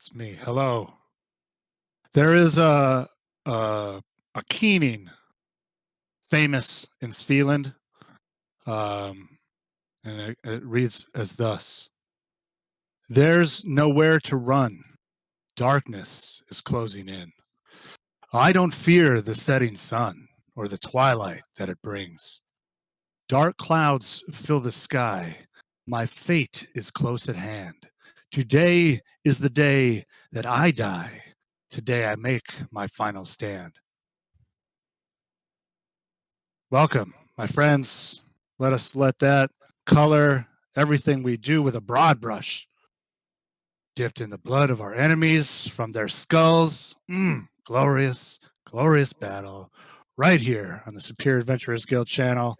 That's me. Hello. There is a keening famous in Svilland, and it reads as thus: "There's nowhere to run. Darkness is closing in. I don't fear the setting sun or the twilight that it brings. Dark clouds fill the sky. My fate is close at hand. Today is the day that I die. Today I make my final stand." Welcome, my friends. Let us let that color everything we do with a broad brush, dipped in the blood of our enemies from their skulls. Glorious, glorious battle right here on the Superior Adventurers Guild channel.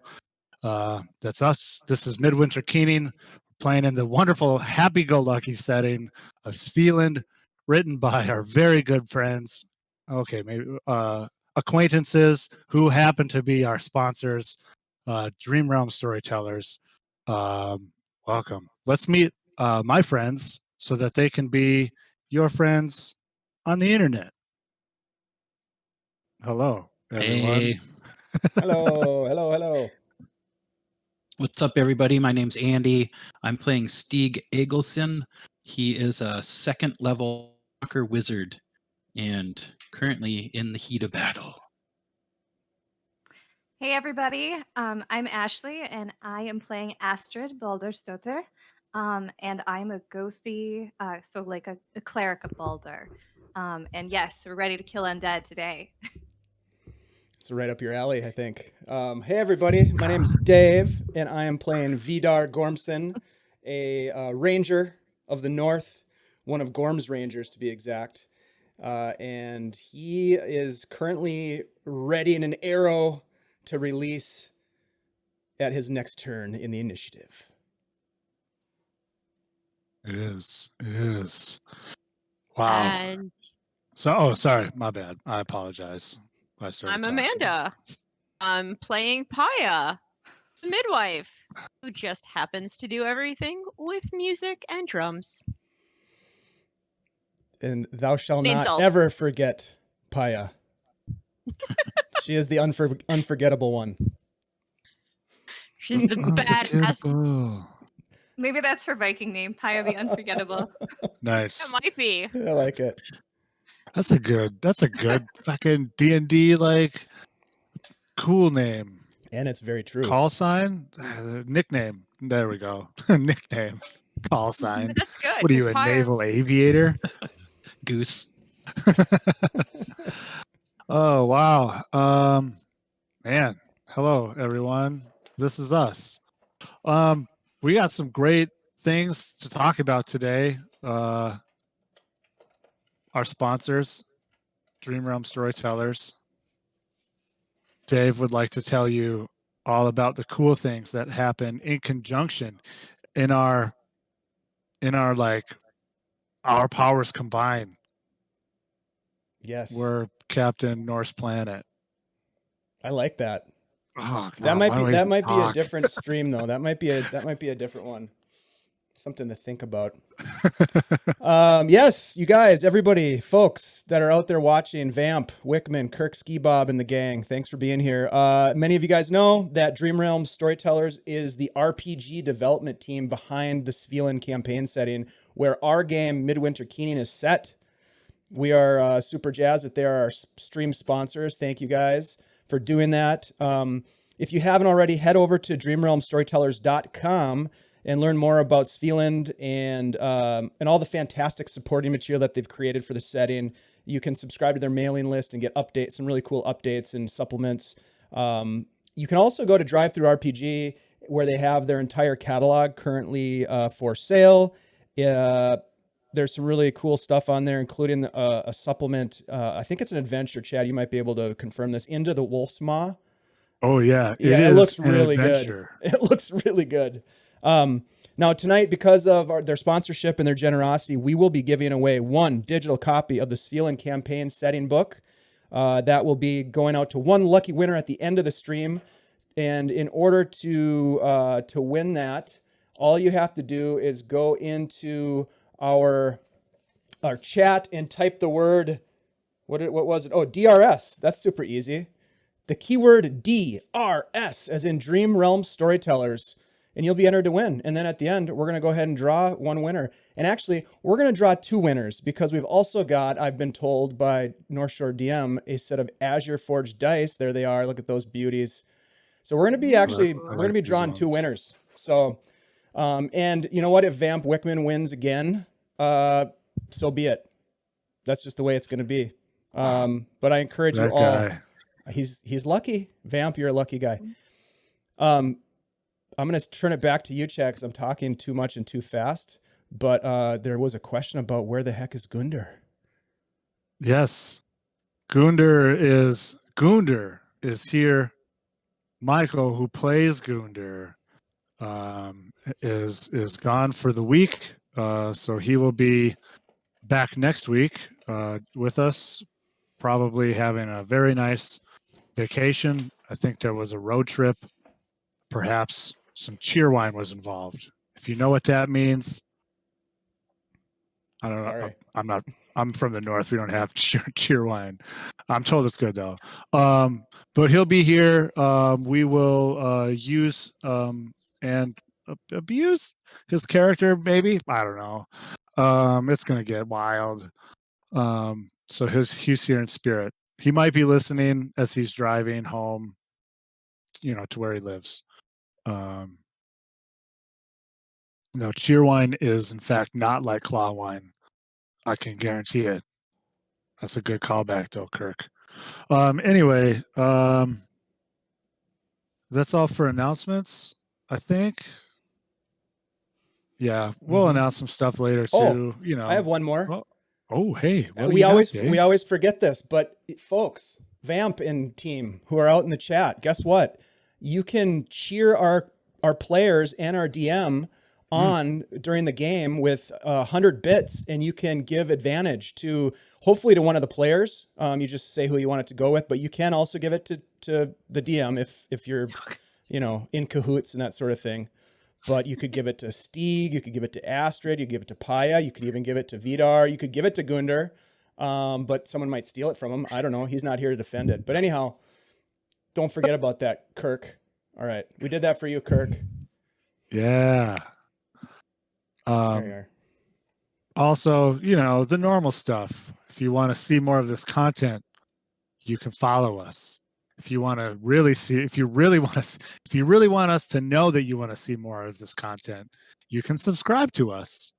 That's us. This is Midwinter Keening, playing in the wonderful happy-go-lucky setting of Svilland, written by our very good friends. Okay, maybe acquaintances who happen to be our sponsors, Dream Realm Storytellers. Welcome. Let's meet my friends so that they can be your friends on the internet. Hello, everyone. Hey. Hello. What's up, everybody? My name's Andy. I'm playing Stig Egilson. He is a second level draugr wizard and currently in the heat of battle. Hey everybody, I'm Ashley and I am playing Astrid Balderstotter, and I'm a Gothi, so like a cleric of Balder. And yes, we're ready to kill undead today. It's right up your alley, I think. Hey everybody, my name is Dave and I am playing Vidar Gormson, a ranger of the north, one of Gorm's rangers to be exact. And he is currently readying an arrow to release at his next turn in the initiative. It is. Wow. And Sorry, my bad. I apologize. I'm Amanda. I'm playing Paija, the midwife, who just happens to do everything with music and drums. And thou shalt not Insult. ever forget Paija. She is the unforgettable one. She's the badass. Maybe that's her Viking name, Paija the Unforgettable. Nice. That might be. I like it. That's a good fucking D&D like cool name. And it's very true. Call sign? Nickname. There we go. Nickname. Call sign. That's good. What are you, 'cause a Paija- naval aviator? Goose. Oh, wow. Man. Hello, everyone. This is us. We got some great things to talk about today. Our sponsors, Dream Realm Storytellers. Dave would like to tell you all about the cool things that happen in conjunction in our like our powers combined. Yes. We're Captain Norse Planet. I like that. Oh, God, That might be a talk? different stream though. That might be a different one. Something to think about. Yes, you guys, everybody, folks that are out there watching, Vamp, Wickman, Kirk, Ski Bob, and the gang, thanks for being here. Many of you guys know that Dream Realm Storytellers is the RPG development team behind the Svilland campaign setting, where our game Midwinter Keening is set. We are super jazzed that they are our stream sponsors. Thank you guys for doing that. If you haven't already, head over to dreamrealmstorytellers.com and learn more about Svilland and all the fantastic supporting material that they've created for the setting. You can subscribe to their mailing list and get updates, some really cool updates and supplements. You can also go to DriveThruRPG, where they have their entire catalog currently for sale. There's some really cool stuff on there, including a supplement. I think it's an adventure, Chad. You might be able to confirm this. Into the Wolf's Maw. Oh, yeah. It looks really adventure. good. It looks really good. Now, tonight, because of their sponsorship and their generosity, we will be giving away one digital copy of the Svilland campaign setting book. That will be going out to one lucky winner at the end of the stream. And in order to win that, all you have to do is go into our our chat and type the word, what was it? Oh, DRS. That's super easy. The keyword DRS, as in Dream Realm Storytellers, and you'll be entered to win. And then at the end, we're going to go ahead and draw one winner. And actually, we're going to draw two winners because we've also got, I've been told by North Shore DM, a set of Azure Forged dice. There they are. Look at those beauties. So we're going to be we're going to be drawing two winners. So, and you know what? If Vamp Wickman wins again, so be it. That's just the way it's going to be. But I encourage you all. Guy. He's lucky. Vamp, you're a lucky guy. I'm going to turn it back to you, Chad, because I'm talking too much and too fast. But there was a question about where the heck is Gundr? Yes. Gundr is here. Michael, who plays Gundr, is gone for the week. So he will be back next week with us, probably having a very nice vacation. I think there was a road trip. Perhaps some cheer wine was involved. If you know what that means, I don't know. Sorry. I'm from the north. We don't have cheer wine. I'm told it's good though. But he'll be here. We will use and abuse his character. Maybe, I don't know. It's gonna get wild. So he's here in spirit. He might be listening as he's driving home, to where he lives. No, cheer wine is in fact not like claw wine. I can guarantee it. That's a good callback though, Kirk. Anyway, that's all for announcements, I think. Yeah, we'll announce some stuff later too. I have one more. Hey, we always forget this, but folks, Vamp and team who are out in the chat, guess what? You can cheer our players and our DM on during the game with 100 bits, and you can give advantage to hopefully to one of the players. You just say who you want it to go with, but you can also give it to the DM if you're in cahoots and that sort of thing. But you could give it to Stig, you could give it to Astrid, you could give it to Paija, you could even give it to Vidar, you could give it to Gundr, but someone might steal it from him. I don't know. He's not here to defend it. But anyhow, don't forget about that, Kirk. All right. We did that for you, Kirk. Yeah. There you are. Also, the normal stuff. If you want to see more of this content, you can follow us. If you want to really see, if you really want us to know that you want to see more of this content, you can subscribe to us.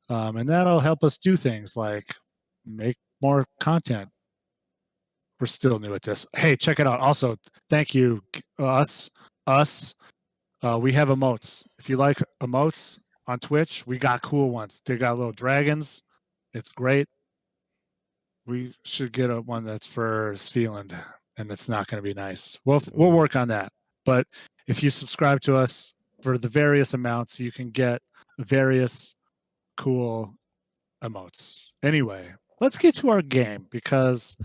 And that'll help us do things like make more content. We're still new at this. Hey, check it out. Also, thank you, us. We have emotes. If you like emotes on Twitch, we got cool ones. They got little dragons. It's great. We should get one that's for Svilland, and it's not going to be nice. We'll work on that. But if you subscribe to us for the various amounts, you can get various cool emotes. Anyway, let's get to our game because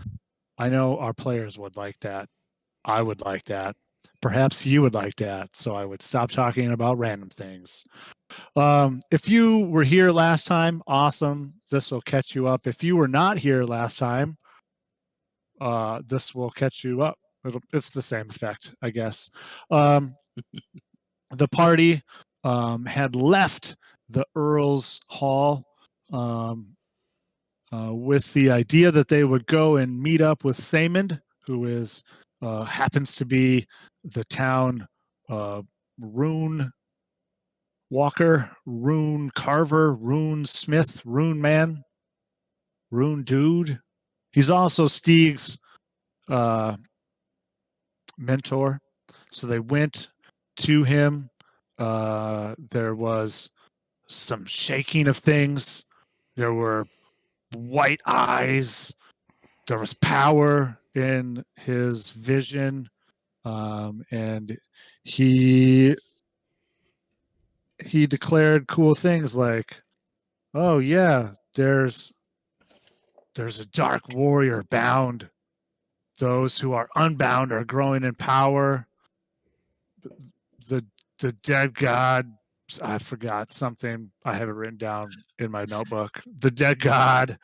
I know our players would like that. I would like that. Perhaps you would like that. So I would stop talking about random things. If you were here last time, awesome. This will catch you up. If you were not here last time, this will catch you up. It's the same effect, I guess. The party had left the Earl's Hall with the idea that they would go and meet up with Saymond, who happens to be the town rune walker, rune carver, rune smith, rune man, rune dude. He's also Stig's mentor. So they went to him. There was some shaking of things. There were white eyes. There was power in his vision. And he declared cool things like, oh yeah, there's a dark warrior bound. Those who are unbound are growing in power. The dead god I forgot something. I have it written down in my notebook. The dead god,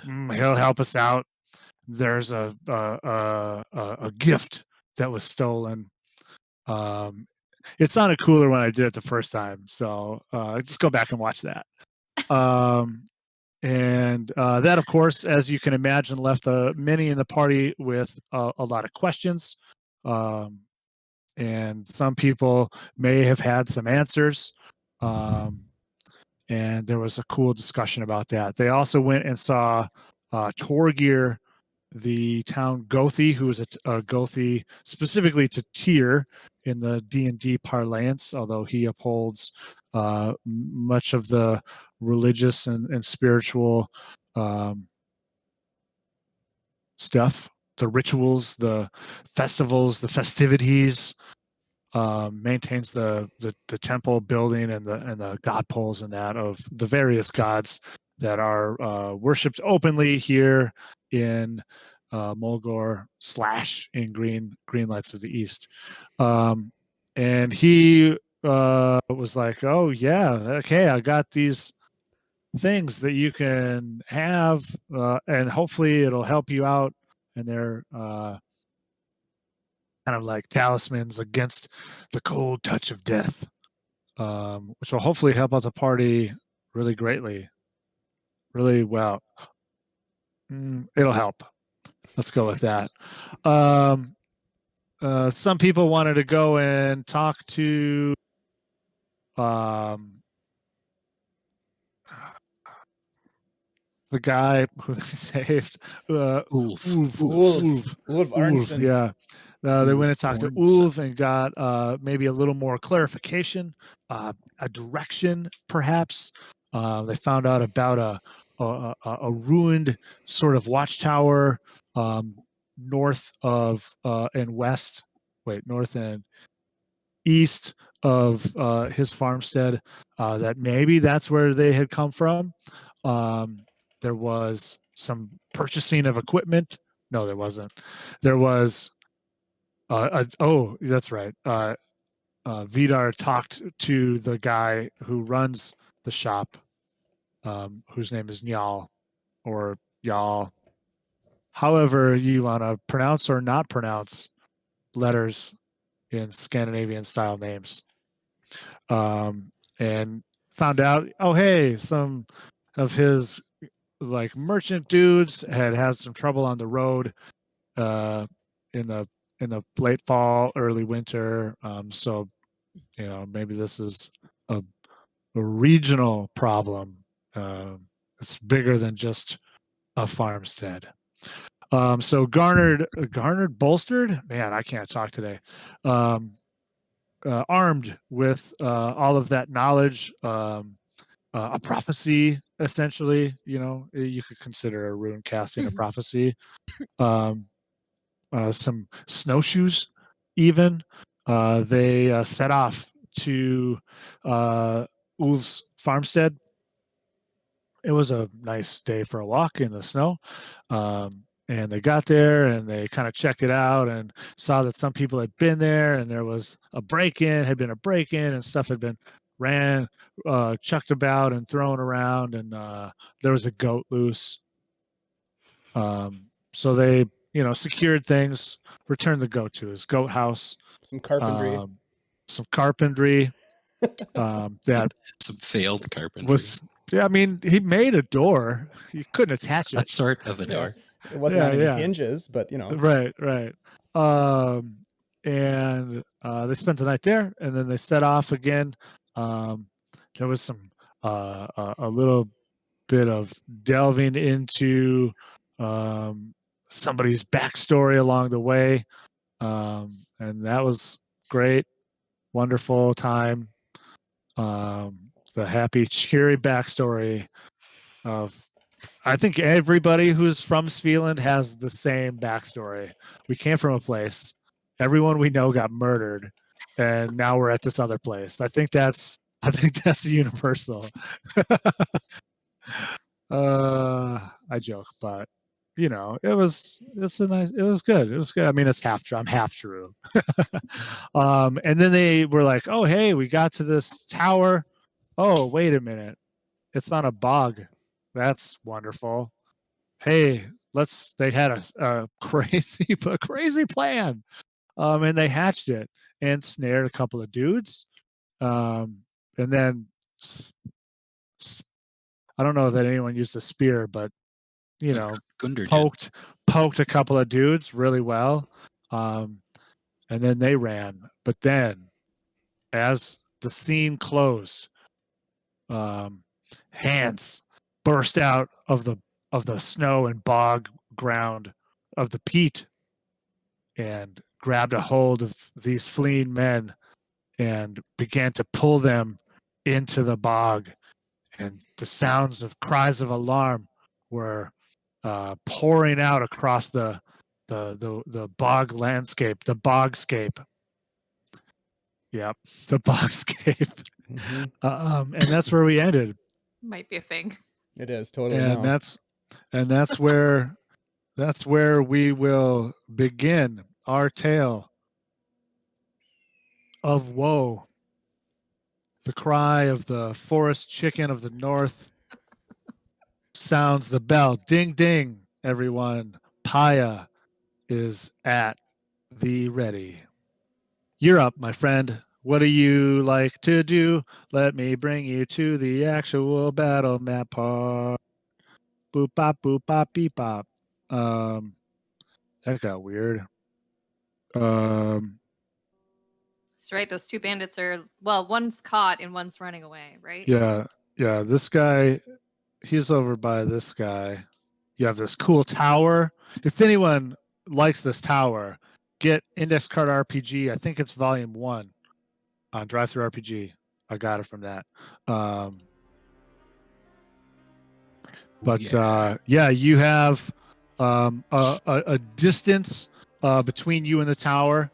he'll help us out. There's a gift that was stolen. It sounded cooler when I did it the first time, so just go back and watch that. And that, of course, as you can imagine, left many in the party with a lot of questions. And some people may have had some answers. And there was a cool discussion about that. They also went and saw Torgir, the town Gothi, who is a Gothi specifically to Tyr in the D&D parlance, although he upholds much of the religious and spiritual stuff, the rituals, the festivals, the festivities, maintains the temple building and the god poles and that of the various gods that are worshipped openly here in Mulgore / in Green Lights of the East. And he was like, oh yeah, okay, I got these things that you can have, and hopefully it'll help you out. And they're kind of like talismans against the cold touch of death, which will hopefully help out the party really greatly, really well. It'll help. Let's go with that. Some people wanted to go and talk to the guy who they saved, Ulf. Ulf Arnson. Yeah. They went and Ulf talked to Arnson. Ulf and got maybe a little more clarification, a direction, perhaps. They found out about a ruined sort of watchtower north of and west. Wait, north and east of his farmstead. That maybe that's where they had come from. There was some purchasing of equipment. No, there wasn't. There was. Oh, that's right. Vidar talked to the guy who runs the shop, whose name is Njal, or Yal. However you want to pronounce or not pronounce letters in Scandinavian style names. And found out, oh hey, some of his like merchant dudes had some trouble on the road in the late fall, early winter. So maybe this is a regional problem. It's bigger than just a farmstead. So garnered bolstered, man, I can't talk today. Armed with all of that knowledge, a prophecy, essentially. You could consider a rune casting a prophecy. Some snowshoes, even. They set off to Ulf's farmstead. It was a nice day for a walk in the snow. And they got there and they kind of checked it out and saw that some people had been there and there was a break-in, and stuff had been chucked about and thrown around, and there was a goat loose. So they, secured things, returned the goat to his goat house. Some carpentry. That Some failed carpentry. was, he made a door. You couldn't attach it. A sort of a door. It wasn't on any hinges, but Right. And they spent the night there, and then they set off again. There was some a little bit of delving into somebody's backstory along the way, and that was great, wonderful time. The happy, cheery backstory of, I think everybody who's from Svilland has the same backstory. We came from a place, everyone we know got murdered, and now we're at this other place. I think that's universal. I joke, but you know, it was good. It was good. I mean, it's half true. I'm half true. And then they were like, oh, hey, we got to this tower. Oh, wait a minute. It's on a bog. That's wonderful. Hey, they had a crazy plan. And they hatched it and snared a couple of dudes. And then I don't know that anyone used a spear, but you know, Gundr poked a couple of dudes really well. And then they ran. But then as the scene closed, hands burst out of the snow and bog ground of the peat and grabbed a hold of these fleeing men and began to pull them into the bog. And the sounds of cries of alarm were pouring out across the bog landscape, the bogscape. Yep, the bogscape. Mm-hmm. And that's where we ended. Might be a thing. It is totally. And now. that's where we will begin our tale of woe. The cry of the forest chicken of the north sounds the bell. Ding ding, everyone. Paija is at the ready. You're up, my friend. What do you like to do? Let me bring you to the actual battle map part. Boop bop boop bop beep bop. That got weird. That's right. Those two bandits are, well, one's caught and one's running away, right? Yeah. This guy, he's over by this guy. You have this cool tower. If anyone likes this tower, get Index Card RPG. I think it's Volume 1 on Drive Through RPG. I got it from that. You have a distance between you and the tower.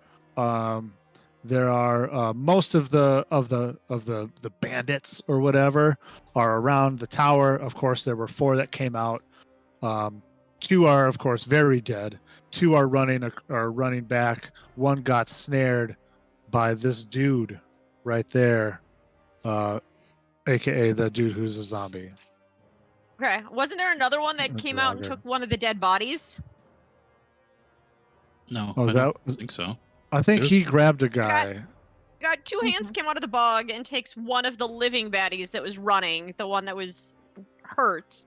There are most of the bandits or whatever are around the tower. Of course, there were 4 that came out. 2 are, of course, very dead. 2 are running back. 1 got snared by this dude right there, aka the dude who's a zombie. Okay. Wasn't there another one that came out and draugr. took one of the dead bodies? No, Oh, I that don't was- think so. I think There's- he grabbed a guy. Got 2 hands came out of the bog and takes one of the living baddies that was running, the one that was hurt.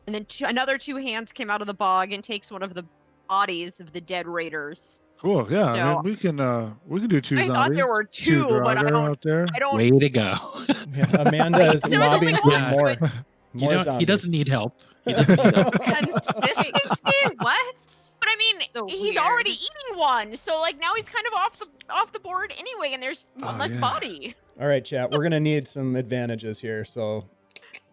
And then another 2 hands came out of the bog and takes one of the bodies of the dead raiders. Cool. Yeah, I So- mean, we can do 2 I zombies. thought there were 2 2, but I draugr don't. out there. I don't. Way to go. Yeah, Amanda is There was lobbying only for one. more. You More know, he zombies. doesn't need help. He doesn't need help. Consistency? What? But I mean, So he's weird. already eating one, so like now he's kind of off the board anyway, and there's one Oh, less yeah. body. All right, chat. We're gonna need some advantages here, so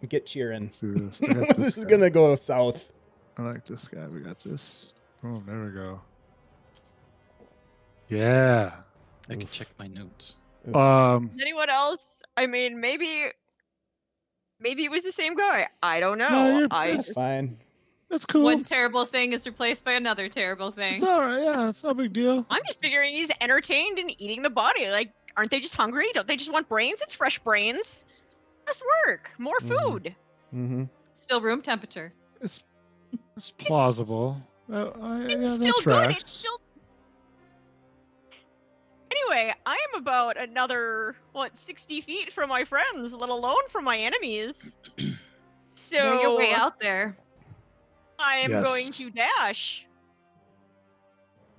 get cheering. Let's do this. I got This is guy. gonna go south. I like this guy. We got this. Oh, there we go. Yeah. I can check my notes. Anyone else? I mean, maybe it was the same guy. I don't know. No, That's fine. That's cool. One terrible thing is replaced by another terrible thing. It's all right. Yeah, it's no big deal. I'm just figuring he's entertained in eating the body. Like, aren't they just hungry? Don't they just want brains? It's fresh brains. Less work, more Mhm. food. Mm-hmm. Still room temperature. It's plausible. Yeah, It's that still good. tracks. It's still. Anyway, I am about another 60 feet from my friends, let alone from my enemies. So Know your way out there. I am going Yes. to dash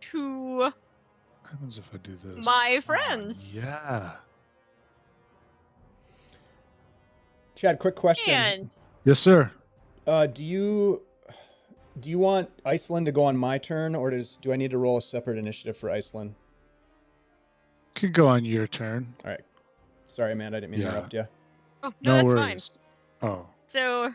to What happens if I do this? my Oh, friends. yeah. Chad, quick question. And Yes, sir. Do you want Iceland to go on my turn, or do I need to roll a separate initiative for Iceland? Could go on your turn. All right. Sorry, man. I didn't mean to Yeah. interrupt you. oh, no, that's fine. worries. Oh. So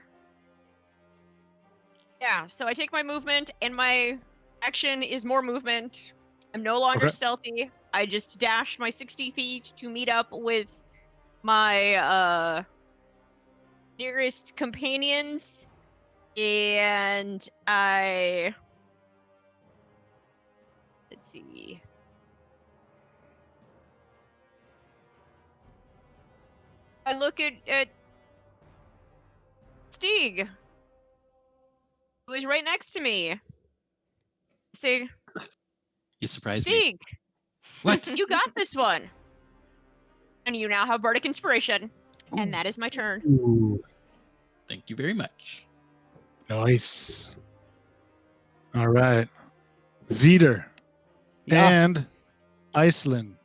yeah, so I take my movement, and my action is more movement. I'm no longer Okay. stealthy. I just dash my 60 feet to meet up with my nearest companions And let's see. I look at Stig, who is right next to me. Say, You surprised me. Stig, What? you got this one. And you now have Bardic Inspiration. And that is my turn. Ooh, Thank you very much. nice. All right. Vidar Yeah. and Iceland.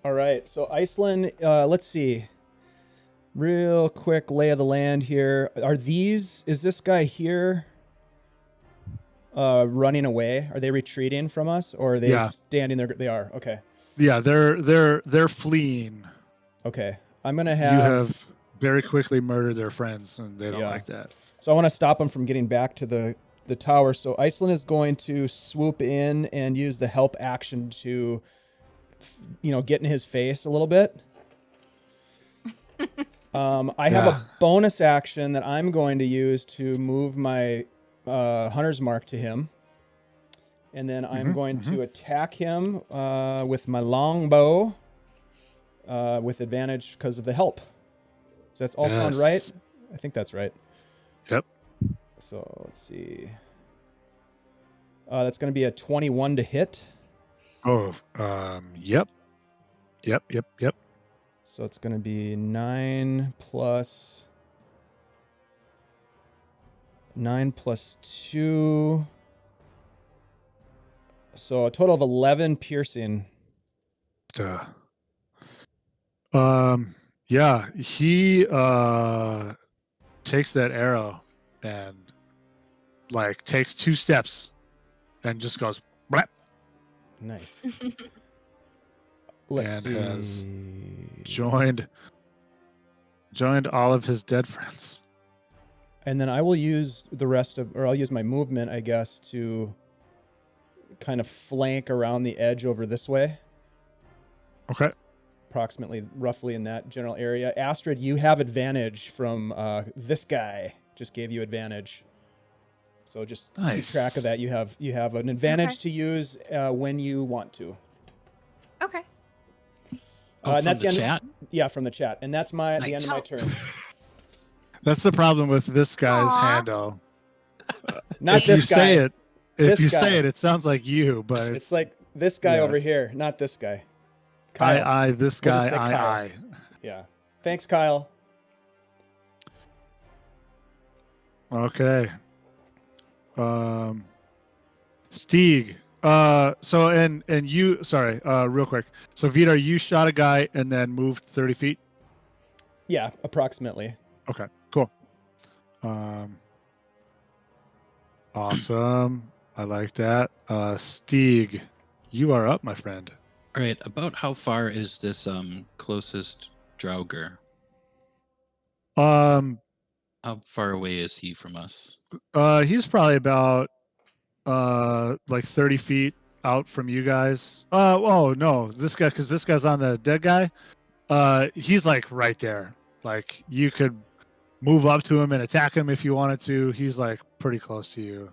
All right. So Iceland, let's see. Real quick lay of the land here. Is this guy here running away? Are they retreating from us or are they Yeah. standing there? They are. Okay. Yeah, they're fleeing. Okay. I'm going to You have very quickly murdered their friends, and they don't Yeah. like that. So I want to stop him from getting back to the tower. So Iceland is going to swoop in and use the help action to, get in his face a little bit. I have Yeah. a bonus action that I'm going to use to move my hunter's mark to him. And then I'm going to attack him with my longbow with advantage because of the help. Does that all sound right? Yes. I think that's right. Yep. So let's see. That's going to be a 21 to hit. Oh, yep. Yep. So it's going to be 9 plus 2. So a total of 11 piercing. Duh. Yeah, he takes that arrow and takes 2 steps and just goes blap. Nice. Let's And see. has joined all of his dead friends. And then I will use I'll use my movement, I guess, to kind of flank around the edge over this way. Okay. Approximately, roughly in that general area. Astrid, you have advantage from this guy. Just gave you advantage. So just keep Nice. track of that. You have an advantage Okay. to use when you want to. Okay. Oh, and from that's the end- chat? Yeah, from the chat. And that's the end Nice. of my turn. That's the problem with this guy's Aw. handle. Not if you this guy. say it, This if you guy. say it, it sounds like you. But It's like this guy Yeah. over here, not this guy. Kyle. I, this We'll guy, just say Kyle. I. Yeah. Thanks, Kyle. Okay. Stig. So and you. Sorry. Real quick. So Vidar, you shot a guy and then moved 30 feet. Yeah, approximately. Okay. Cool. Awesome. I like that. Stig, you are up, my friend. All right. About how far is this closest draugr? Um. How far away is he from us? He's probably about 30 feet out from you guys. Oh no, this guy, because this guy's on the dead guy. He's right there. You could move up to him and attack him if you wanted to. He's pretty close to you.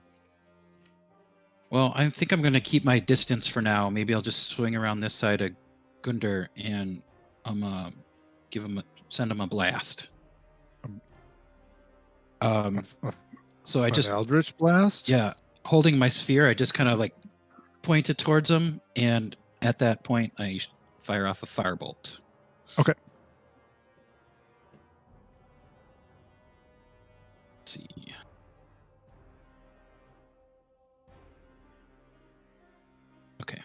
Well, I think I'm going to keep my distance for now. Maybe I'll just swing around this side of Gundr and send him a blast. So I An just Eldritch Blast. Yeah, holding my sphere, I just kind of point it towards him, and at that point, I fire off a firebolt. Okay. Let's see. Okay.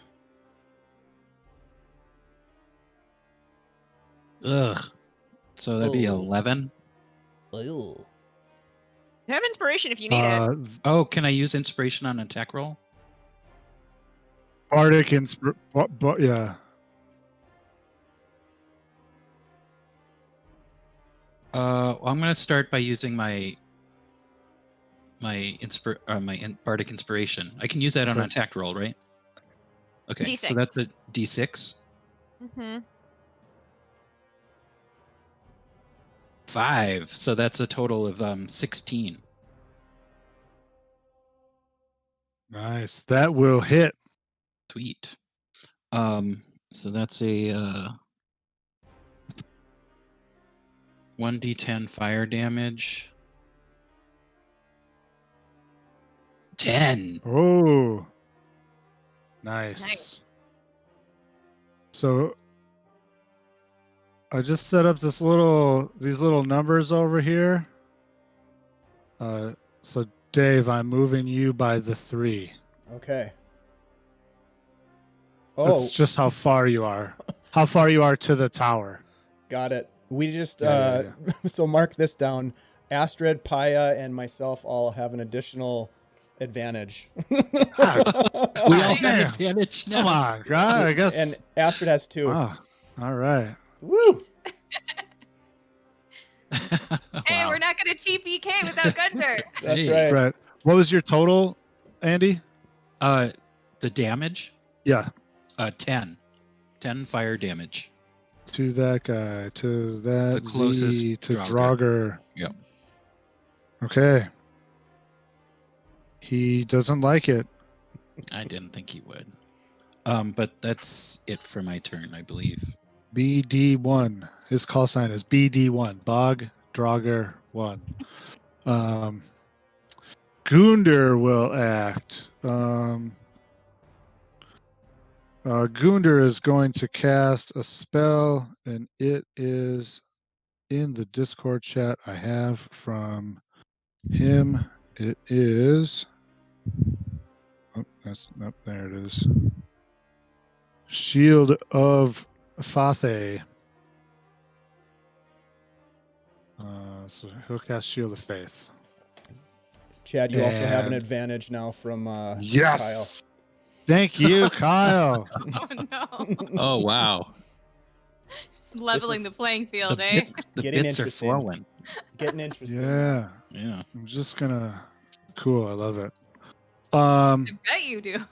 Ugh. So that'd be 11. You have inspiration if you need it. Oh, can I use inspiration on an attack roll? Bardic yeah. Well, I'm going to start by using my bardic inspiration. I can use that on an attack roll, right? Okay, so D6. that's a D6. Mm-hmm. 5. So that's a total of 16. Nice. That will hit. Sweet. So that's a 1d10 fire damage. 10. Oh. Nice. Nice. So I just set up these little numbers over here. So Dave, I'm moving you by the 3. Okay. That's just how far you are. How far you are to the tower. Got it. We just Yeah. so mark this down. Astrid, Paija, and myself all have an additional advantage. We all have Damn. advantage now. Come on, God, I guess. And Astrid has 2. Ah, all right. Woo! Hey, Wow. we're not going to TPK without Gundr. That's Hey. right. Right. What was your total, Andy? The damage? Yeah. 10. 10 fire damage. To that guy, to that The closest Z, to draugr. draugr. Yep. Okay. He doesn't like it. I didn't think he would. But that's it for my turn, I believe. BD1. His call sign is BD1. Bog Draugr 1. Gundr will act. Gundr is going to cast a spell, and it is in the Discord chat I have from him. It is. Oh, there it is. Shield of Fathe. So he'll cast Shield of Faith. Chad, you also have an And- advantage now from Yes. Thank you, Kyle. Oh, no. Oh, wow. Just leveling is- the playing The, field, eh? the Getting bits are interesting. flowing. Kyle. Getting interesting. Yeah. Yeah. I'm just gonna. Cool. I love it. I bet you do.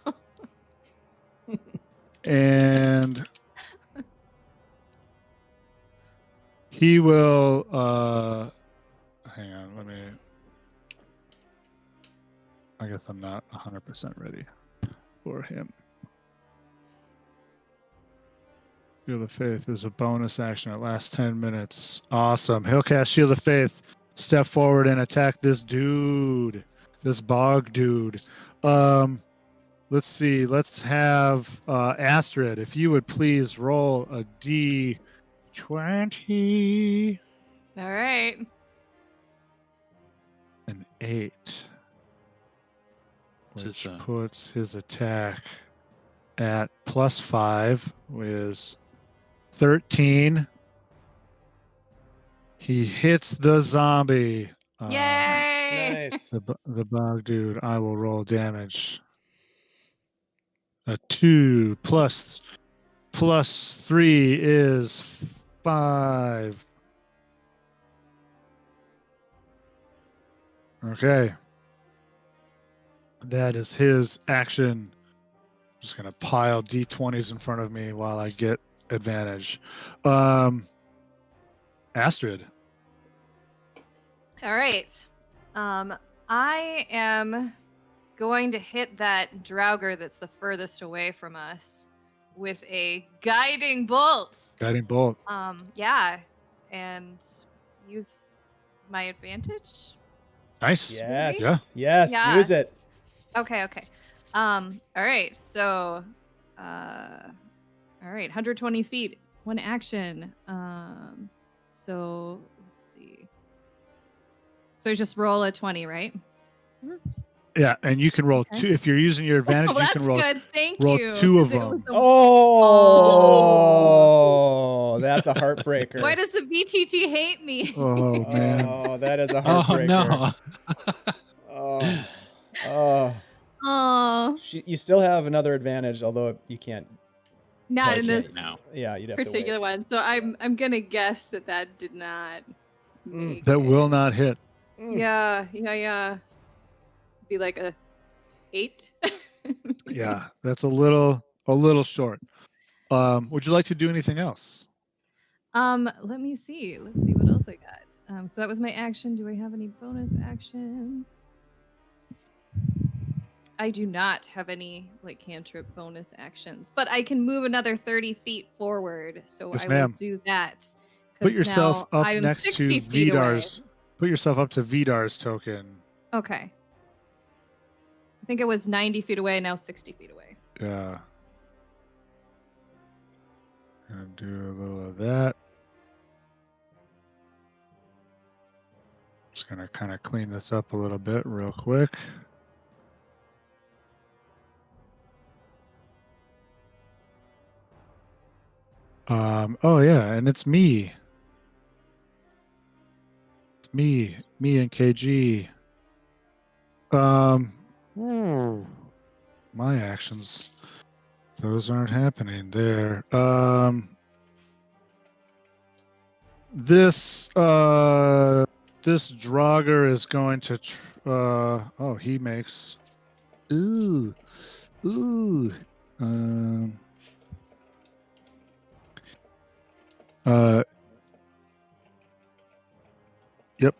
And he will. Hang on. Let me. I guess I'm not 100% ready for him. Shield of Faith is a bonus action. It lasts 10 minutes. Awesome. He'll cast Shield of Faith, step forward, and attack this dude. This bog dude. Let's see. Let's have Astrid, if you would please roll a D20. All right. An 8. This Which is, puts his attack at +5, which is 13. He hits the zombie. Yay! Nice. The bog dude. I will roll damage. A 2 plus 3 is 5. Okay. That is his action. Just gonna pile D20s in front of me while I get advantage. Astrid. All right. I am going to hit that draugr that's the furthest away from us with a guiding bolt. Guiding bolt. Yeah, and use my advantage. Nice. Yes. Yeah. Yes. Yeah. Use it. Okay. All right. So, all right, 120 feet, one action. So let's see. So just roll a 20, right? Yeah, and you can roll Okay. 2 if you're using your advantage. Oh, you that's can roll. good. Thank roll you. 2 of 'cause it them. was a- Oh, that's a heartbreaker. Why does the BTT hate me? Oh man. Oh, that is a Oh, heartbreaker. no. Oh, oh. Oh, You still have another advantage, although you can't. not Oh, in okay. this now. Yeah, you'd have particular to wait. one. So I'm gonna guess that did not. Make That it. will not hit. Mm. Yeah. Be like a 8. Yeah, that's a little short. Would you like to do anything else? Let me see. Let's see what else I got. So that was my action. Do I have any bonus actions? I do not have any like cantrip bonus actions, but I can move another 30 feet forward, so Yes, I will ma'am. do that. Put 'cause yourself now up I am next 60 to feet away. Vidar's. Put yourself up to Vidar's token. Okay. I think it was 90 feet away, now 60 feet away. Yeah. Gonna do a little of that. Just gonna kind of clean this up a little bit real quick. Oh yeah, and it's me. It's me and KG. My actions, those aren't happening there. This draugr is going to oh, he makes yep,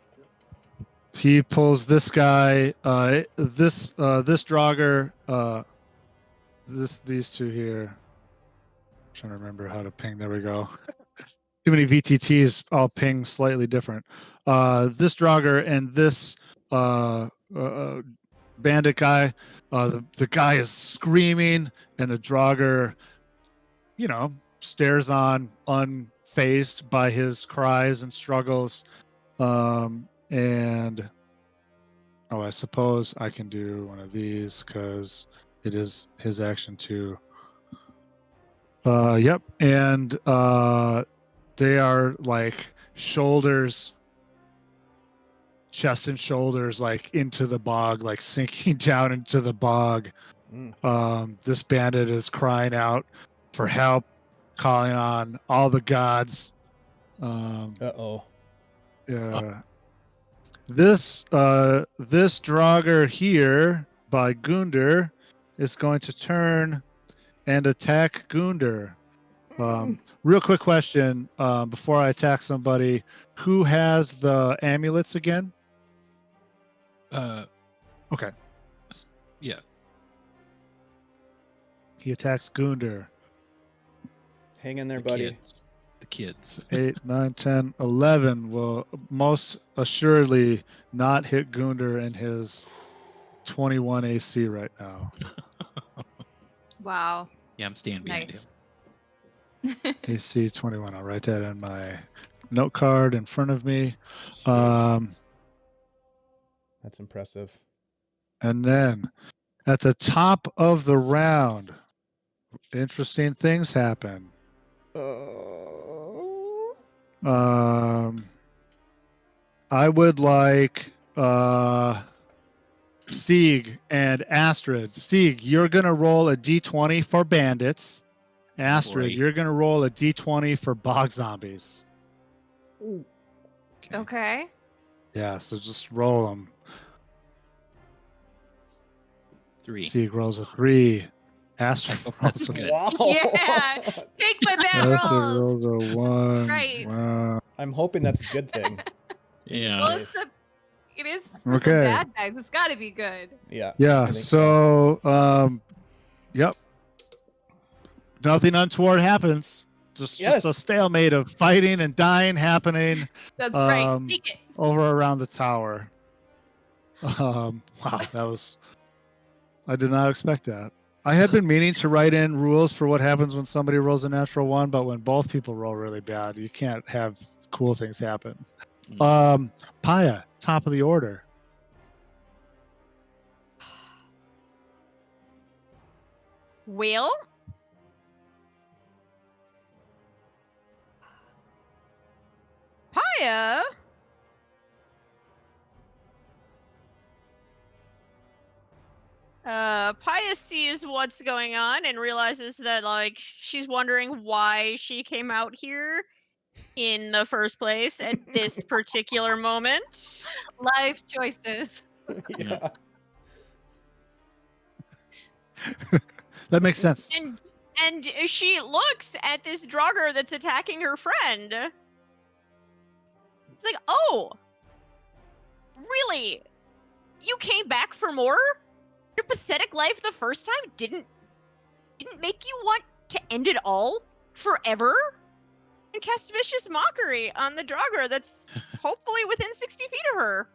he pulls this guy, this draugr, these two here. I'm trying to remember how to ping. There we go. Too many VTTs, all ping slightly different. This draugr and this bandit guy, the guy is screaming, and the draugr, stares on, unfazed by his cries and struggles. And I suppose I can do one of these because it is his action too. Yep, and they are like shoulders, chest and shoulders, like into the bog, like sinking down into the bog. This bandit is crying out for help, calling on all the gods. Yeah. This draugr here by Gundr is going to turn and attack Gundr. Real quick question before I attack somebody: who has the amulets again? Okay. Yeah. He attacks Gundr. Hang in there, buddy. The kids. 8, 9, 10, 11 will most assuredly not hit Gundr in his 21 AC right now. Wow. Yeah, I'm staying behind him. Nice. AC 21. I'll write that in my note card in front of me. That's impressive. And then at the top of the round, interesting things happen. I would like Stig and Astrid. Stig, you're going to roll a d20 for bandits. Astrid, Right. you're going to roll a d20 for bog zombies. Okay. Yeah, so just roll them. 3. Stig rolls a 3. Astrid rolls a Good. Wow. Yeah. Take my bad Astrid rolls. rolls a 1. Right. Wow. I'm hoping that's a good thing. Yeah. Well, it is for the Okay. bad guys. It's got to be good. Yeah. I Yeah, think so yep. Nothing untoward happens. Just a stalemate of fighting and dying happening That's right. Take it. over around the tower. Wow, I did not expect that. I had been meaning to write in rules for what happens when somebody rolls a natural 1, but when both people roll really bad, you can't have cool things happen. Paija, top of the order. Well, Paija. Paija sees what's going on and realizes that, like, she's wondering why she came out here in the first place at this particular moment. Life choices. Yeah. That makes sense. And she looks at this draugr that's attacking her friend. It's like, oh, really? You came back for more? Your pathetic life the first time didn't make you want to end it all forever? And cast vicious mockery on the draugr that's hopefully within 60 feet of her.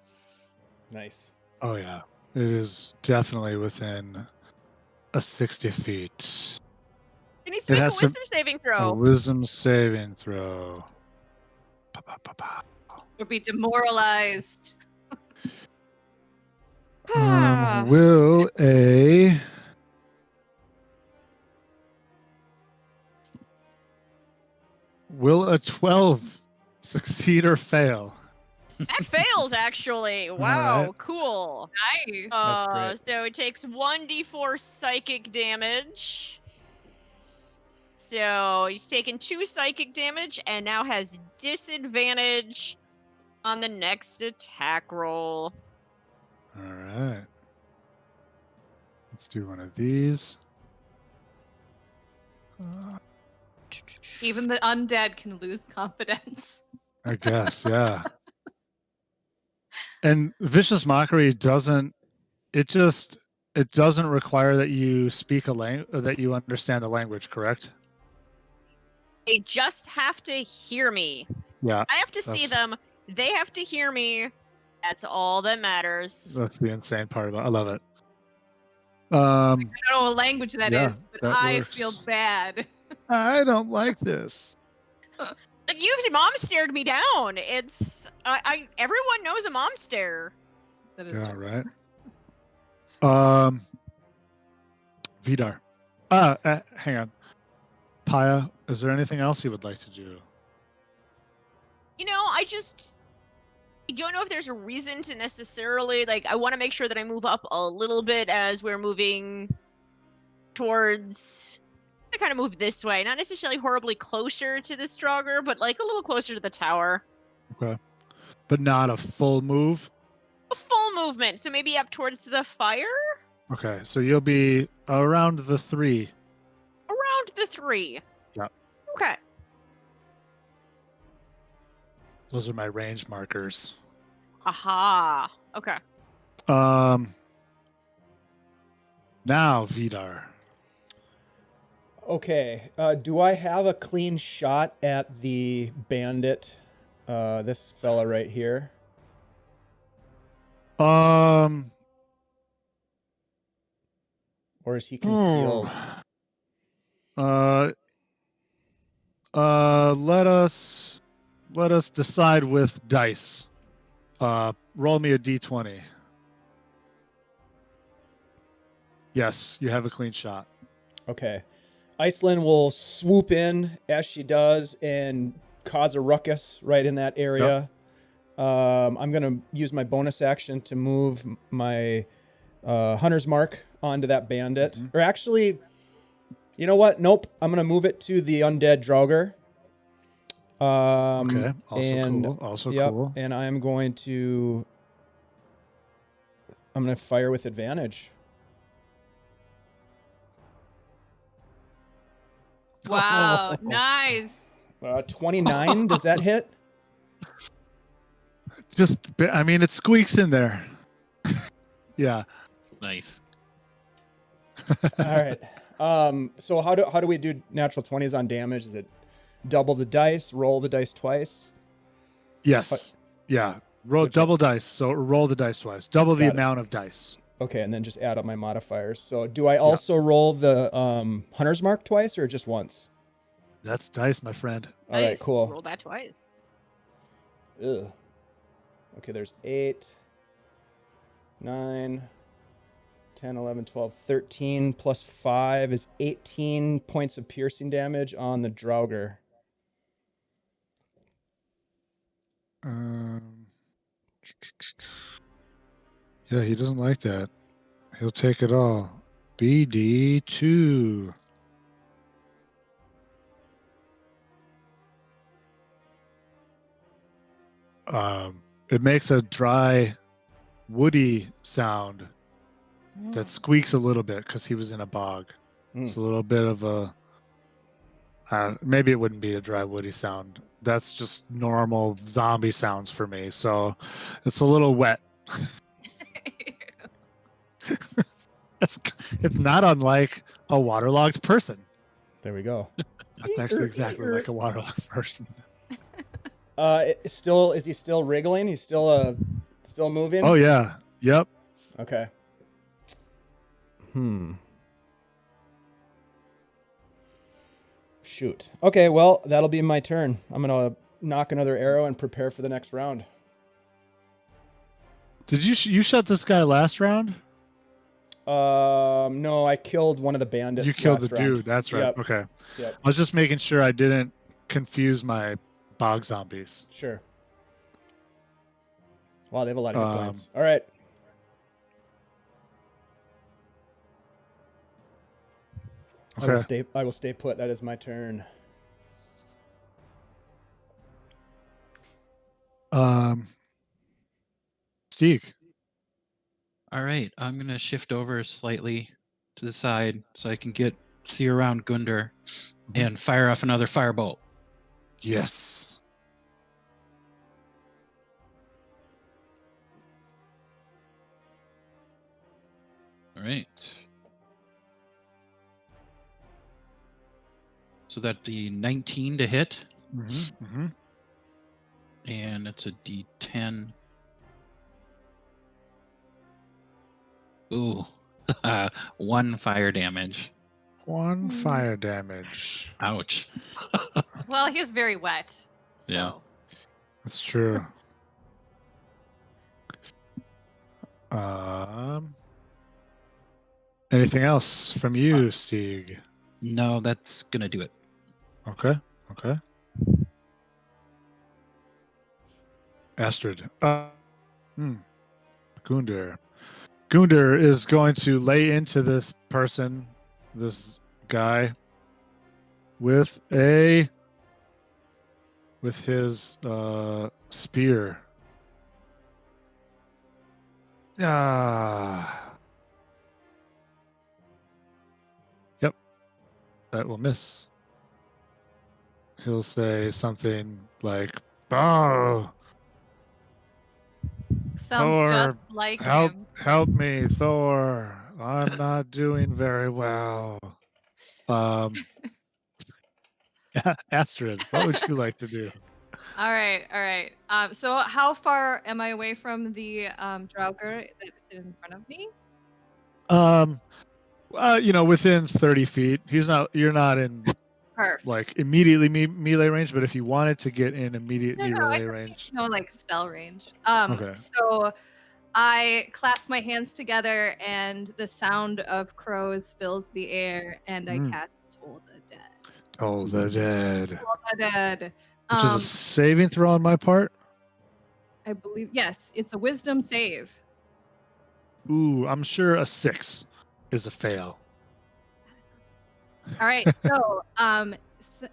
Nice. Oh yeah, it is definitely within a 60 feet. She needs to make a wisdom saving A throw. wisdom saving throw. Pa, pa, pa, pa. Or be demoralized. Will a 12 succeed or fail? That fails, actually. Wow, right. cool. Nice. That's great. So it takes 1d4 psychic damage. So he's taken 2 psychic damage and now has disadvantage on the next attack roll. All right. Let's do one of these. Even the undead can lose confidence. I guess, yeah. And vicious mockery doesn't require that you speak a language or that you understand a language, correct? They just have to hear me. Yeah. I have to see them. They have to hear me. That's all that matters. That's the insane part about it. I love it. I don't know what language that Yeah, is, but that I works. feel bad. I don't like this. Like, you've mom stared me down. It's everyone knows a mom stare. That is Yeah, true. right. Vidar. Hang on. Paija, is there anything else you would like to do? You know, I don't know if there's a reason to necessarily, like, I want to make sure that I move up a little bit as we're moving towards, I kind of move this way, not necessarily horribly closer to this draugr, but like a little closer to the tower. Okay. But not a full move? A full movement, so maybe up towards the fire? Okay, so you'll be around the 3. Around the 3. Yeah. Okay. Those are my range markers. Aha. Okay. Now, Vidar. Okay. Do I have a clean shot at the bandit? This fella right here. Or is he concealed? Let us decide with dice. Roll me a d20. Yes, you have a clean shot. Okay. Iceland will swoop in as she does and cause a ruckus right in that area. I'm going to use my bonus action to move my hunter's mark onto that bandit. Mm-hmm. Or actually, you know what? Nope. I'm going to move it to the undead draugr. Okay, and, cool. And I'm going to fire with advantage. Wow, nice. 29, does that hit? It squeaks in there. Yeah. Nice. All right. So how do we do natural 20s on damage? Is it double the dice, roll the dice twice? Yes. Yeah. Double dice. So roll the dice twice. Double the amount of dice. Okay, and then just add up my modifiers. So do I also roll the hunter's mark twice or just once? That's dice, my friend. All right, cool. Roll that twice. Ugh. Okay, there's 8, 9, 10, 11, 12, 13 plus 5 is 18 points of piercing damage on the draugr. Yeah, he doesn't like that. He'll take it all. BD2. It makes a dry, woody sound that squeaks a little bit because he was in a bog. It's a little bit of a... maybe it wouldn't be a dry, woody sound. That's just normal zombie sounds for me. So it's a little wet. It's not unlike a waterlogged person. There we go. That's actually exactly like a waterlogged person. Is he still wriggling? He's still moving? Oh yeah. Yep. Okay. Shoot. Okay, well, that'll be my turn. I'm gonna knock another arrow and prepare for the next round. Did you shot this guy last round? No, I killed one of the bandits. You killed the last round. dude. That's right. Yep. Okay. Yep. I was just making sure I didn't confuse my bog zombies. Sure. Wow, they have a lot of hit Um, points. All right. Okay. I will stay put. That is my turn. Stig. All right, I'm gonna shift over slightly to the side so I can see around Gundr and fire off another firebolt. Yes. All right. So that'd be 19 to hit, and it's a D10. Ooh, 1 fire damage. 1 fire damage. Ouch. Well, he's very wet. So. Yeah. That's true. Anything else from you, Stig? No, that's gonna do it. Okay. Astrid. Gundr. Gundr is going to lay into this person, this guy, with his spear. Yep. That will miss. He'll say something like, "Oh, Sounds Thor, just like him. help me, Thor. I'm not doing very well." Astrid, what would you like to do? All right. So how far am I away from the draugr that's in front of me? Within 30 feet. You're not in Perfect. like immediately melee range, but if you wanted to get in immediate melee range. No, like spell range. Okay. So I clasp my hands together, and the sound of crows fills the air, and I cast Toll the Dead. Toll the Dead. Toll the Dead. Which is a saving throw on my part. I believe, yes, it's a wisdom save. Ooh, I'm sure a 6 is a fail. All right, so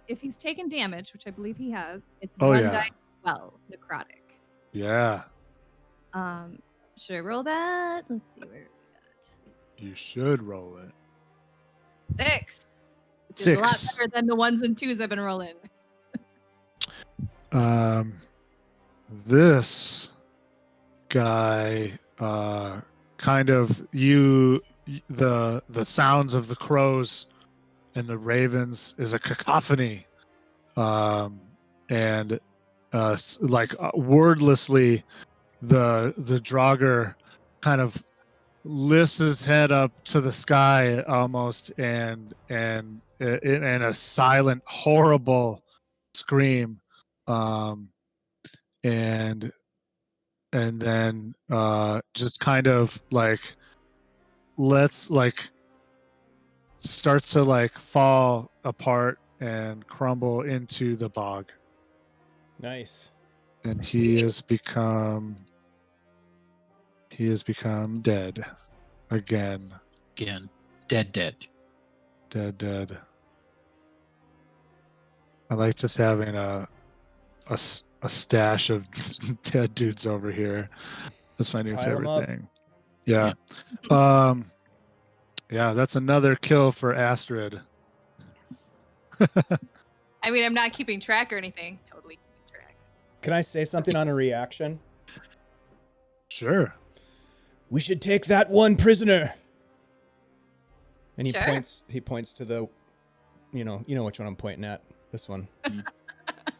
if he's taken damage, which I believe he has, it's 1d12 necrotic. Yeah. Should I roll that? Let's see where we got. You should roll it. 6. Which is 6. a lot better than the 1s and 2s I've been rolling. This guy kind of the sounds of the crows and the ravens is a cacophony, and wordlessly the draugr kind of lifts his head up to the sky almost and in a silent horrible scream, and then just kind of starts to fall apart and crumble into the bog. Nice. And he has become dead again. Dead. I like just having a stash of dead dudes over here. That's my new Pile 'em favorite up. thing. Yeah. Yeah, that's another kill for Astrid. I mean, I'm not keeping track or anything. Totally keeping track. Can I say something on a reaction? Sure. We should take that one prisoner. And he Sure. points to the, you know which one I'm pointing at. This one.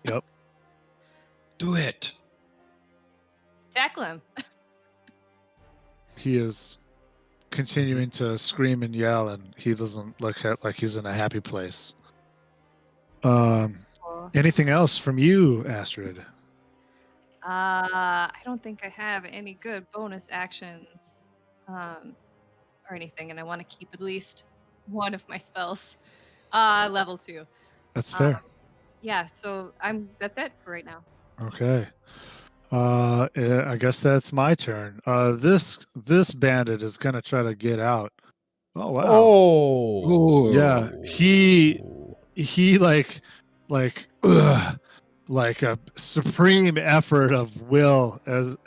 Yep. Do it. Tackle him. He is continuing to scream and yell, and he doesn't look like he's in a happy place. Anything else from you, Astrid? I don't think I have any good bonus actions, or anything, and I want to keep at least one of my spells, level 2. That's fair. Yeah, so that's it for right now. Okay. I guess that's my turn. This bandit is gonna try to get out. Oh wow. Oh. Yeah, he like like a supreme effort of will as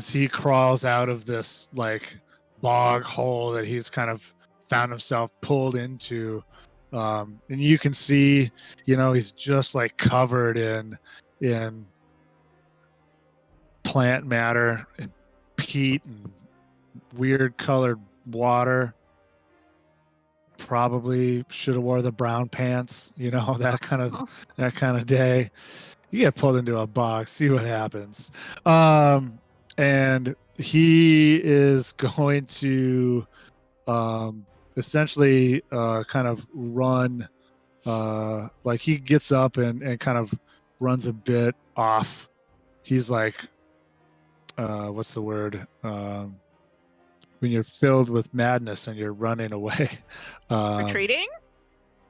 he crawls out of this like bog hole that he's kind of found himself pulled into, and you can see, he's just like covered in plant matter and peat and weird colored water. Probably should have wore the brown pants, that kind of day. You get pulled into a box, see what happens. And he is going to essentially kind of run, like he gets up and kind of runs a bit off. He's like, what's the word? When you're filled with madness and you're running away. Retreating?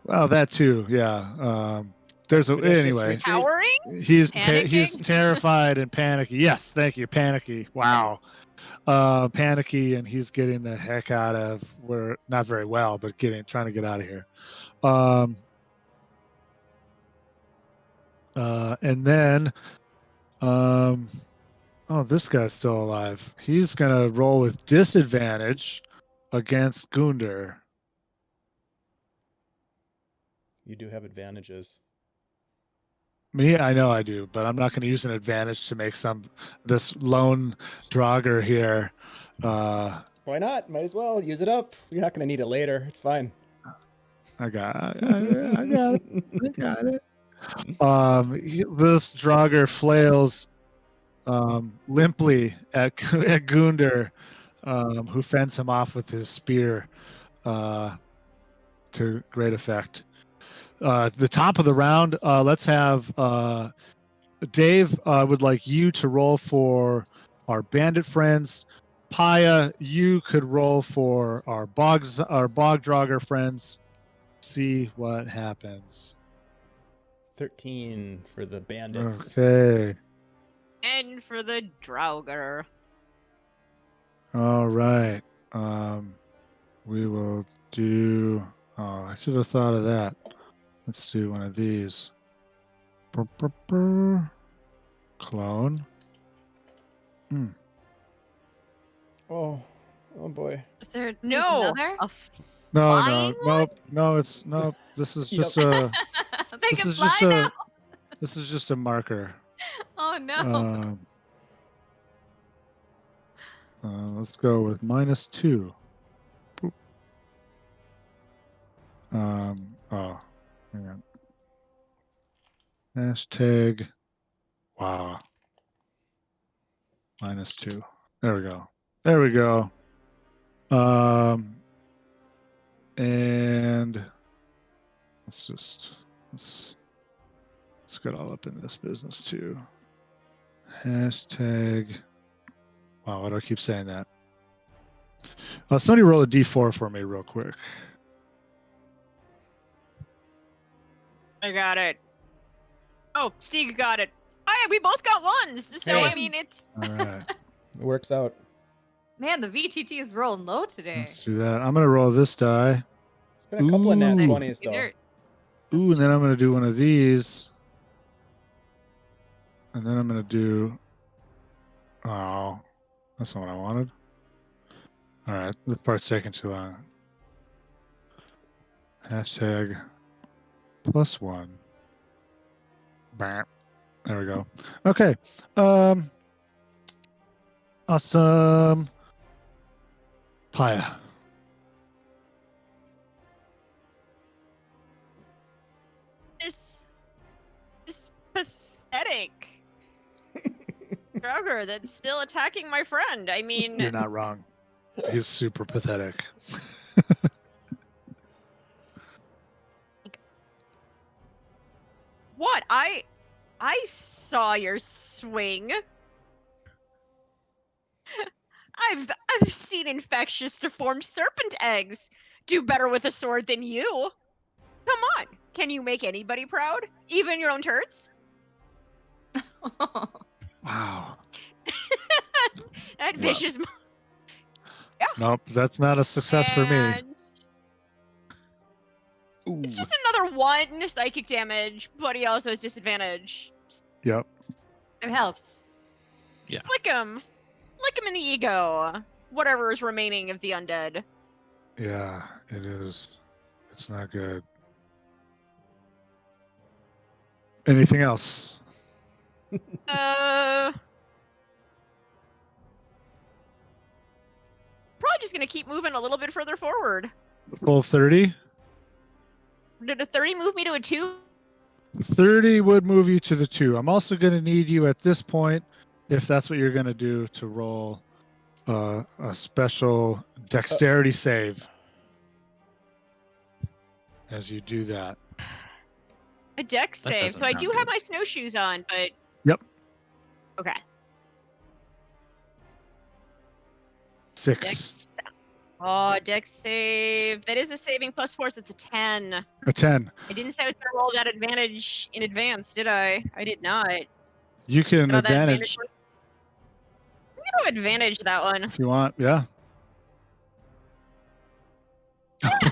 Well, that too, yeah. Anyway. Cowering? He's Panicking? terrified and panicky. Yes, thank you, panicky. Wow, panicky, and he's getting the heck out of where, not very well, but trying to get out of here. And then, oh, this guy's still alive. He's gonna roll with disadvantage against Gundr. You do have advantages. Me, I know I do, but I'm not going to use an advantage to make this lone draugr here. Why not? Might as well use it up. You're not going to need it later. It's fine. I got it. I got it. This draugr flails limply at Gundr, who fends him off with his spear to great effect. The top of the round, let's have Dave. Would like you to roll for our bandit friends. Paija, you could roll for our bog draugr friends. See what happens. 13 for the bandits. Okay. And for the draugr. All right. We will do. Oh, I should have thought of that. Let's do one of these. Clone. Oh boy. Is there's No. another? Flying No. This is just a. They This can is fly just now. This is just a marker. Oh no. Let's go with -2. Boop. Oh, hang on. Hashtag. Wow. -2. There we go. And let's get all up in this business too. Hashtag. Wow, why do I keep saying that? Somebody roll a D4 for me real quick. I got it. Oh, Stig got it. Oh, yeah, we both got ones. So, I Same. mean, it's... All right, It works out. Man, the VTT is rolling low today. let's do that. I'm gonna roll this die. It's been a couple of nat Ooh. 20s though. Either- Ooh, and then I'm gonna do one of these. And then I'm gonna do. Oh, that's not what I wanted. All right, this part's taking too long. Hashtag +1. Bam. There we go. Okay. Awesome. Paija, draugr that's still attacking my friend. I mean, You're not wrong. He's super pathetic. what? I saw your swing. I've seen infectious deformed serpent eggs do better with a sword than you. Come on, can you make anybody proud? Even your own turds? Wow. That Well. vicious. Nope, that's not a success for me. And Ooh. it's just another 1 psychic damage, but he also has disadvantage. Yep. It helps. Lick him in the ego. Whatever is remaining of the undead. Yeah, it is. It's not good. Anything else? Probably just gonna keep moving a little bit further forward. Full 30? Did a 30 move me to a 2? 30 would move you to the 2. I'm also going to need you at this point, if that's what you're going to do, to roll a special dexterity save as you do that. A dex That save. doesn't So I sound do have good. my snowshoes on, but. Yep. Okay. 6. Dex. Oh, dex save. That is a saving plus 4, so it's a 10. A 10. I didn't say I was going to roll that advantage in advance, did I? I did not. You can Got all that advantage I'm going to advantage that one. if you want. Yeah.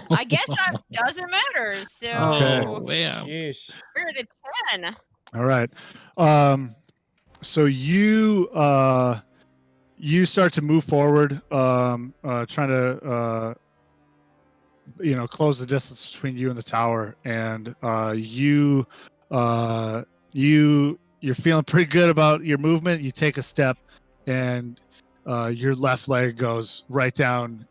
I guess that doesn't matter. So Okay. Oh, yeah. Yeesh. we're at a 10. All right. So you start to move forward, trying to close the distance between you and the tower, and you're feeling pretty good about your movement. You take a step, and your left leg goes right down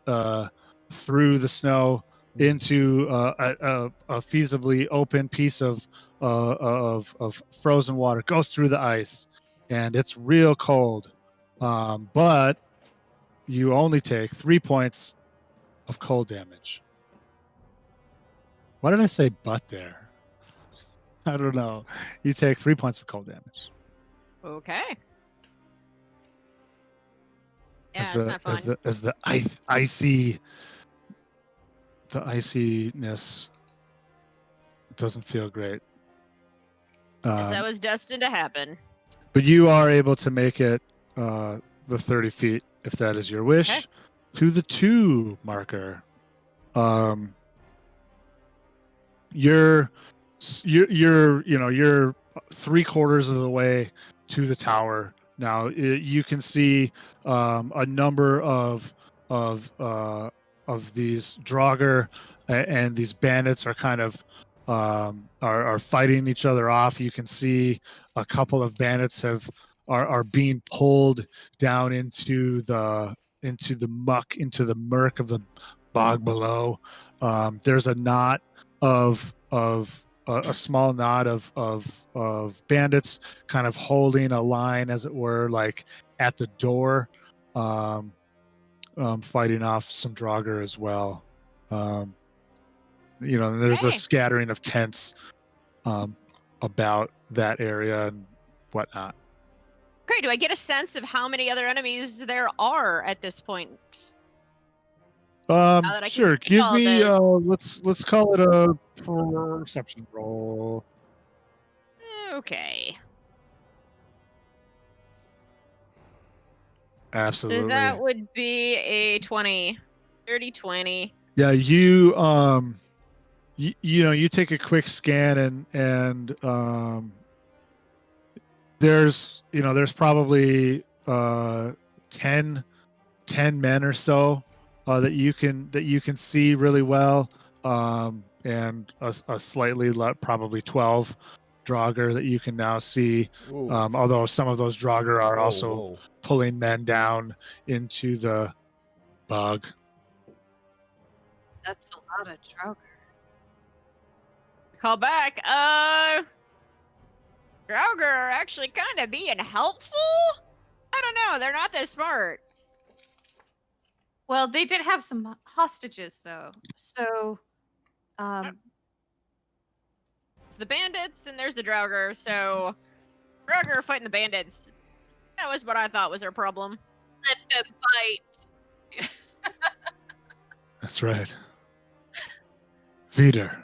through the snow into a feasibly open piece of frozen water. Goes through the ice, and it's real cold. But you only take 3 points of cold damage. Why did I say "but" there? I don't know. You take 3 points of cold damage. Okay. Yeah, as that's the not fun. as the iciness doesn't feel great. As that was destined to happen. But you are able to make it the 30 feet, if that is your wish, Okay. to the 2 marker. You're 3/4 of the way to the tower now. You can see a number of these draugr and these bandits are kind of are fighting each other off. You can see a couple of bandits are being pulled down into the muck, into the murk of the bog below. There's a knot of a small knot of bandits kind of holding a line, as it were, like at the door, fighting off some draugr as well. There's a Okay. scattering of tents about that area and whatnot. Okay, do I get a sense of how many other enemies there are at this point? that I can Sure. see Give all me this. let's call it a perception roll. Okay. Absolutely. So that would be a 20. 30, 20. Yeah, you you take a quick scan and there's probably 10 men or so that you can see really well, and a slightly probably 12 draugr that you can now see, Ooh. although some of those draugr are Whoa, also whoa. pulling men down into the bog. That's a lot of draugr. Call back. Draugr are actually kind of being helpful. I don't know. They're not that smart. Well, they did have some hostages, though. So, It's the bandits and there's the draugr. So, draugr fighting the bandits. That was what I thought was our problem. let them bite. That's right. Vidar.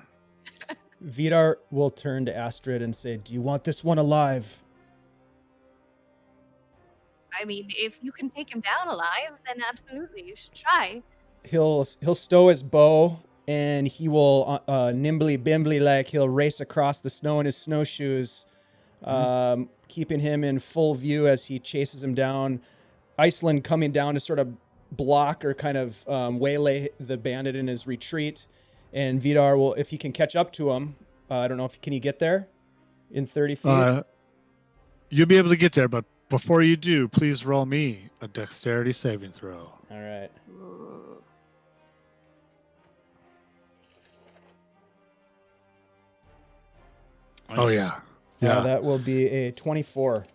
Vidar will turn to Astrid and say, "Do you want this one alive?" I mean, if you can take him down alive, then absolutely, you should try. He'll stow his bow and he will nimbly bimbly like he'll race across the snow in his snowshoes, keeping him in full view as he chases him down. Iceland coming down to sort of block or kind of waylay the bandit in his retreat. And Vidar will, if he can catch up to him, I don't know if can he get there in 30 feet. You'll be able to get there, but before you do, please roll me a dexterity saving throw. All right. Oh yeah, yeah. That will be a 24.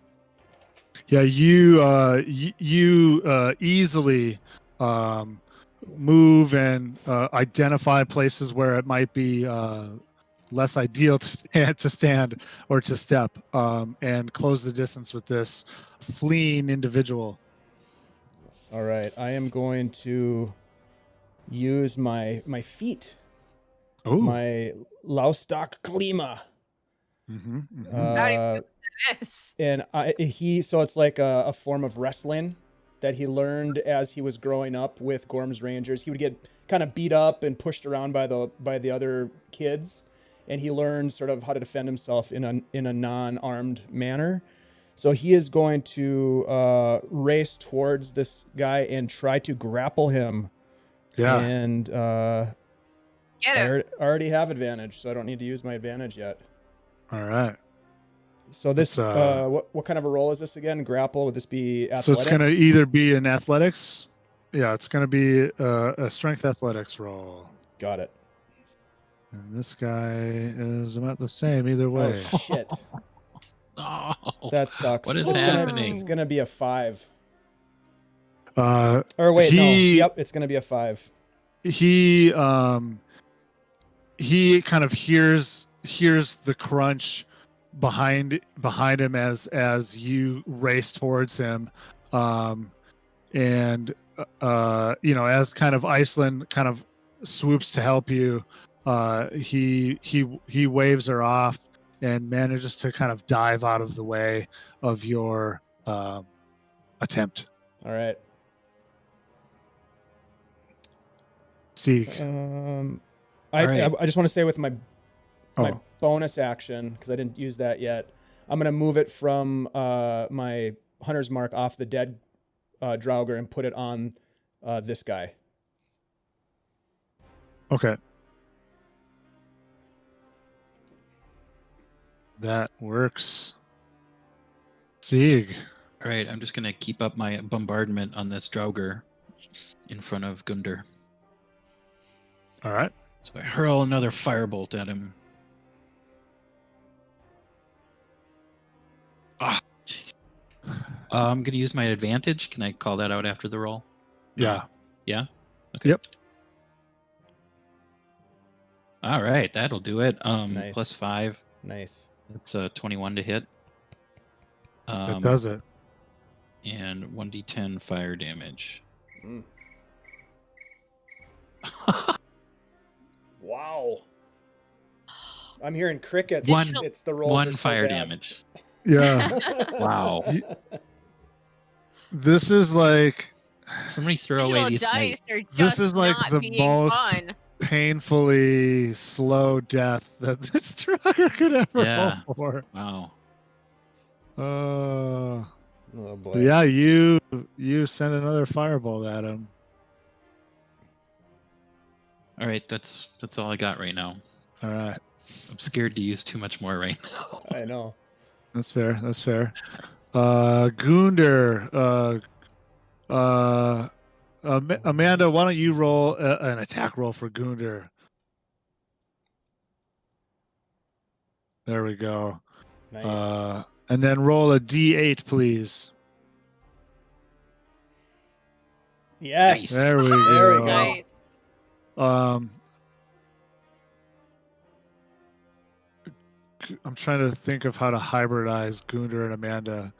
Yeah, you easily move and identify places where it might be less ideal to stand or to step, and close the distance with this fleeing individual. All right, I am going to use my feet. Oh, My Laustak Klima. Yes. And so it's like a form of wrestling that he learned as he was growing up with Gorm's Rangers. He would get kind of beat up and pushed around by the other kids, and he learned sort of how to defend himself in a non-armed manner. So he is going to race towards this guy and try to grapple him. yeah. And Get him. I already have advantage, so I don't need to use my advantage yet. All right. So this, It's, what kind of a roll is this again? Grapple? Would this be athletics? So it's going to either be an athletics. Yeah, it's going to be a strength athletics roll. Got it. And this guy is about the same either way. Oh, shit. Oh, That sucks. what is It's happening? It's going to be a 5. Uh, Or wait, no. He- Yep, it's going to be a 5. he kind of hears the crunch behind him as you race towards him, and as kind of Iceland kind of swoops to help you, he waves her off and manages to kind of dive out of the way of your attempt. All right. Stig. I right. just want to say with my Oh, bonus action, because I didn't use that yet, I'm going to move it from my hunter's mark off the dead draugr and put it on this guy. okay. That works. Stig. All right, I'm just gonna keep up my bombardment on this draugr in front of Gundr. All right. So I hurl another firebolt at him. Ah. I'm gonna use my advantage. Can I call that out after the roll? Yeah. Yeah. Okay. Yep. All right, that'll do it. Nice. Plus 5. Nice. That's 21 to hit. That does it. And 1d10 fire damage. Mm. Wow. I'm hearing crickets. One- It's the rolls. One are so fire bad. damage. Yeah. Wow. This is like Somebody throw Digital away these dice are This just is like not the being most- fun. painfully slow death that this draugr could ever Yeah. hope for. Wow. Oh boy. but yeah, you send another firebolt at him. All right, that's all I got right now. All right. I'm scared to use too much more right now. I know. That's fair. That's fair. Gundr. Amanda, why don't you roll an attack roll for Gundr? There we go. Nice. And then roll a d8, please. Yes. Nice. There we There we go. go. Nice. I'm trying to think of how to hybridize Gundr and Amanda.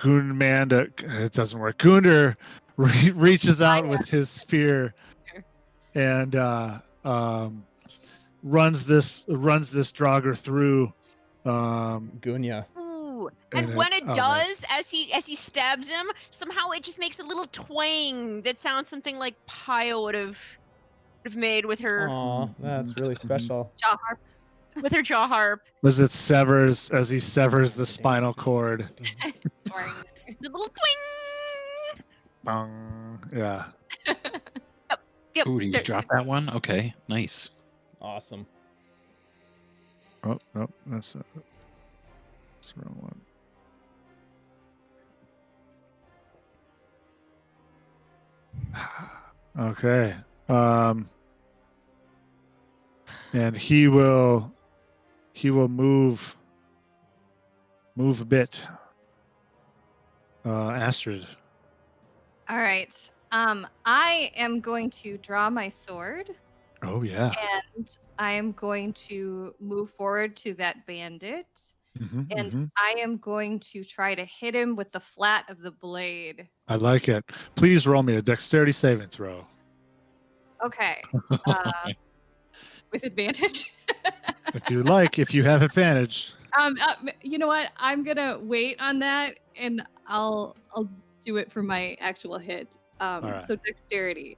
Amanda, it doesn't work. Gundr reaches out with his spear and runs this draugr through. Gunya. Ooh. And when it does, as he stabs him, somehow it just makes a little twang that sounds something like Paija would have made with her Aw, that's really special. Jaw harp. with her jaw harp. As he severs the spinal cord. Boring. The little twing. Bong. Yeah. Yep. Ooh, did you there- drop that one? Okay, nice. Awesome. Oh no, that's the wrong one. Okay. And he will move a bit. Astrid. All right. I am going to draw my sword, Oh yeah. and I am going to move forward to that bandit, and I am going to try to hit him with the flat of the blade. I like it. Please roll me a dexterity saving throw. Okay. With advantage. If you like, if you have advantage. You know what? I'm gonna wait on that, and I'll do it for my actual hit. right. So dexterity.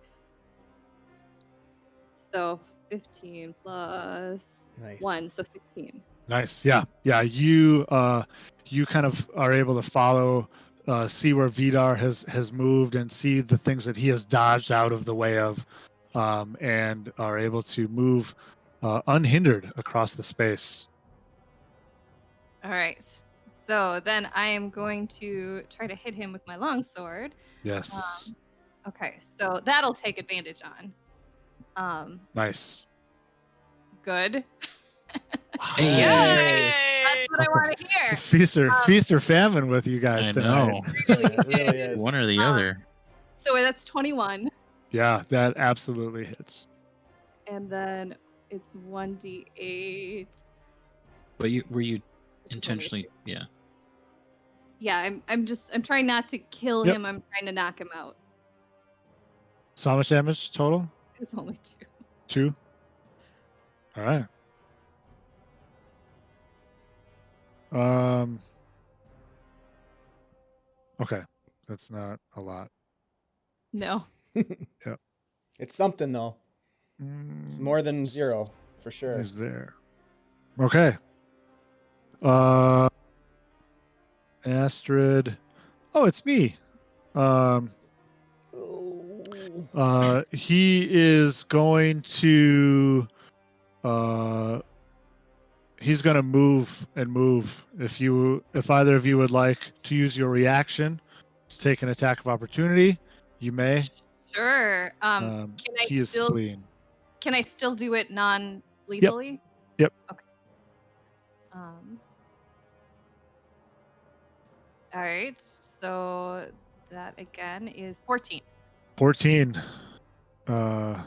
So 15 plus Nice. 1, so 16. Nice. Yeah. Yeah. You kind of are able to follow, see where Vidar has moved and see the things that he has dodged out of the way of, and are able to move unhindered across the space. All right. So then I am going to try to hit him with my longsword. Yes. Okay, so that'll take advantage on. Nice. Good. Hey, Nice. That's what I want to hear. Feast or famine with you guys I tonight. know. It really is. One or the other. So that's 21, Yeah, that absolutely hits. and then it's 1d8. But were you which is only a intentionally? two. Yeah. Yeah, I'm trying not to kill Yep. him. I'm trying to knock him out. So how much damage total? It's only 2. 2. All right. Okay, that's not a lot. No. It's something though. It's more than 0 for sure. Is there? Okay. Astrid. Oh, it's me. He is going to he's going to move. If either of you would like to use your reaction to take an attack of opportunity, you may. Sure. Can I he is still fleeing. can I still do it non-lethally? Yep. Okay. All right. So that again is 14. 14. That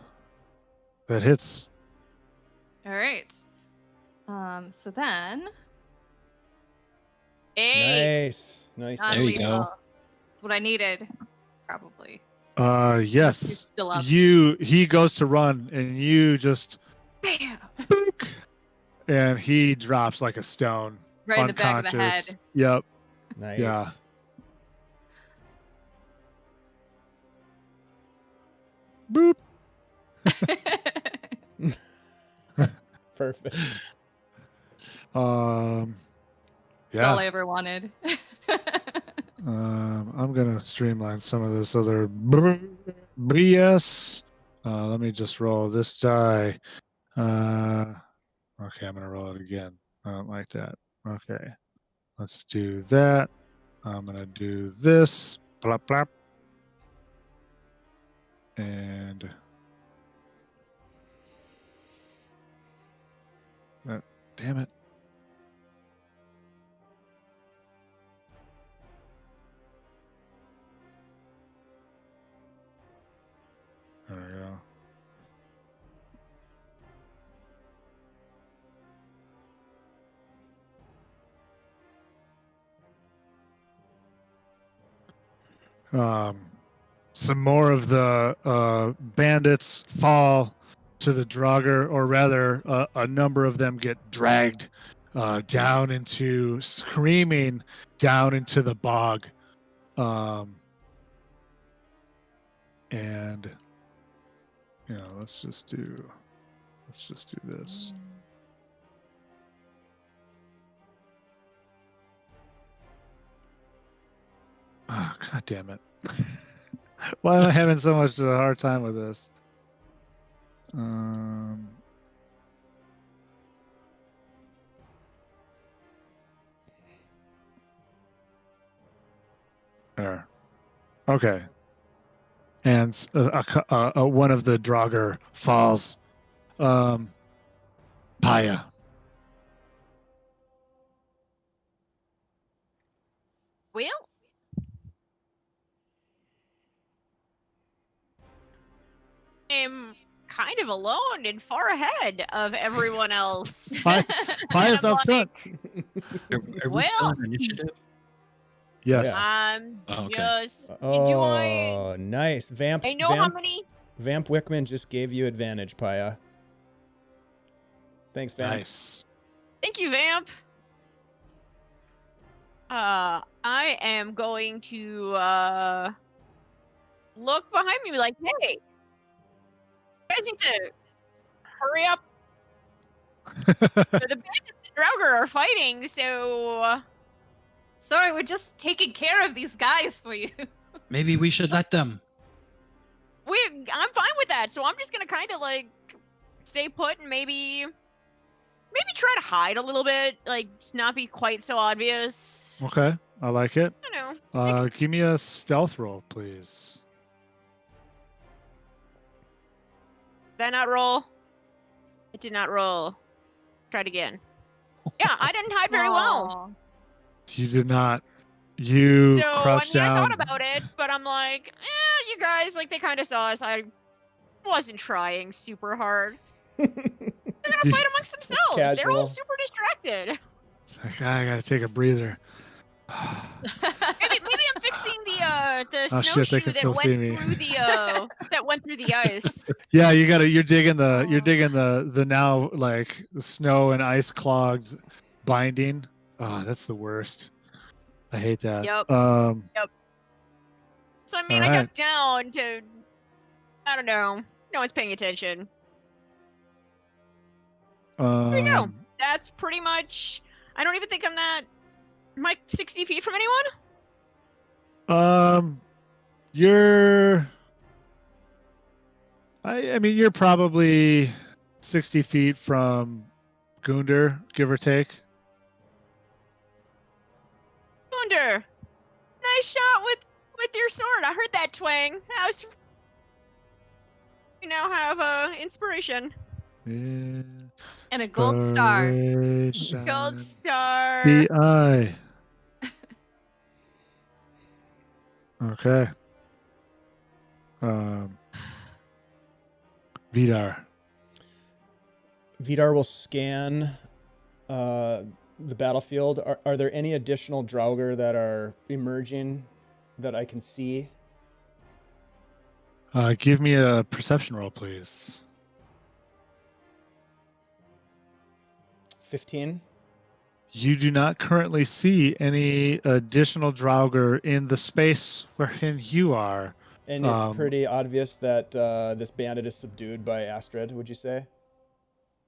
hits. All right. So then 8. Nice. Nice. There you go. Non-lethal. That's what I needed, probably. He's Yes. still up. He goes to run and you just Bam! boink, and he drops like a stone. Right in the back of the unconscious. head. Yep. Nice. Yeah. Boop. Perfect. That's all Yeah. I ever wanted. I'm gonna streamline some of this other BS. Let me just roll this die. Okay, I'm gonna roll it again. I don't like that. Okay, let's do that. I'm gonna do this. Plop plop. And damn it. some more of the bandits fall to the draugr, or rather, a number of them get dragged down into, screaming down into the bog. And let's just do this. Oh, God damn it. Why am I having so much of a hard time with this? There. Okay. And one of the draugr falls. Paija. Well, I'm kind of alone and far ahead of everyone else. Paija's I'm up front. Are we still in initiative? Yes. Yeah. Oh, okay. Just do Oh, nice. I know how many. Vamp Wickman just gave you advantage, Paija. Thanks, Vamp. Nice. Thank you, Vamp. I am going to look behind me like, hey, you guys need to hurry up. The bandits and draugr are fighting, so Sorry, we're just taking care of these guys for you. Maybe we should let them. I'm fine with that. So I'm just gonna kind of like stay put and maybe try to hide a little bit, like not be quite so obvious. Okay, I like it. I don't know. Give me a stealth roll, please. Did I not roll? I did not roll. Try it again. Yeah, I didn't hide very well. You did not. You So crouched down. I thought about it, but I'm like, you guys, like they kind of saw us. I wasn't trying super hard. They're gonna fight amongst themselves. They're all casual. super distracted. It's like, I gotta take a breather. Maybe I'm fixing the Oh, shit, they snowshoe can that still see me. went through the that went through the ice. Yeah, you're digging the now like snow and ice clogged binding. Oh, that's the worst. I hate that. Yep. So I mean, I Alright. got down to, I don't know, no one's paying attention. There you go. That's pretty much. I don't even think I'm that. Am I 60 feet from anyone? You're. I mean, you're probably 60 feet from Gundr, give or take. Gundr, nice shot with your sword. I heard that twang. I was. You now have inspiration. Yeah. And a gold star. Gold star. BI. Okay. Vidar. Vidar will scan the battlefield. Are there any additional draugr that are emerging that I can see? Give me a perception roll, please. 15. You do not currently see any additional draugr in the space wherein you are. And it's pretty obvious that this bandit is subdued by Astrid, would you say?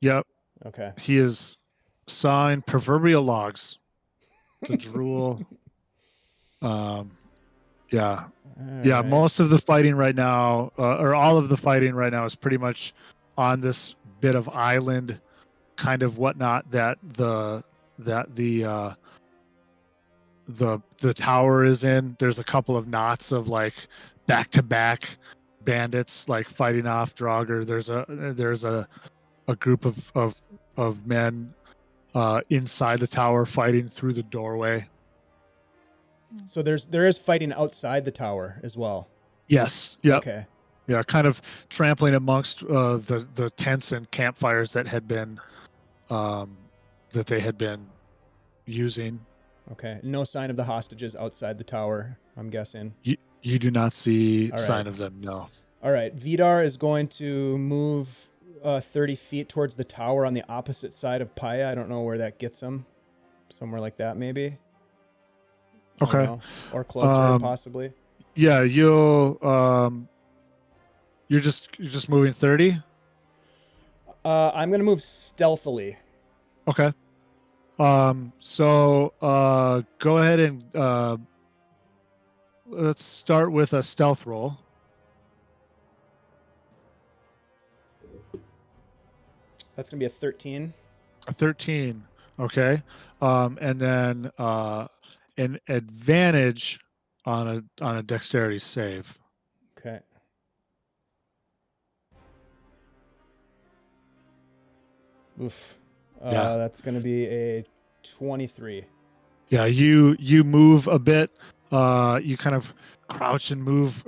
Yep. Okay. He is sawing proverbial logs to drool. Yeah. Yeah, Alright. most of the fighting right now, or all of the fighting right now, is pretty much on this bit of island, kind of whatnot that the tower is in. There's a couple of knots of like back-to-back bandits like fighting off draugr. There's a group of men inside the tower fighting through the doorway. So there is fighting outside the tower as well. Yes. Yep. Okay. Yeah, kind of trampling amongst the tents and campfires that had been that they had been using. Okay. No sign of the hostages outside the tower, I'm guessing. You do not see All sign right. of them. No. All right. Vidar is going to move 30 feet towards the tower on the opposite side of Paija. I don't know where that gets him. Somewhere like that, maybe. I don't Okay. know. Or closer, possibly. Yeah, you're just moving 30. I'm gonna move stealthily. Okay. So go ahead and let's start with a stealth roll. That's gonna be a 13. A 13. Okay. And then an advantage on a dexterity save. Okay. Oof. Yeah. That's gonna be a 23. Yeah, you move a bit. You kind of crouch and move,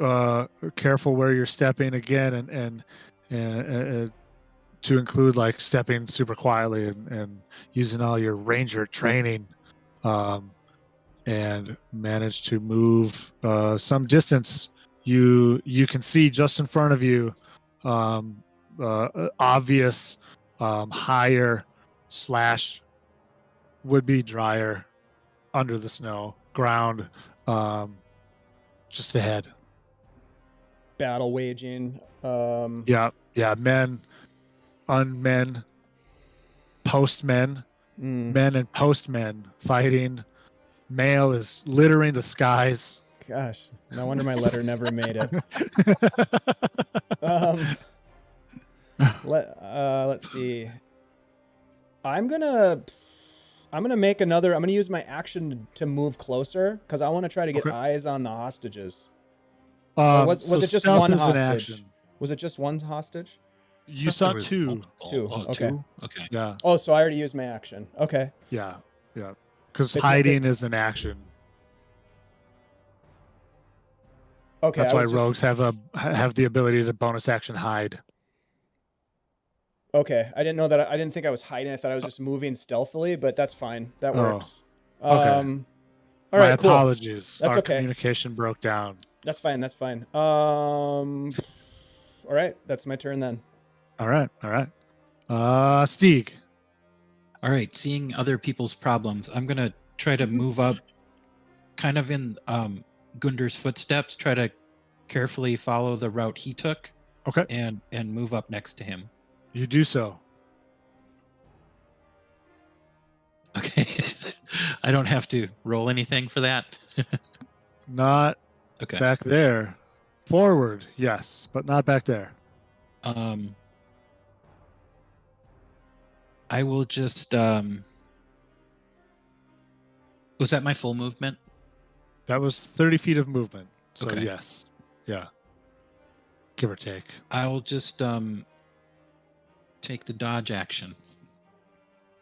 careful where you're stepping again, and to include like stepping super quietly and using all your ranger training, and manage to move some distance. You can see just in front of you, obvious higher slash would be drier under the snow ground, just ahead. Battle waging. Yeah, men, unmen, postmen, men and postmen fighting. Mail is littering the skies. Gosh, no wonder my letter never made it. Let's see. I'm gonna use my action to move closer because I want to try to get eyes on the hostages. Was so it just stealth one is an hostage? action. Was it just one hostage? You Thought saw there was two. multiple. Two, Oh, okay. two? Okay. Yeah, Oh, so I already used my action. Okay. yeah. Because It's not- hiding is an action. Okay. That's I why was just- rogues have the ability to bonus action hide. Okay, I didn't know that. I didn't think I was hiding. I thought I was just moving stealthily, but that's fine. That Oh, works. okay. All My right, cool. apologies. That's Our okay. communication broke down. That's fine. That's fine. All right, that's my turn then. All right. Stig. All right. Seeing other people's problems, I'm gonna try to move up, kind of in Gundr's footsteps. Try to carefully follow the route he took. Okay. And move up next to him. You do so. Okay. I don't have to roll anything for that. Not Okay. back there. Forward, yes, but not back there. I will just was that my full movement? That was 30 feet of movement. So Okay. yes. Yeah. Give or take. I will just take the dodge action.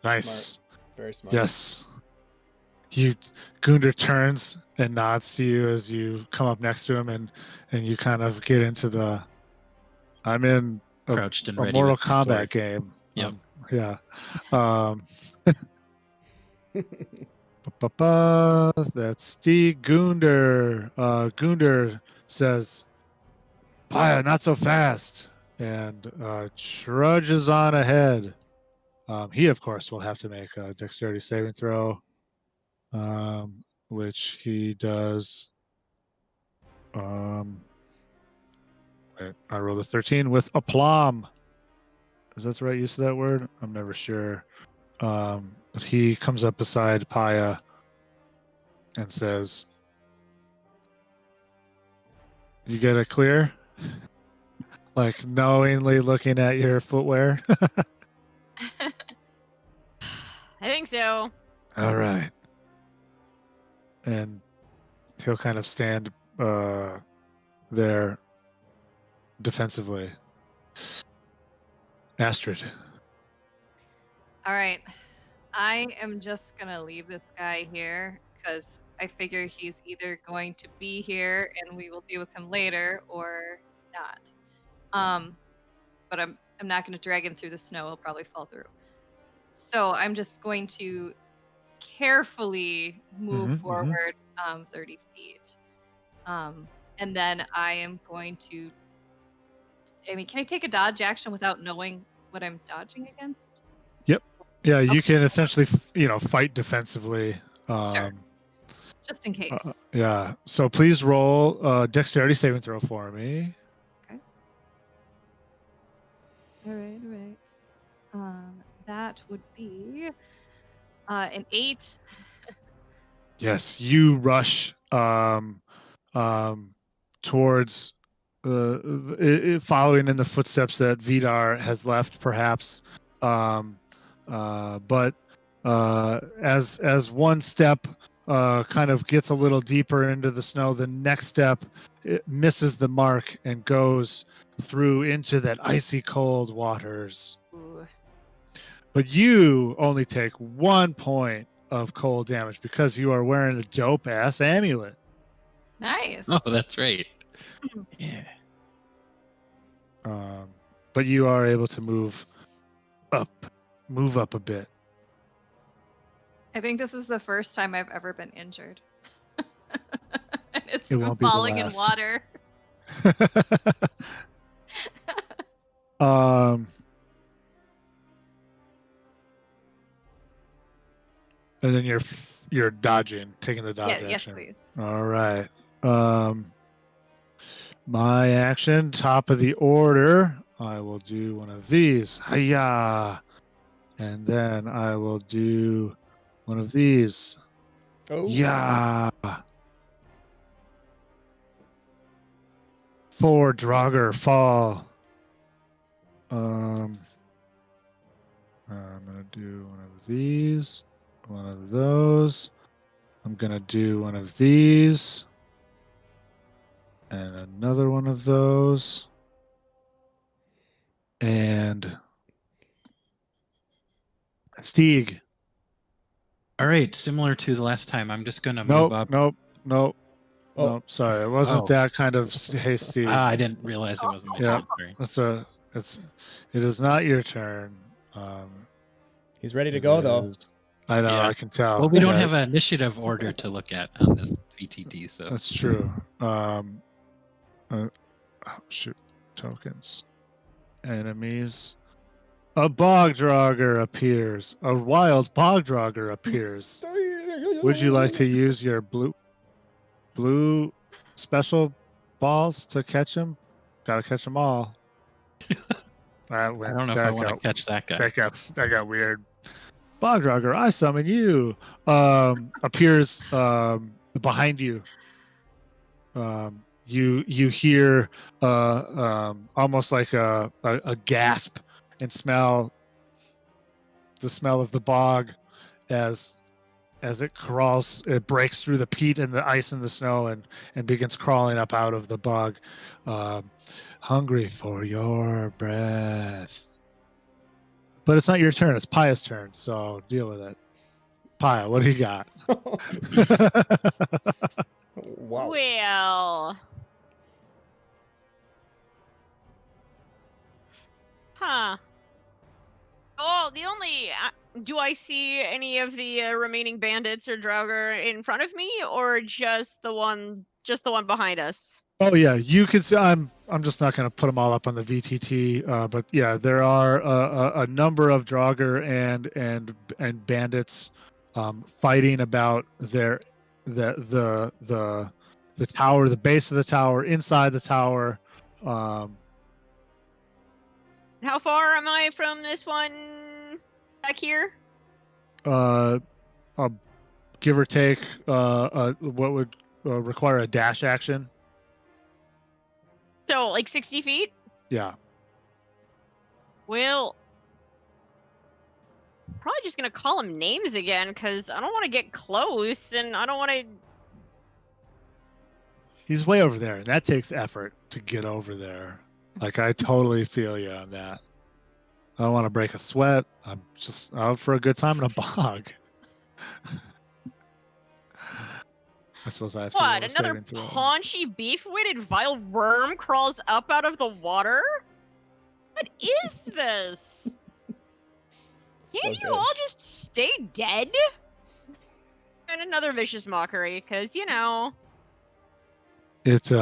Nice. Smart. Very smart. Yes. Gundr turns and nods to you as you come up next to him, and you kind of get into the I'm in Crouched and a ready Mortal with my Kombat sword. game. Yep. Yeah. That's Stig. Gundr. Gundr says, Paija, not so fast, and trudges on ahead. He, of course, will have to make a dexterity saving throw, which he does. Wait, I rolled a 13 with aplomb. Is that the right use of that word? I'm never sure. But he comes up beside Paija and says, you get a clear? Like knowingly looking at your footwear? I think so. All right. And he'll kind of stand there defensively. Astrid. All right. I am just going to leave this guy here because I figure he's either going to be here and we will deal with him later or not. But I'm not going to drag him through the snow. He'll probably fall through. So I'm just going to carefully move forward 30 feet. And then I am going to. I mean, can I take a dodge action without knowing what I'm dodging against? Yeah, you Okay. can essentially, fight defensively. Sure. Just in case. Yeah. So please roll dexterity saving throw for me. All right. That would be an 8. Yes, you rush towards following in the footsteps that Vidar has left, perhaps. But as one step kind of gets a little deeper into the snow, the next step it misses the mark and goes through into that icy cold waters. Ooh. But you only take 1 point of cold damage because you are wearing a dope ass amulet. Nice. Oh, that's right. Yeah. But you are able to move up a bit. I think this is the first time I've ever been injured. It's It from won't be the falling in last. water. And then you're dodging, taking the dodge Yes, action. please. All right. My action, top of the order. I will do one of these. Hiya. And then I will do one of these. Oh. Yeah. 4 draugr fall. I'm gonna do one of these, one of those. I'm gonna do one of these, and another one of those, and Stig. All right, similar to the last time, I'm just gonna move up. Nope. Oh. Nope. Sorry, it wasn't Oh. that kind of hasty. I didn't realize it wasn't my Yeah. turn. Sorry. It is not your turn. He's ready to go, though. I know. Yeah. I can tell. Well, we don't Yeah, have an initiative order to look at on this VTT, so That's true. Shoot. Tokens. Enemies. A bog draugr appears. A wild bog draugr appears. Would you like to use your blue special balls to catch him? Gotta catch them all. I don't know if I want to catch that guy. That got weird. Bog draugr, I summon you. Appears behind you. You hear almost like a gasp and smell the smell of the bog as it crawls. It breaks through the peat and the ice and the snow and begins crawling up out of the bog. Hungry for your breath. But it's not your turn. It's Paija's turn. So deal with it. Paija, what do you got? Wow. Well. Huh. Oh, the only. Do I see any of the remaining bandits or draugr in front of me, or just the one behind us? Oh yeah, you can see. I'm just not going to put them all up on the VTT, but yeah, there are a number of draugr and bandits fighting about the tower, the base of the tower, inside the tower. How far am I from this one back here? Give or take, what would require a dash action. So, like 60 feet? Yeah. Well, probably just going to call him names again, because I don't want to get close, and I don't want to... He's way over there, and that takes effort to get over there. Like, I totally feel you on that. I don't want to break a sweat. I'm just out for a good time in a bog. I suppose I have to. What? Another paunchy, beef-witted, vile worm crawls up out of the water? What is this? Can't you all just stay dead? And another vicious mockery, because, you know. It It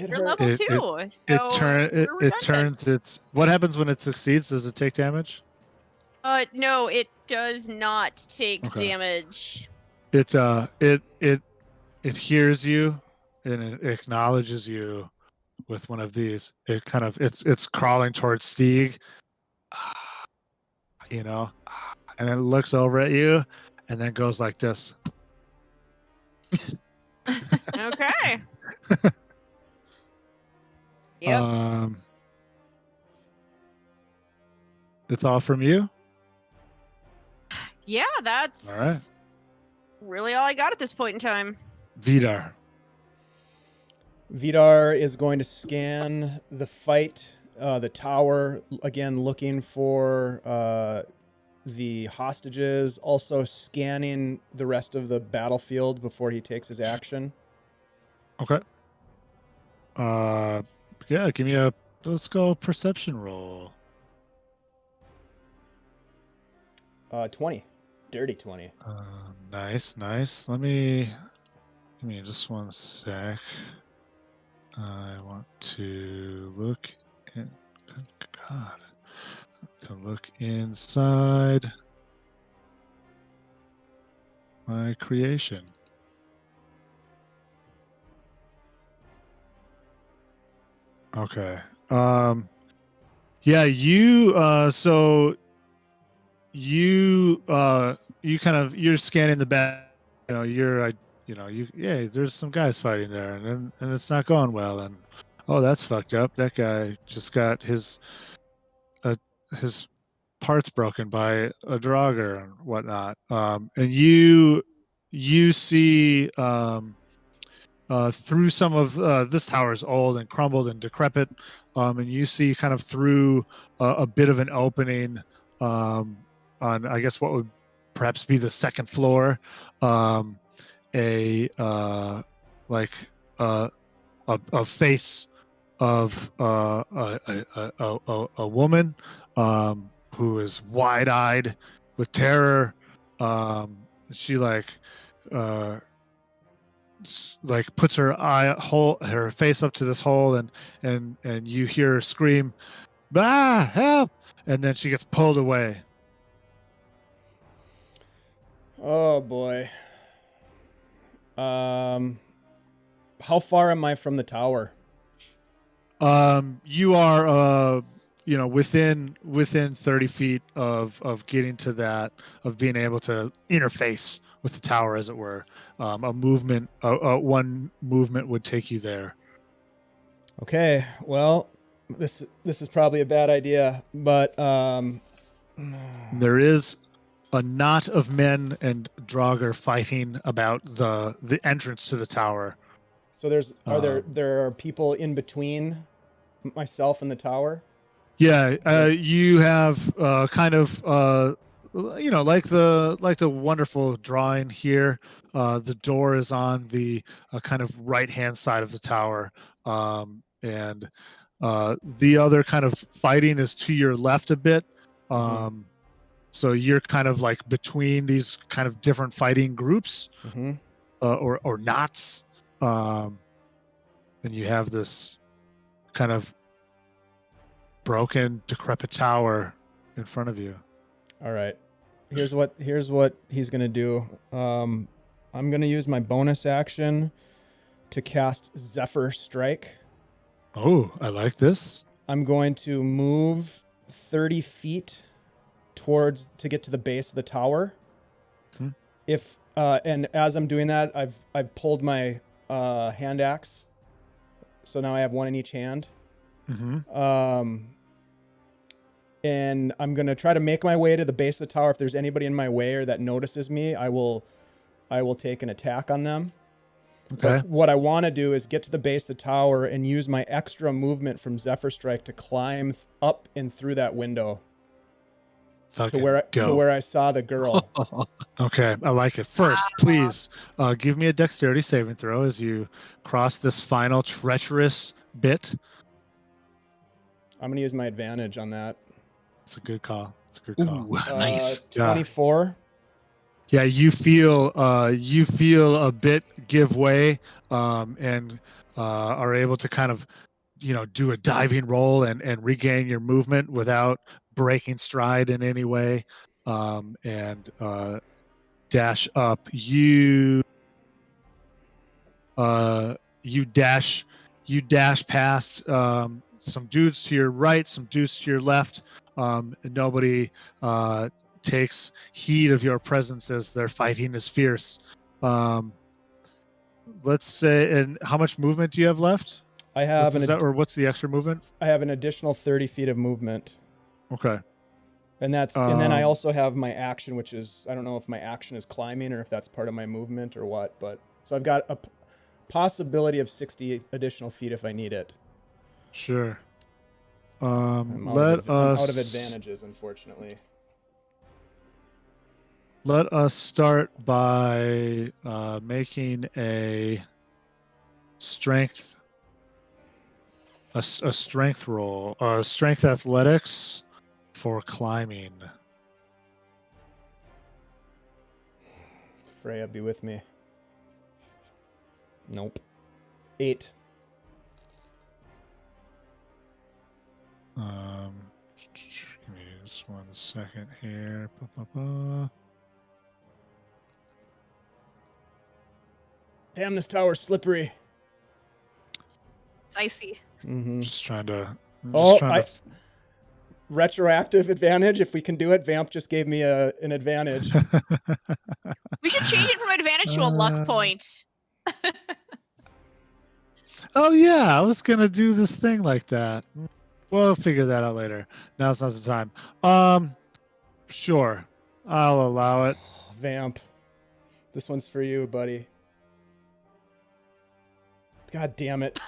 You're hurt. level It- 2. it We're redundant. turns its. What happens when it succeeds? Does it take damage? No, it does not take Okay. damage. It hears you and it acknowledges you with one of these. It kind of it's crawling towards Stig, you know, and it looks over at you and then goes like this. Okay. Yep. It's all from you. Yeah, that's really all I got at this point in time. Vidar. Vidar is going to scan the fight, the tower, again, looking for the hostages, also scanning the rest of the battlefield before he takes his action. Okay. Yeah, give me let's go perception roll. 20. Dirty 20. Nice. Give me just one sec. I want to look in. God, to look inside my creation. Okay. Yeah, you so you you're scanning the back, there's some guys fighting there and it's not going well, and oh, that's fucked up. That guy just got his parts broken by a draugr and whatnot. And you see through some of this tower is old and crumbled and decrepit, and you see kind of through a bit of an opening on, I guess, what would perhaps be the second floor, a face of a woman who is wide-eyed with terror. She puts her face up to this hole, and you hear her scream, "Ah, help!" And then she gets pulled away. Oh boy. How far am I from the tower? You are within 30 feet of getting to that, of being able to interface with the tower, as it were. One movement would take you there. Okay, well, this is probably a bad idea, but There is a knot of men and draugr fighting about the entrance to the tower. so there are people in between myself and the tower? Yeah, you have kind of like the wonderful drawing here. The door is on the kind of right hand side of the tower, and the other kind of fighting is to your left a bit. So you're kind of like between these kind of different fighting groups, or knots, and you have this kind of broken, decrepit tower in front of you. All right. Here's what he's gonna do. I'm gonna use my bonus action to cast Zephyr Strike. Oh, I like this. I'm going to move 30 feet to get to the base of the tower. If and as I'm doing that, I've pulled my hand axe, so now I have one in each hand. And I'm gonna try to make my way to the base of the tower. If there's anybody in my way or that notices me, I will take an attack on them. Okay. But what I want to do is get to the base of the tower and use my extra movement from Zephyr Strike to climb up and through that window to where I saw the girl. Okay, I like it. First, please give me a dexterity saving throw as you cross this final treacherous bit. I'm gonna use my advantage on that. It's a good call. Ooh, nice. 24. Yeah, you feel a bit give way, and are able to kind of, do a diving roll and regain your movement without breaking stride in any way, and dash up. You dash past some dudes to your right, some dudes to your left. And nobody takes heed of your presence as their fighting is fierce. Let's say, and how much movement do you have left? I have what's the extra movement? I have an additional 30 feet of movement. Okay. And then I also have my action, which is, I don't know if my action is climbing or if that's part of my movement or what, but so I've got a possibility of 60 additional feet if I need it. Sure. I'm out of advantages, unfortunately. Let us start by making a strength roll, strength athletics for climbing. Freya, be with me. Nope. 8. Give me just 1 second here. Ba-ba-ba. Damn, this tower's slippery. It's icy. Mm-hmm. Just trying to. Retroactive advantage. If we can do it, Vamp just gave me an advantage. We should change it from advantage to a luck point. Oh yeah, I was gonna do this thing like that. We'll figure that out later. Now's not the time. Sure, I'll allow it. Vamp, this one's for you, buddy. God damn it.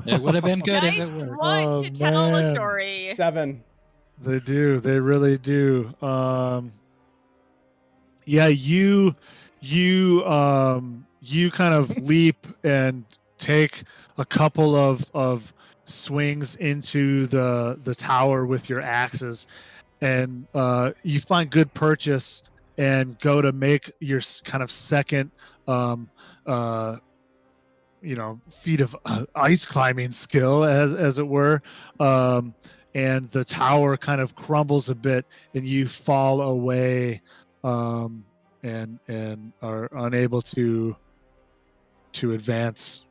It would have been good if it Nice were. one to tell the story. 7. They do. They really do. Yeah, you kind of leap and take a couple of swings into the tower with your axes, and you find good purchase and go to make your kind of second feat of ice climbing skill, as it were, and the tower kind of crumbles a bit and you fall away, and are unable to advance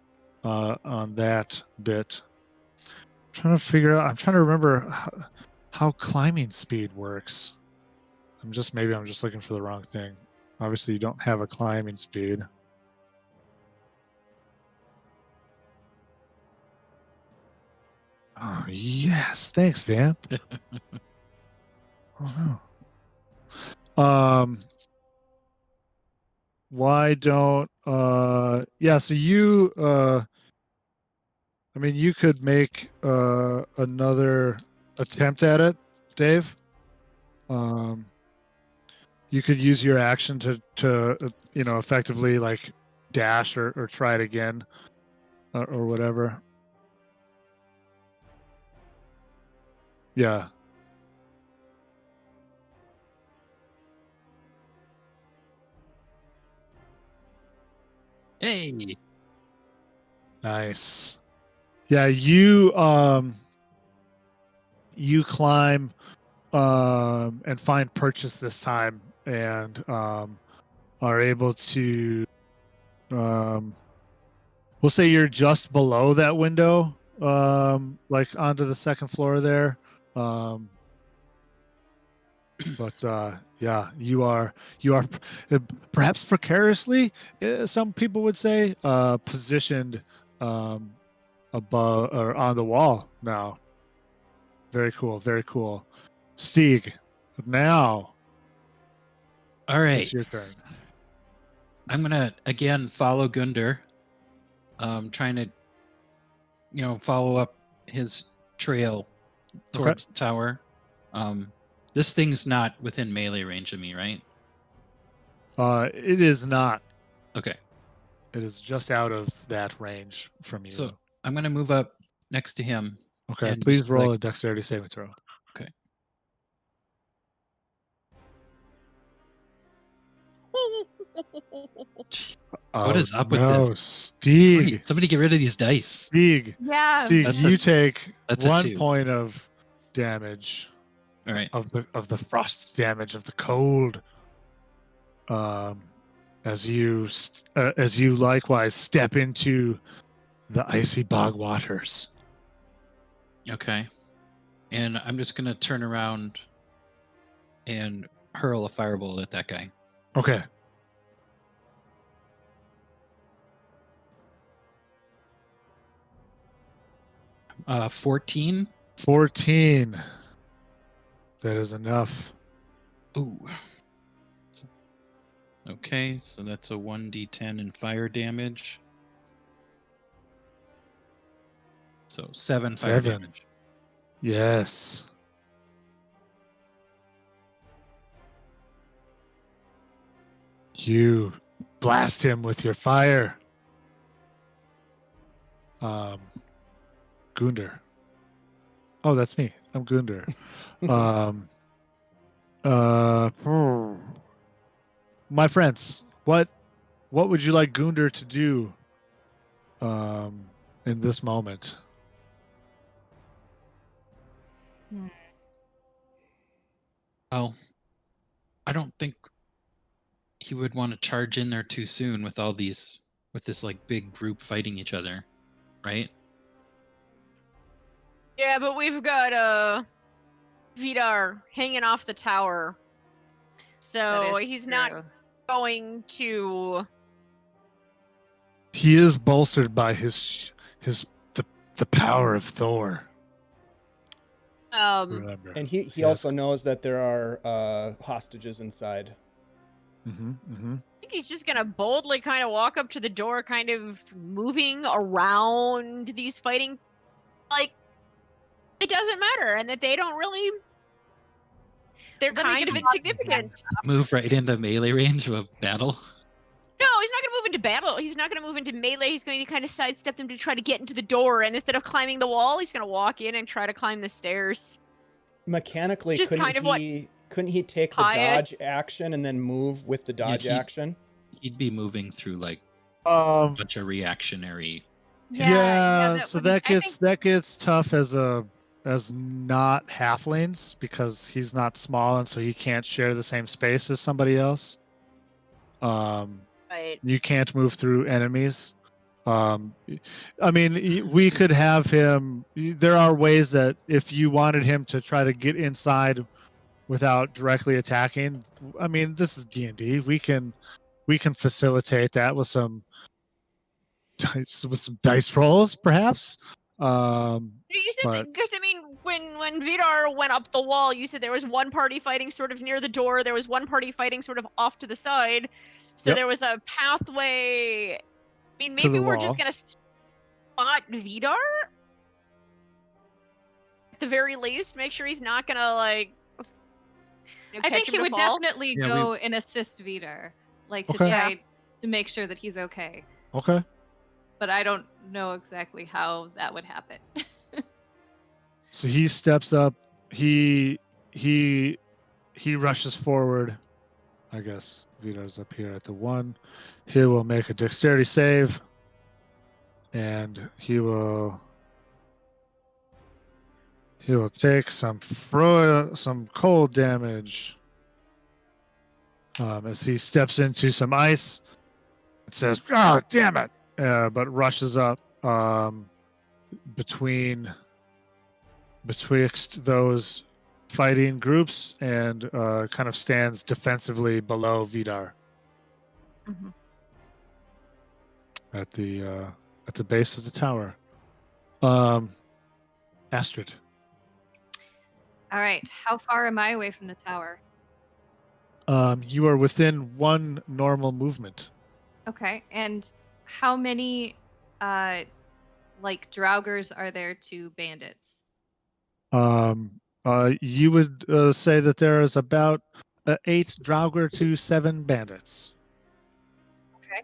on that bit. I'm trying to remember how climbing speed works. I'm just looking for the wrong thing. Obviously you don't have a climbing speed. Oh yes, thanks, Vamp. Oh no. Why don't so you you could make another attempt at it, Dave. You could use your action to effectively like dash or try it again, or whatever. Yeah. Hey. Nice. Yeah, you climb and find purchase this time, and are able to we'll say you're just below that window, like onto the second floor there. But yeah, you are perhaps precariously, some people would say, positioned above or on the wall now. Very cool, very cool. Stig, now All right. it's your turn. I'm gonna again follow Gundr, trying to, follow up his trail towards the tower. This thing's not within melee range of me, right? It is not. Okay. It is just out of that range from you. So I'm gonna move up next to him. Okay, and please just, roll like- a dexterity saving throw. Okay. What is up with no, this? Stig. Somebody get rid of these dice. Stig. Yeah. Stig, That's you a- take that's a 1 2. point of damage All right. of the frost damage of the cold. As you likewise step into the icy bog waters. Okay. And I'm just gonna turn around and hurl a fireball at that guy. Okay. Uh, 14. 14. That is enough. Ooh. Okay, so that's a 1d10 in fire damage. So 7 fire 7. damage. Yes. You blast him with your fire. Gundr. Oh, that's me. I'm Gundr. My friends, what would you like Gundr to do in this moment? Well, I don't think he would want to charge in there too soon with this like big group fighting each other, right? Yeah, but we've got Vidar hanging off the tower. That So is he's not true. going to. He is bolstered by the power of Thor. Remember. And he Yes. also knows that there are hostages inside. I think he's just gonna boldly kind of walk up to the door, kind of moving around these fighting, like it doesn't matter, and that they don't really. They're Then kind of again, insignificant. Move right into melee range of a battle. No, he's not gonna move into battle. He's not gonna move into melee. He's going to kind of sidestep them to try to get into the door, and instead of climbing the wall, he's gonna walk in and try to climb the stairs. Mechanically, Just kind of what couldn't he take the Paija- dodge action and then move with the dodge action? He'd be moving through like a bunch of reactionary. Yeah, that so wouldn't- I think- that gets tough as not halflings because he's not small and so he can't share the same space as somebody else. Right. You can't move through enemies. I mean, we could have him. There are ways that if you wanted him to try to get inside without directly attacking, I mean, this is D&D. We can facilitate that with some dice rolls, perhaps. You said But- because I mean, when Vidar went up the wall, you said there was one party fighting sort of near the door. There was one party fighting sort of off to the side. So Yep. there was a pathway. I mean, To maybe the we're wall. just gonna spot Vidar at the very least. Make sure he's not gonna like. I think catch he him to would fall. definitely Yeah, go and assist Vidar, like to Okay. try to make sure that he's okay. Okay. But I don't know exactly how that would happen. So he steps up. He rushes forward. I guess Vidar's up here at the 1. He will make a dexterity save, and he will take some cold damage as he steps into some ice. It says, "Oh, damn it!" But rushes up betwixt those fighting groups and kind of stands defensively below Vidar Mhm. at the base of the tower. Astrid. All right. How far am I away from the tower? You are within 1 normal movement. Okay. And how many like draugrs are there to bandits? You would say that there is about 8 draugr to 7 bandits. Okay.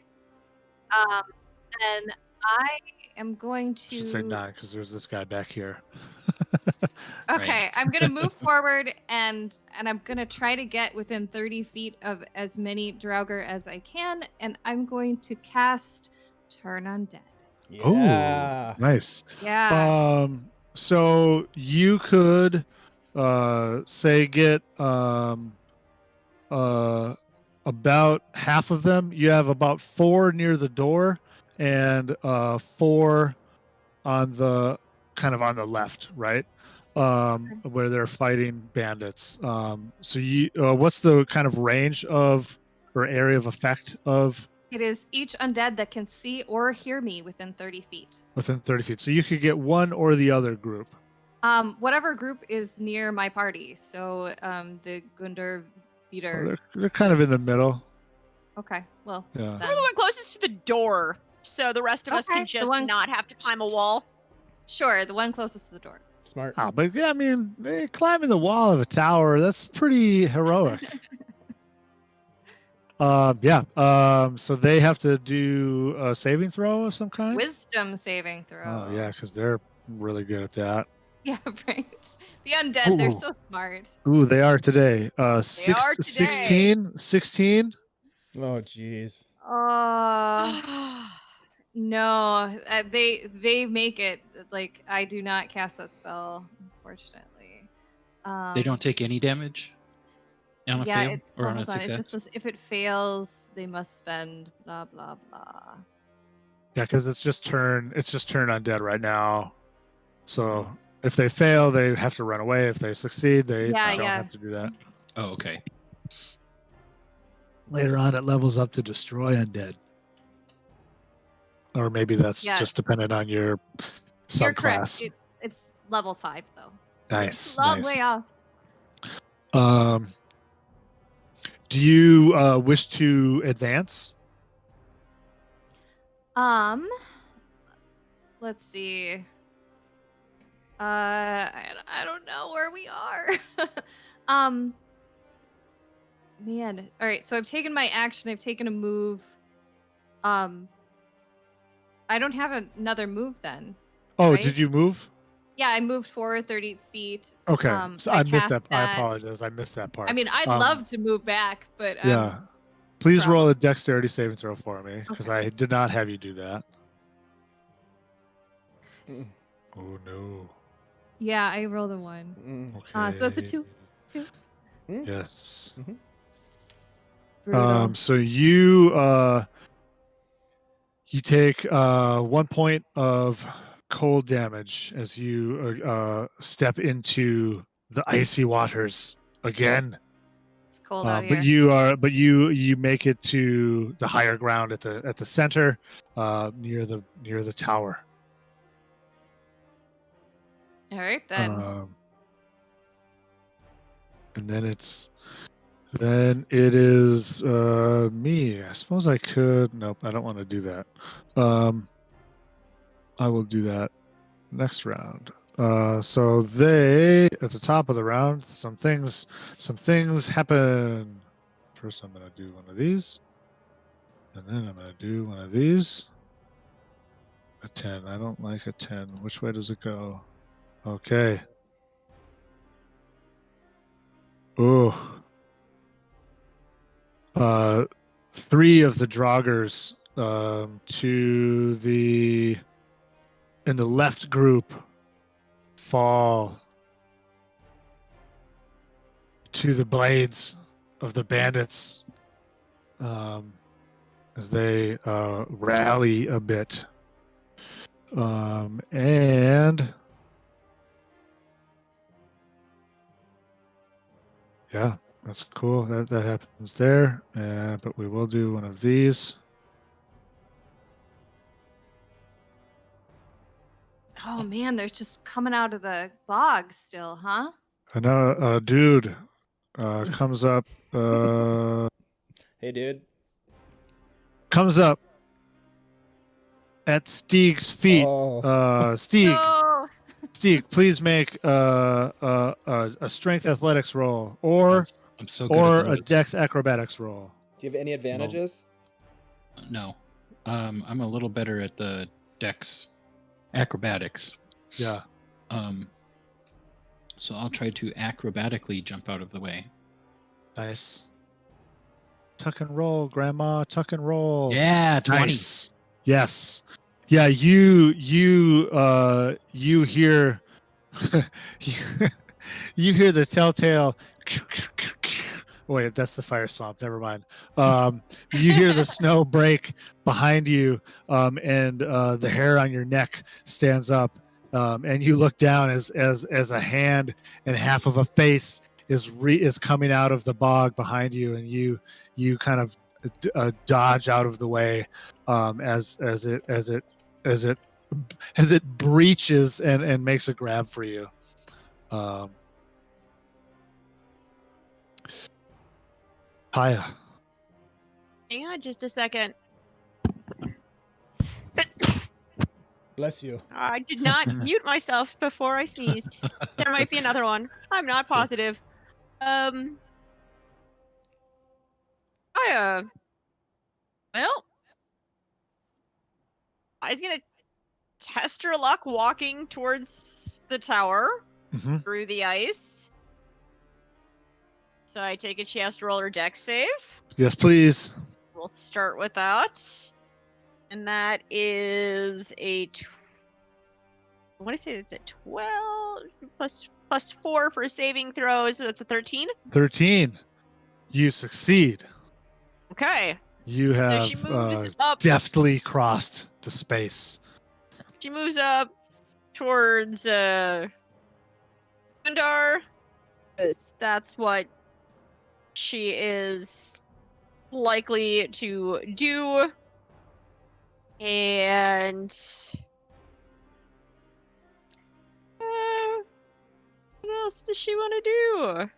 Then I am going I should say to. 9 because there's this guy back here. Okay, I'm gonna move forward and I'm gonna try to get within 30 feet of as many draugr as I can, and I'm going to cast Turn Undead. Yeah. Oh, nice. Yeah. So you could say get about half of them. You have about 4 near the door and 4 on the kind of on the left, right? Where they're fighting bandits. So you what's the kind of range of or area of effect of It is each undead that can see or hear me within 30 feet. within 30 feet? So you could get one or the other group. Whatever group is near my party. So the Gundr, Vidar. They're kind of in the middle. Okay, well, Yeah. then. We're the one closest to the door, so the rest of us Okay, can the just one- not have to climb a wall. Sure, the one closest to the door. Smart. Oh, but yeah, I mean, climbing the wall of a tower, that's pretty heroic. Yeah. So they have to do a saving throw of some kind. Wisdom saving throw. Oh yeah, because they're really good at that. Yeah, right. The undead, they're Ooh. so smart. Ooh, they are today. are today. 16. Oh, jeez. No, they make it like I do not cast that spell, unfortunately. They don't take any damage on a fail or on a hold on, it success. just says if it fails, they must spend blah blah blah. Yeah, because it's just turn undead right now. So if they fail, they have to run away. If they succeed, they Yeah, don't yeah. have to do that. Oh, okay. Later on, it levels up to destroy undead. Or maybe that's Yeah. just dependent on your You're correct. subclass. It's level 5 though. Nice. Long nice. way off. Do you wish to advance? Let's see. I don't know where we are. Man. All right, so I've taken my action. I've taken a move. I don't have another move then. Oh, Right? did you move? Yeah, I moved forward 30 feet. Okay. So I missed cast that. I apologize. I missed that part. I mean, I'd love to move back, but Yeah. Please roll problem. a dexterity saving throw for me because Okay. I did not have you do that. Mm. Oh no. yeah, I rolled a 1. Mm. Okay. So that's a 2. Mm. Yes. Brutal. So you take 1 point of cold damage as you step into the icy waters again. It's cold out But here. you make it to the higher ground at the center, near the tower. All right then. And then it is me. I suppose I could. Nope, I don't want to do that. I will do that next round. So they at the top of the round, some things happen. First, I'm gonna do one of these, and then I'm gonna do one of these. A 10. I don't like a 10. Which way does it go? Okay. Ooh. 3 of the draugrs in the left group fall to the blades of the bandits as they rally a bit. And yeah, that's cool. That happens there. But we will do one of these. Oh man, they're just coming out of the bog still, huh? I know a dude comes up. Hey, dude. Comes up at Stig's feet. Oh. Stig, No. Stig, please make a strength athletics roll or I'm so good or at a those. dex acrobatics roll. Do you have any advantages? No. I'm a little better at the Dex acrobatics. Yeah. So I'll try to acrobatically jump out of the way. Nice. Tuck and roll, Grandma. Tuck and roll. Yeah, 20. Nice. Yes. Yeah. You hear you hear the telltale. Wait, that's the fire swamp. Never mind. You hear the snow break behind you, and the hair on your neck stands up, and you look down as a hand and half of a face is coming out of the bog behind you, and you kind of dodge out of the way as it breaches and makes a grab for you. Paija. Hang on just a second. Bless you. I did not mute myself before I sneezed. There might be another one. I'm not positive. Well, I was gonna test her luck walking towards the tower through the ice. So I take a chance to roll her dex save. Yes, please. We'll start with that. And that is I want to say it's a 12 plus 4 for saving throws, so that's a 13. 13. You succeed. Okay. You So have she moves up. deftly crossed the space. She moves up towards Gundr. That's what she is likely to do. And what else does she want to do?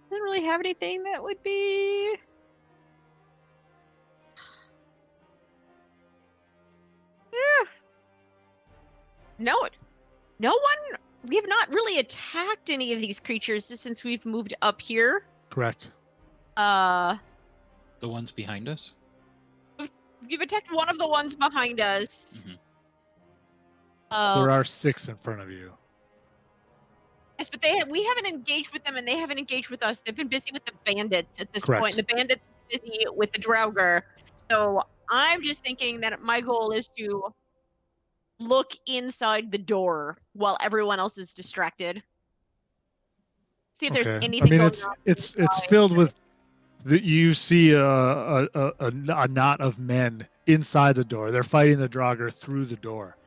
Doesn't really have anything that would be. Yeah. No one. We have not really attacked any of these creatures since we've moved up here. Correct. The ones behind us? We've attacked one of the ones behind us. There are 6 in front of you. Yes, but we haven't engaged with them, and they haven't engaged with us. They've been busy with the bandits at this Correct. point. The bandits are busy with the draugr. So I'm just thinking that my goal is to look inside the door while everyone else is distracted. See if there's anything. I mean, going on it's inside. filled with. You see a knot of men inside the door. They're fighting the draugr through the door.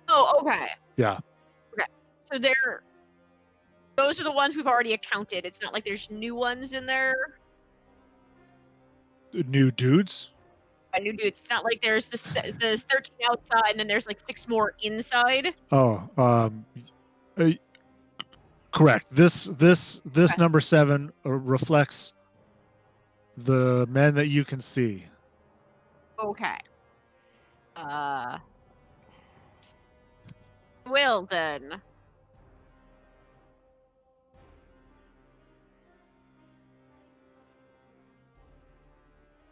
Oh, okay. Yeah. Okay. So those are the ones we've already accounted. It's not like there's new ones in there. New dudes. New dudes. It's not like there's the 13 outside and then there's like 6 more inside. Oh, correct. This Okay. number 7 reflects the men that you can see. Okay. Well then.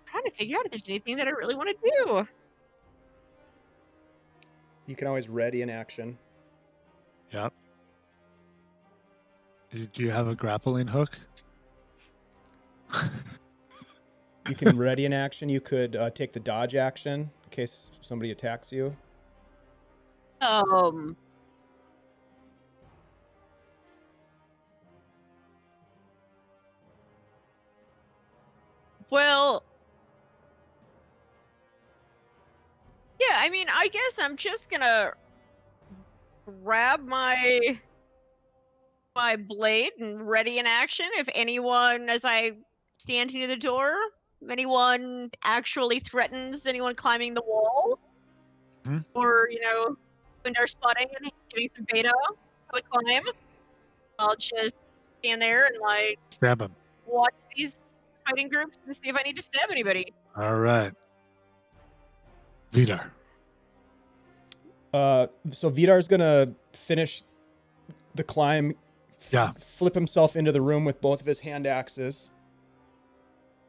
Trying to figure out if there's anything that I really want to do. You can always ready an action. Yep. Do you have a grappling hook? You can ready an action. You could take the dodge action in case somebody attacks you. Well, yeah, I mean, I guess I'm just gonna grab my blade and ready in action. If anyone, as I stand near the door, if anyone actually threatens anyone climbing the wall, or when they're spotting and getting some beta for the climb, I'll just stand there and Stab him. watch these fighting groups and see if I need to stab anybody. All right. Vidar. So Vidar's gonna finish the climb. Yeah. Flip himself into the room with both of his hand axes.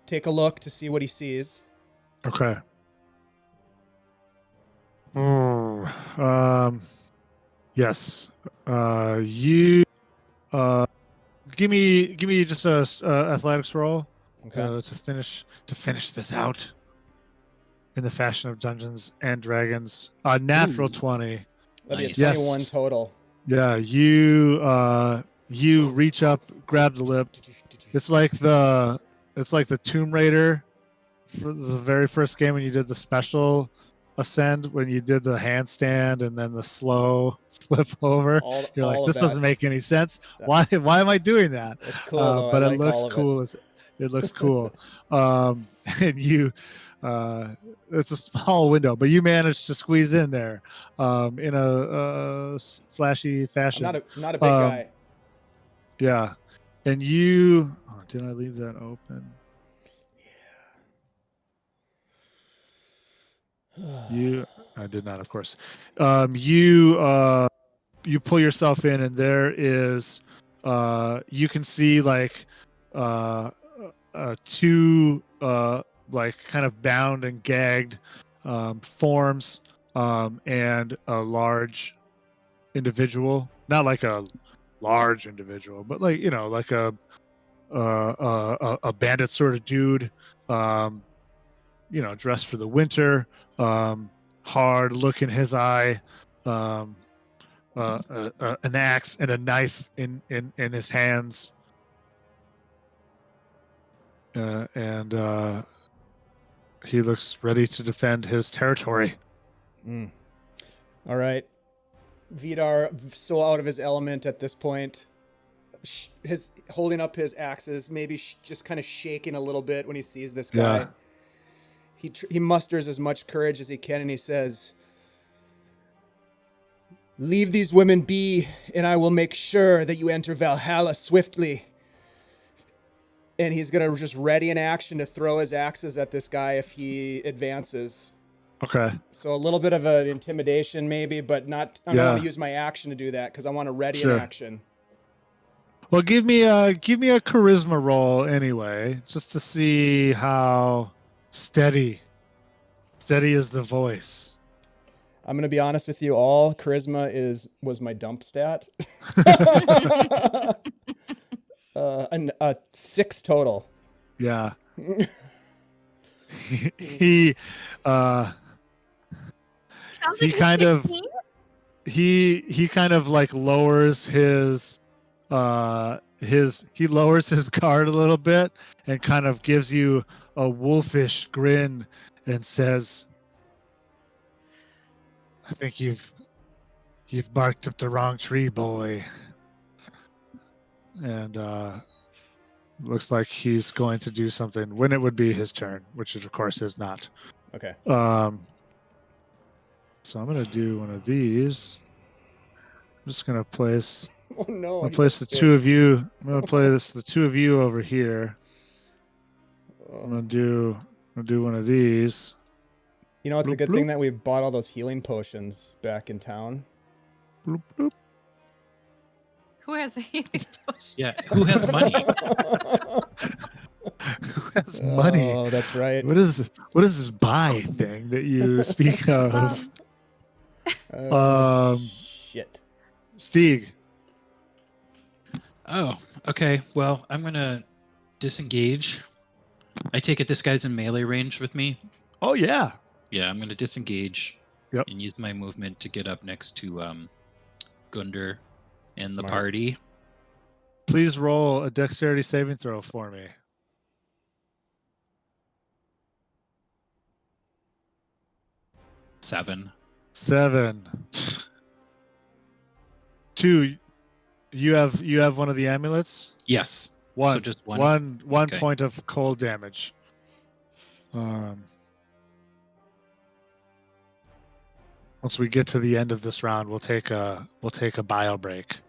Take a look to see what he sees. Okay. Oh, yes. You give me just a athletics roll Okay. to finish this out in the fashion of Dungeons and Dragons. Natural Ooh. 20. That'd be a Nice. 21 Yes. total. Yeah, you reach up, grab the lip. It's like the Tomb Raider for the very first game when you did the special ascend, when you did the handstand and then the slow flip over. You're like, All of this doesn't that. make any sense. Yeah. Why am I doing that? It's cool though. I But it like looks all of cool. It looks cool. And you, it's a small window, but you managed to squeeze in there in a flashy I'm fashion. not a big guy. Yeah. And you, did I leave that open? I did not, of course. You pull yourself in, and there is, you can see like, two, like kind of bound and gagged, forms, and a large individual, not like a large individual, but like, like a bandit sort of dude, dressed for the winter, hard look in his eye, um, an axe and a knife in his hands, and he looks ready to defend his territory. Mm. All right. Vidar, so out of his element at this point, his holding up his axes, maybe just kind of shaking a little bit when he sees this guy. Yeah. He musters as much courage as he can, and he says, "Leave these women be, and I will make sure that you enter Valhalla swiftly." And he's gonna just ready an action to throw his axes at this guy if he advances. Okay. So a little bit of an intimidation, maybe, but not. I don't want to use my action to do that because I want to ready an action. Well, give me a charisma roll anyway, just to see how steady is the voice. I'm gonna be honest with you all. Charisma was my dump stat. A 6 total. Yeah. he Sounds he like kind he's of 15? he kind of like lowers his he lowers his guard a little bit and kind of gives you a wolfish grin and says, "I think you've barked up the wrong tree, boy." And looks like he's going to do something when it would be his turn, which of course is not. Okay. So I'm gonna do one of these. I'm just gonna place. Oh no! I'm gonna place the two of you. I'm gonna play the two of you over here. I'm gonna do one of these. You know, it's a Bloop, good bloop. thing that we bought all those healing potions back in town. Bloop, bloop. Who has a healing potion? Yeah, who has money? Who has money? Oh, that's right. What is this buy thing that you speak of? Shit. Stig. Oh, okay. Well, I'm gonna disengage. I take it this guy's in melee range with me. Oh yeah. Yeah, I'm gonna disengage. Yep. And use my movement to get up next to Gundr and the Smart. party. Please roll a dexterity saving throw for me. Seven. 2. You have one of the amulets. Yes. One. So just one. One Okay. point of cold damage. Once we get to the end of this round, we'll take a bio break.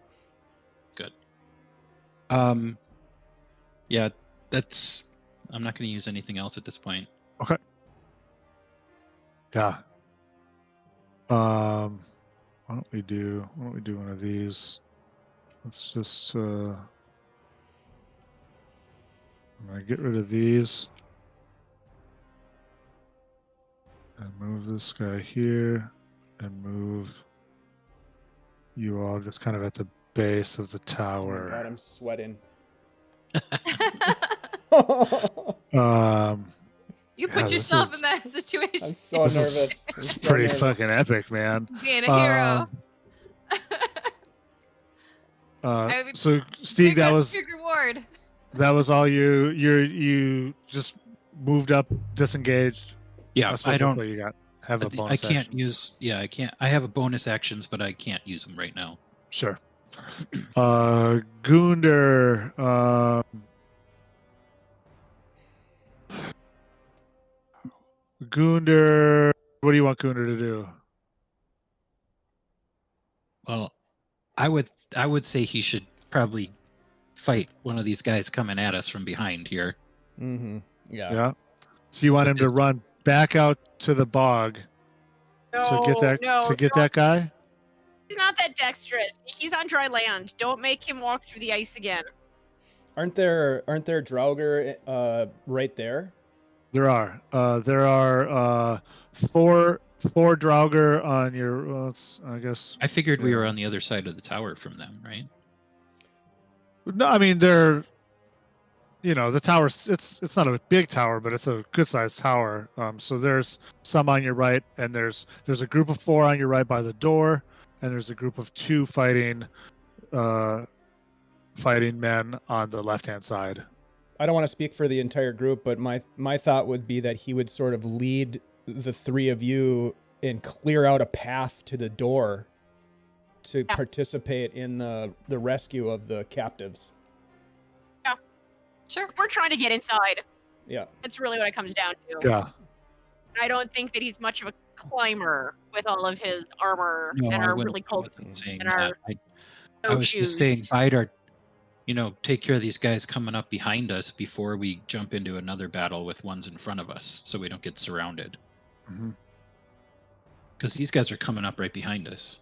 Good. Yeah, that's. I'm not going to use anything else at this point. Okay. Yeah. Why don't we do one of these? Let's just I'm gonna get rid of these and move this guy here. and move you all just kind of at the base of the Oh my God, tower. I'm sweating. You Yeah, put this yourself is- in that situation. I'm so This is- nervous. I'm It's so pretty nervous. fucking epic, man. Being a hero. I mean, So Stig, big that risk, was big reward. all you. You just moved up, disengaged. Yeah, I suppose that's what you got. Have a bonus I can't action. use. Yeah, I can't. I have a bonus actions, but I can't use them right now. Sure. Gundr. Gundr. What do you want Gundr to do? Well, I would say he should probably fight one of these guys coming at us from behind here. Mm-hmm. Yeah. Yeah. So you want him to run back out to the bog to get that guy? He's not that dexterous. He's on dry land. Don't make him walk through the ice again. Aren't there draugr right there? There are. There are four draugr on your. Well, it's, I guess. I figured we were on the other side of the tower from them, right? No, I mean they're. The tower's. It's not a big tower, but it's a good sized tower. So there's some on your right, and there's a group of 4 on your right by the door, and there's a group of 2 fighting men on the left hand side. I don't want to speak for the entire group, but my thought would be that he would sort of lead the 3 of you and clear out a path to the door to participate in the rescue of the captives. Yeah. Sure. We're trying to get inside. Yeah. That's really what it comes down to. Yeah. I don't think that he's much of a climber with all of his armor No, and I our wouldn't- really I cold wasn't saying and that. our I was just saying, shoes. Vidar, take care of these guys coming up behind us before we jump into another battle with ones in front of us, so we don't get surrounded. Mm-hmm. Because these guys are coming up right behind us.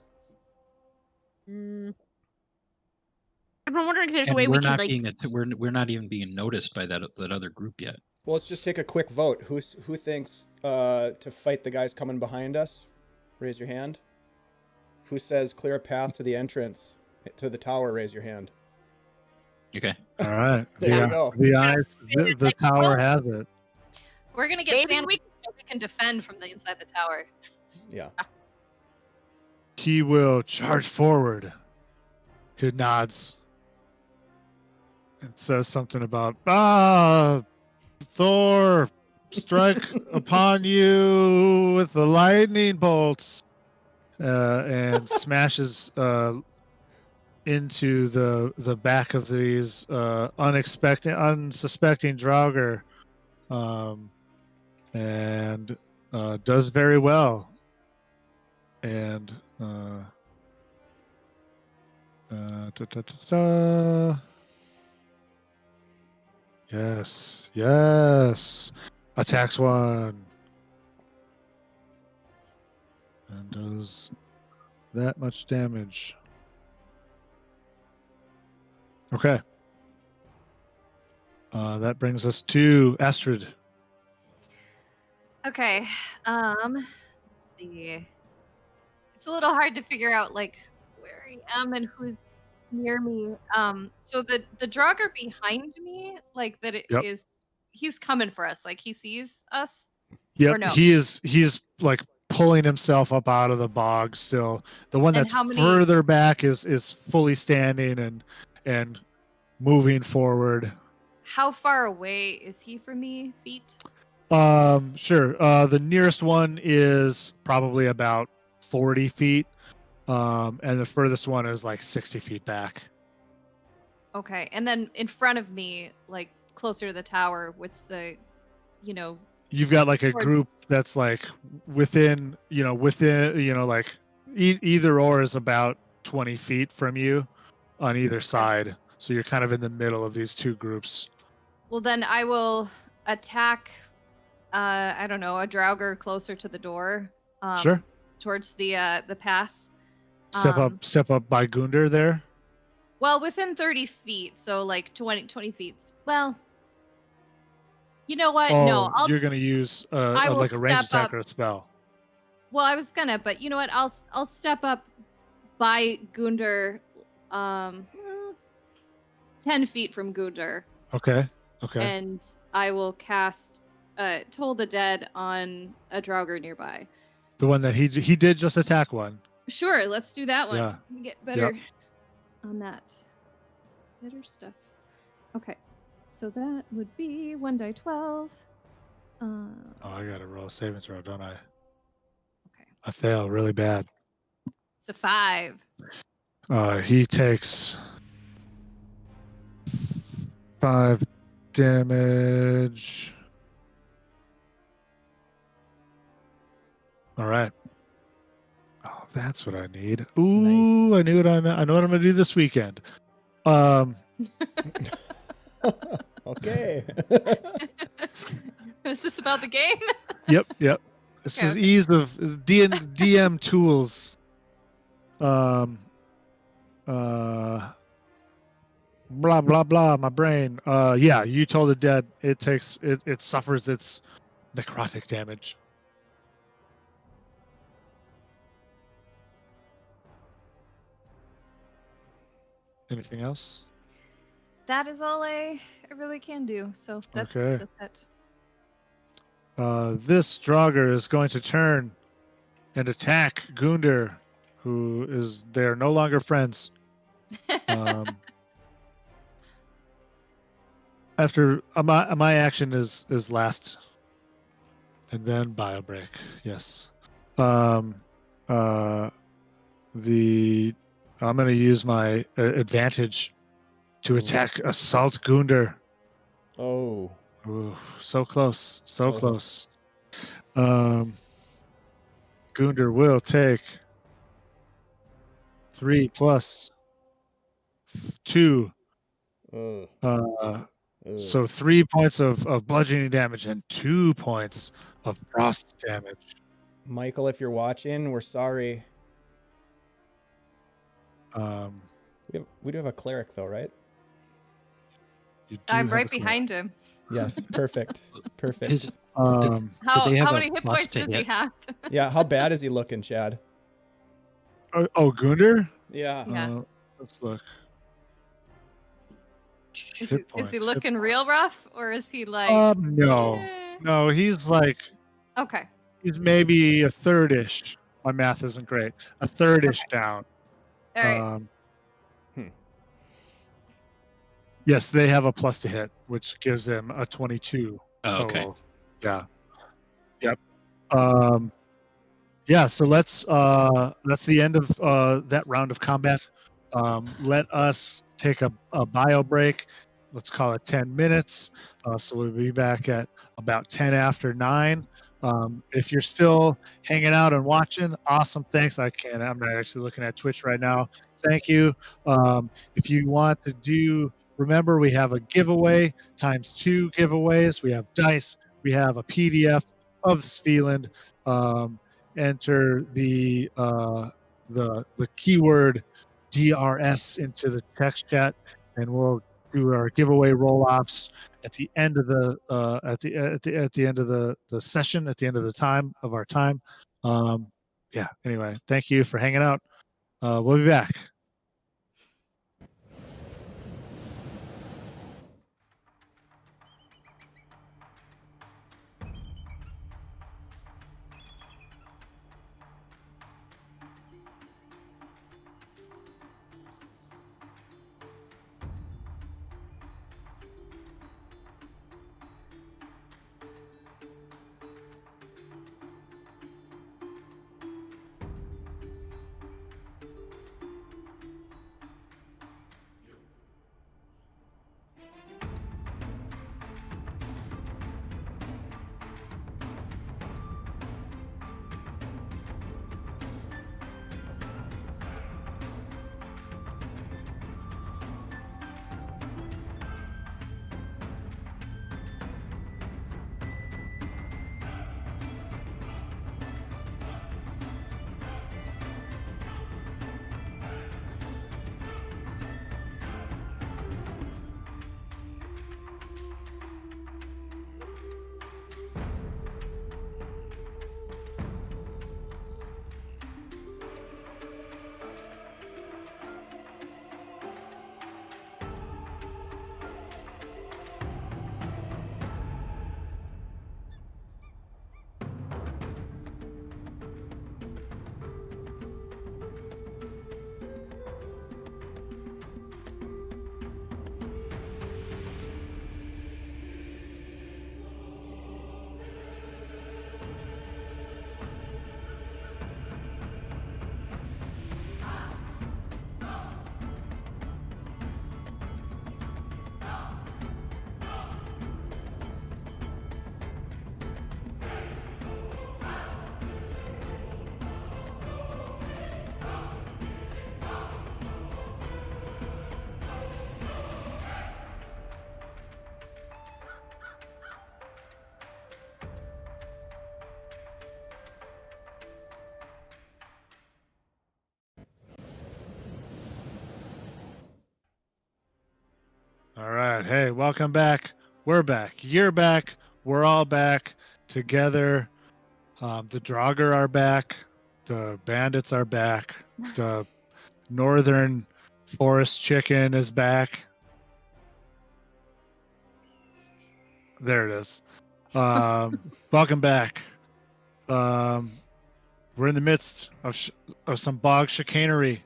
I'm wondering if there's a And way we're we can not like. being we're not even being noticed by that other group yet. Well, let's just take a quick vote. Who thinks to fight the guys coming behind us? Raise your hand. Who says clear a path to the entrance to the tower? Raise your hand. Okay. All right. There you go. The tower has it. We're gonna get Maybe sand so we can defend from the inside the tower. Yeah. He will charge forward. He nods. It says something about Thor strike upon you with the lightning bolts, and smashes into the back of these unsuspecting draugr, and does very well. And yes, attacks 1 and does that much damage. Okay. That brings us to Astrid. Okay. Let's see. It's a little hard to figure out like where I am and who's near me. So the draugr behind me, like that it Yep. is he's coming for us. Like he sees us. Yep, Or no? he's like pulling himself up out of the bog still. The one And that's how many- further back is fully standing and moving forward. How far away is he from me? Feet? Sure. The nearest one is probably about 40 feet. And the furthest one is like 60 feet back. Okay. And then in front of me, like closer to the tower, what's the You've got like a Towards- group that's like within like either or is about 20 feet from you on either side. So you're kind of in the middle of these 2 groups. well then I will attack I don't know, a draugr closer to the door. Sure. Towards the path. Step up by Gundr there. Well, within 30 feet, so like 20 feet. Well, you know what? No, You're going to use I will like a range step attack up. or a spell. Well, I was gonna, but you know what? I'll step up by Gundr, 10 feet from Gundr, Okay. and I will cast Toll the Dead on a draugr nearby. The one that he did just attack one. Sure, let's do that one. Yeah. Get better on that. Better stuff. Okay, so that would be 1d12. Oh, I gotta roll a saving throw, don't I? Okay, I fail really bad. so 5. He takes 5 damage. All right. Oh, that's what I need. Ooh, Nice. I know what I'm gonna do this weekend. Okay. Is this about the game? Yep. This Okay, is okay. ease of DM tools. Blah blah blah. My brain. Yeah. You told the dead. It suffers its necrotic damage. Anything else? That is all I really can do. So that's Okay. it. This draugr is going to turn and attack Gundr, who is they're no longer friends. After my action is last, and then bio break. Yes. I'm going to use my advantage to attack assault Gundr. Oh. Ooh, so close, so Oh. close. Gundr will take 3 plus 2. Ugh. Uh, Ugh. so 3 points of bludgeoning damage and 2 points of frost damage. Michael, if you're watching, we're sorry. We do have a cleric though, right? You do I'm have right a cleric. behind him. Yes. Perfect. Perfect. Did How they have a many hit plus points to does he hit? have? Yeah. How bad is he looking, Chad? Gundr? Yeah. Yeah. Let's look. Is he looking real rough, or is he like? No, eh? no, he's like Okay. he's maybe a third-ish. My math isn't great. A third-ish down. All right. Yes, they have a plus to hit, which gives them a 22 Oh, total. okay. Yeah. Yep. Yeah, so that's the end of that round of combat. Let us take a bio break. Let's call it 10 minutes. So we'll be back at about 10 after 9. If you're still hanging out and watching, awesome. Thanks. I'm not actually looking at Twitch right now. Thank you. If you want to remember, we have a giveaway times 2 giveaways. We have dice. We have a PDF of Svilland. Enter the keyword DRS into the text chat, and we'll do our giveaway roll-offs at the end of the end of the session, at the end of the time of our time. Yeah. Anyway, thank you for hanging out. We'll be back. right. Hey, welcome back. We're back. You're back. We're all back together. The draugr are back. The bandits are back. The northern forest chicken is back. There it is. Welcome back. We're in the midst of some bog chicanery.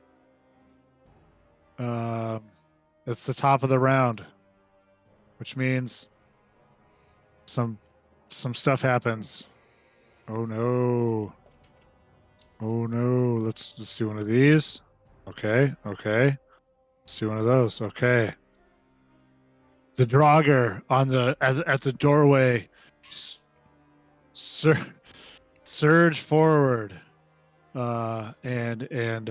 It's the top of the round, which means some stuff happens. Oh no! Oh no! Let's do one of these. Okay. Let's do one of those. Okay. The draugr at the doorway surge forward and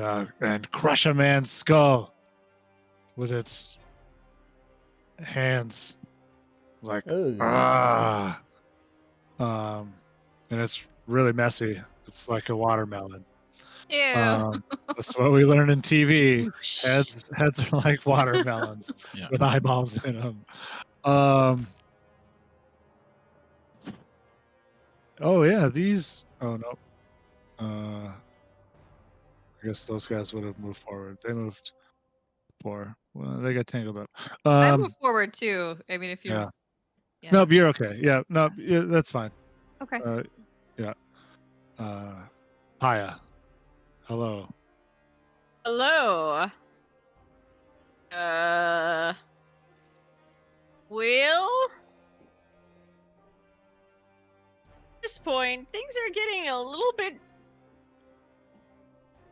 crush a man's skull with its hands, like and it's really messy. It's like a watermelon. Ew. That's what we learn in TV. Heads are like watermelons Yeah. with eyeballs in them. Oh yeah, these. Oh no. I guess those guys would have moved forward. They moved forward. Well, they got tangled up. I move forward too. I mean, if you. Yeah. Yeah. Nope, you're okay. Yeah, no, yeah, that's fine. Okay. Yeah. Paija. Hello. Hello. Well, at this point, things are getting a little bit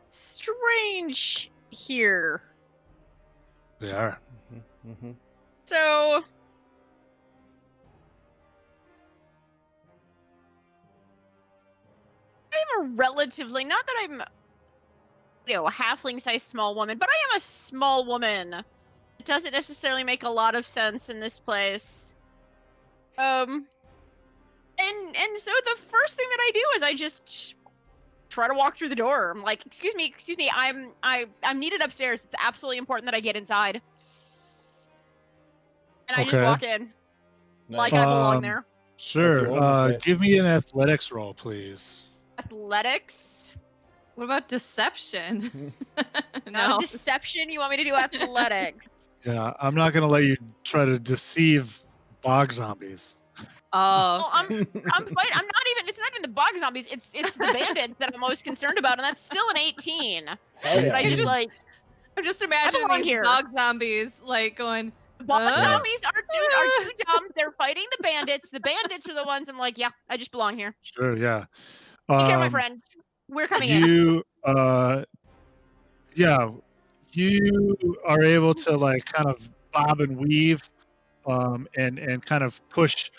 strange here. They are. Mm-hmm. So, I'm a relatively, not that I'm, a halfling-sized small woman, but I am a small woman. It doesn't necessarily make a lot of sense in this place. And so the first thing that I do is I just try to walk through the door. I'm like, excuse me, I'm needed upstairs. It's absolutely important that I get inside. And I just Okay. walk in like I belong there. Sure. Like you own the place. Give me an athletics roll, please. Athletics? What about deception? Not No. deception. You want me to do athletics? Yeah, I'm not gonna let you try to deceive bog zombies. Oh. Well, I'm fighting. I'm not even. It's not even the bog zombies. It's the bandits that I'm most concerned about, and that's still an 18. Hell But yeah. I just Just- like I'm just imagining belong these here. bog zombies like going. bog Huh? zombies are too dumb. They're fighting the bandits. The bandits are the ones I'm like, yeah, I just belong here. Sure, yeah. Take care, my friend. We're coming in. You yeah, you are able to like kind of bob and weave and kind of push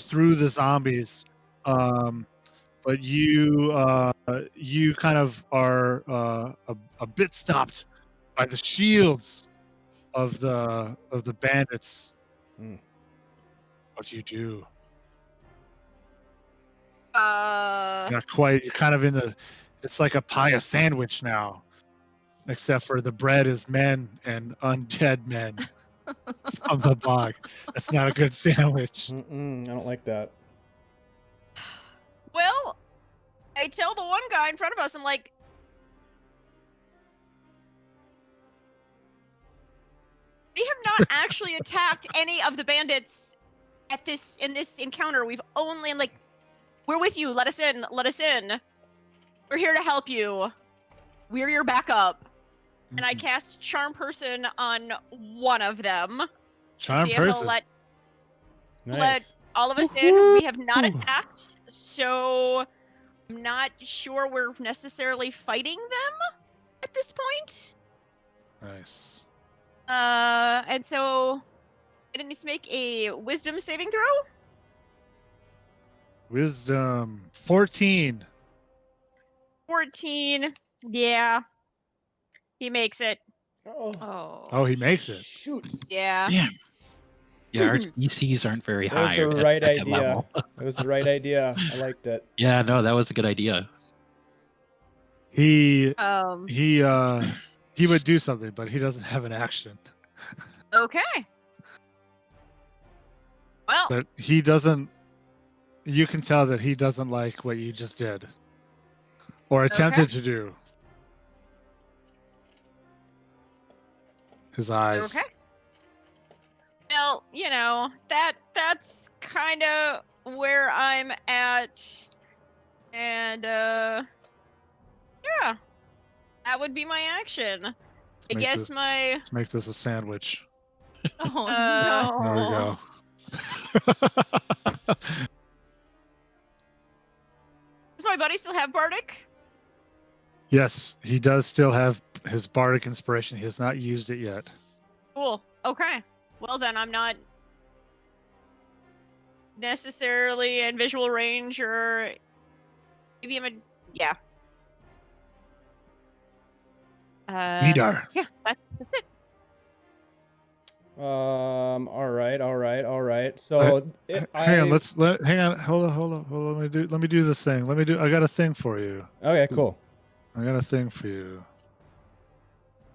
through the zombies. But you kind of are a bit stopped by the shields of the bandits. Hmm. What do you do? Uh, Not quite. You're kind of in the. It's like a Paija sandwich now, except for the bread is men and undead men from the bog. That's not a good sandwich. Mm-mm, I don't like that. well, I tell the one guy in front of us, I'm like, we have not actually attacked any of the bandits in this encounter. We've only like, we're with you. Let us in. Let us in. We're here to help you. We're your backup. And I cast Charm Person on one of them. Charm see if he'll person. Nice. all of us in. We have not attacked, so I'm not sure we're necessarily fighting them at this point. Nice. And so I need to make a Wisdom saving throw. Wisdom 14. 14. Yeah. He makes it. Oh, Oh. Oh, he makes it. shoot. Yeah. Yeah. Yeah, our DCs aren't very That was high. the at right second idea. level. That was the right idea. I liked it. Yeah, no, that was a good idea. He Um. he would do something, but he doesn't have an action. Okay. Well, But he doesn't. You can tell that he doesn't like what you just did, or attempted to do. His eyes. okay. Well, that's kind of where I'm at. And yeah, that would be my action. I guess my Let's make this a sandwich. Oh There we no. go. does my buddy still have Bardic? Yes, he does still have his bardic inspiration. He has not used it yet. Cool. Okay. Well, then I'm not necessarily in visual range, or maybe yeah. Vidar. Yeah, that's it. All right. So Hang on. Hang on. Hold on. Let me do this thing. I got a thing for you. Okay, cool. I got a thing for you.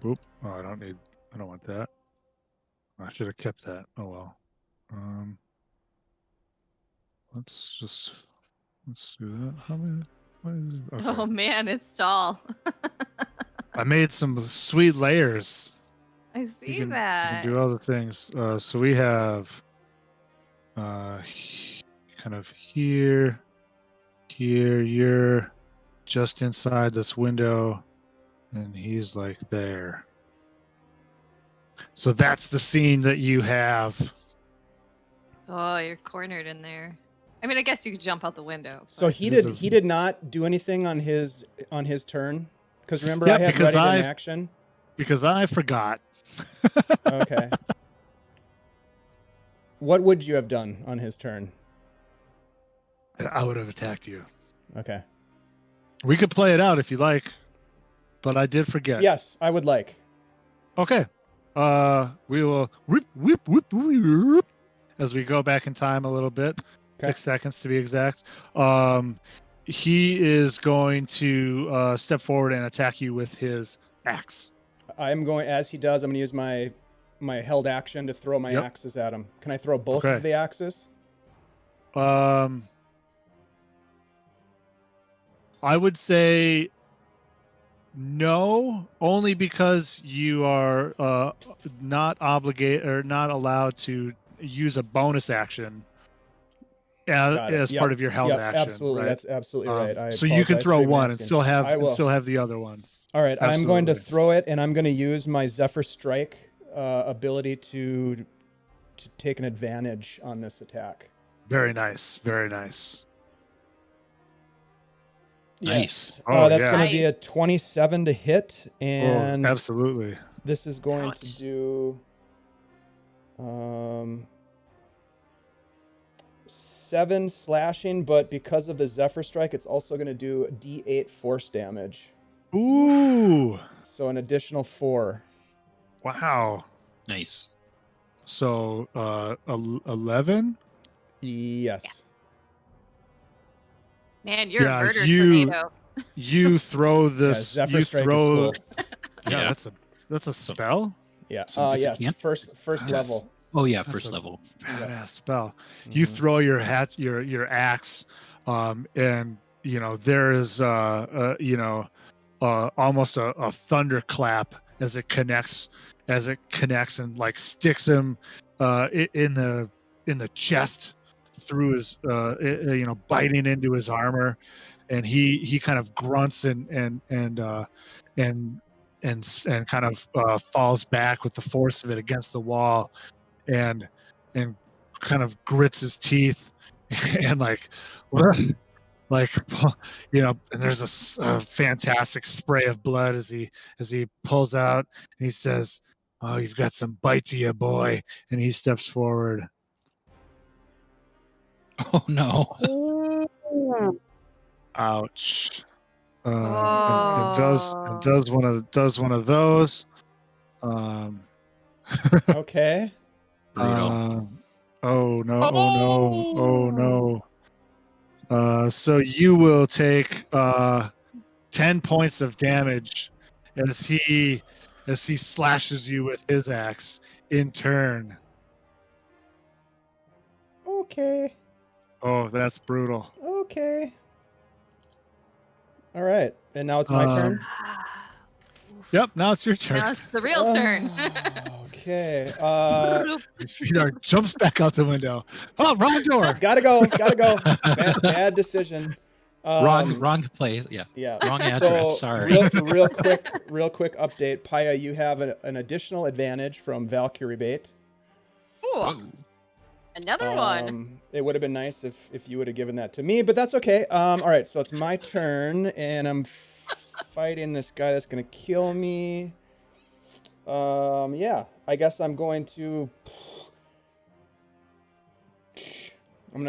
Boop. Oh, I don't want that. I should have kept that. Oh well. Let's do that. How many? Okay. Oh man, it's tall. I made some sweet layers. I You see can that. do other things. So we have kind of here. You're just inside this window, and he's like there. So that's the scene that you have. Oh, you're cornered in there. I mean, I guess you could jump out the window. So but- he did not do anything on his turn, because remember Yeah, I had because ready in action. Because I forgot. Okay. What would you have done on his turn? I would have attacked you. Okay. We could play it out if you like, but I did forget. Yes, I would like. Okay. We will whip, as we go back in time a little bit. Okay. 6 seconds to be exact. He is going to step forward and attack you with his axe. I'm going, as he does, I'm going to use my held action to throw my axes at him. Can I throw both Okay. of the axes? I would say no, only because you are not obligated or not allowed to use a bonus action as part of your held action. Absolutely, right? that's absolutely right. So you can apologize throw for one and asking. still have I will. the other one. All right, I'm going to Absolutely. throw it, and I'm going to use my Zephyr Strike ability to take an advantage on this attack. Very nice. Very nice. Nice. Oh, That's yeah. going to be a 27 to hit, and Absolutely. this is going Nice. to do 7 slashing, but because of the Zephyr Strike, it's also going to do D8 force damage. Ooh. So an additional 4. Wow. Nice. So 11? Yes. Man, you're Yeah, a murder you- tornado. You throw this. Zephyr you Strike throw. is cool. Yeah, that's a spell. Yeah. So is it Yes. can't- First Yes. level. Oh yeah, That's first a- level. Badass spell. You Mhm. throw your your axe, and there is almost a thunderclap as it connects and like sticks him in the chest through his biting into his armor, and he kind of grunts and kind of falls back with the force of it against the wall, and kind of grits his teeth and like and there's a fantastic spray of blood as he pulls out, and he says, "Oh, you've got some bite to you, boy," and he steps forward. Oh no. Ouch. And Oh. does one of those. Okay. Brutal. Oh no. So you will take 10 points of damage as he slashes you with his axe in turn. Okay. Oh, that's brutal. Okay. All right. And now it's my turn. Yep, now it's your turn. Now it's the real turn. Okay. Vidar jumps back out the window. Oh, wrong door. Gotta go. Bad decision. Wrong play. Yeah. Yeah. Wrong address. So Sorry. real quick update. Paija, you have an additional advantage from Valkyrie bait. Ooh, Whoa. another one. It would have been nice if you would have given that to me, but that's okay. All right, so it's my turn, and I'm fighting this guy that's gonna kill me. Yeah, I guess I'm going to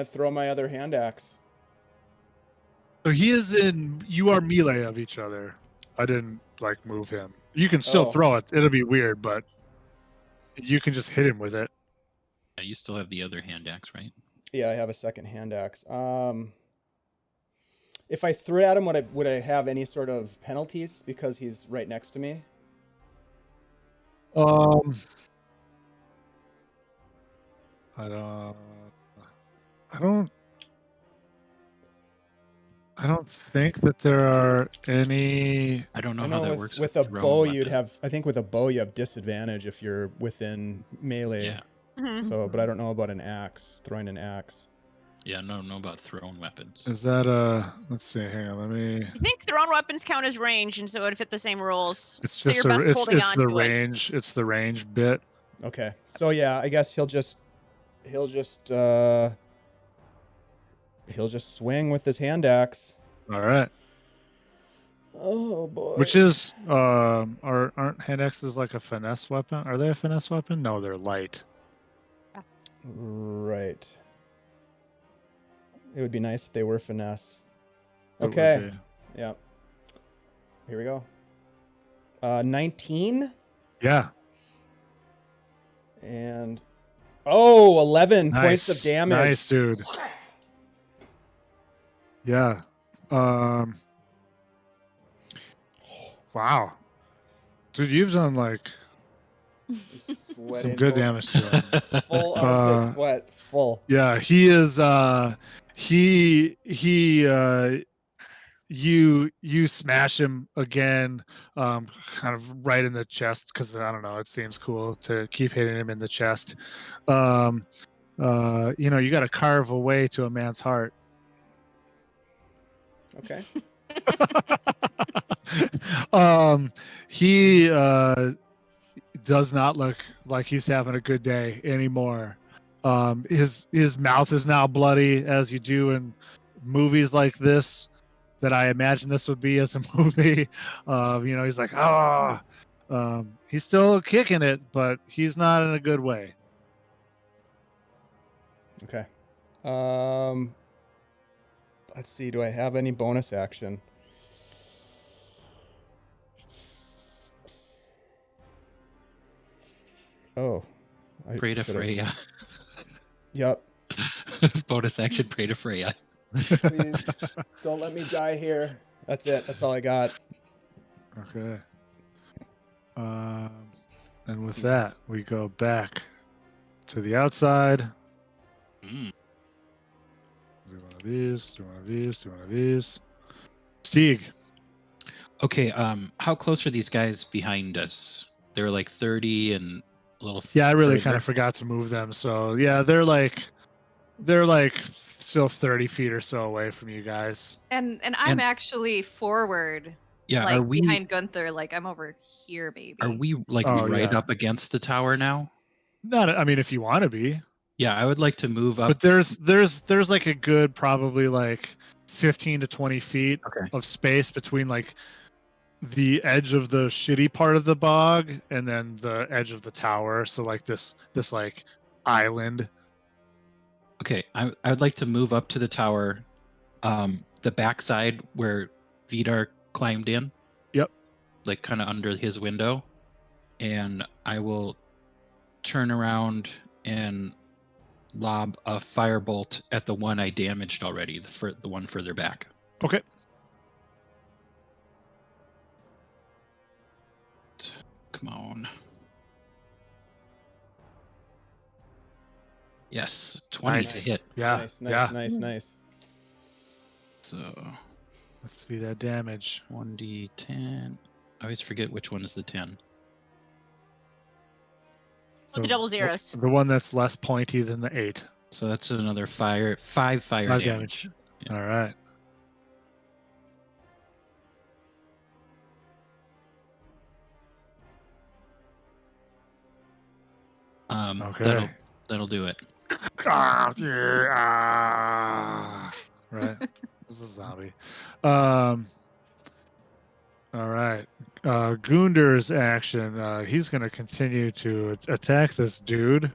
throw my other hand axe. So he is in. You are melee of each other. I didn't like move him. You can still Oh. throw it. It'll be weird, but you can just hit him with it. Yeah, you still have the other hand axe, right? Yeah, I have a second hand axe. If I threw at him, would I have any sort of penalties because he's right next to me? I don't think that there are any. I don't know I how know that with, works with a thrown bow, you'd weapons. have. I think with a bow, you have disadvantage if you're within melee. Yeah. Mhm. So, but I don't know about an axe. Throwing an axe. Yeah, no, know about thrown weapons. Is that let's see. Hang on. Let me. I think thrown weapons count as range, and so it would fit the same rules. It's So just you're best holding it's on the to it. range. It's the range bit. Okay. So yeah, I guess he'll just swing with his hand axe. All right. Oh boy. Which is aren't hand axes like a finesse weapon? Are they a finesse weapon? No, they're light. Right. It would be nice if they were finesse. It would Okay. be. Yeah. Here we go. 19 Yeah. and 11 points of Nice. damage. Nice, dude. Yeah. Wow. Dude, you've done like some Sweating good full- damage to him. Full armpit sweat. Full. Yeah, he is you smash him again, kind of right in the chest, because I don't know, it seems cool to keep hitting him in the chest. You got to carve a way to a man's heart. Okay. He does not look like he's having a good day anymore. His mouth is now bloody, as you do in movies like this, that I imagine this would be as a movie. He's like, he's still kicking it, but he's not in a good way. Okay. Let's see. Do I have any bonus action? Oh. Pray to should've- Freya. Yep. Bonus action, pray to Freya. Please don't let me die here. That's it. That's all I got. Okay. And with that, we go back to the outside. Mm. Do one of these, do one of these, do one of these. Stig. Okay, how close are these guys behind us? They're like 30 and a little. Yeah, I really further. kind of forgot to move them. So yeah, they're like still 30 feet or so away from you guys. And I'm And- actually forward, Yeah, like are we behind Gundr. Like I'm over here, maybe. are we like Oh, right yeah. up against the tower now? I mean, if you want to be, Yeah, I would like to move up. but there's like a good probably like 15 to 20 feet Okay. of space between like the edge of the shitty part of the bog and then the edge of the tower. So like this like island. Okay, I would like to move up to the tower, the backside where Vidar climbed in. Yep. Like kind of under his window, and I will turn around and lob a firebolt at the one I damaged already, the one further back. Okay. Come on. Yes, 20 Nice. to hit. Yeah. Nice, Yeah. nice. So Let's see that damage. 1d10. I always forget which one is the 10. With the double zeros. The one that's less pointy than the 8. So that's another five fire Five damage. Yeah. All right. Okay. That'll do it. Ah, yeah, ah. Right. This is a zombie. All right. Gundr's action. He's going to continue to attack this dude.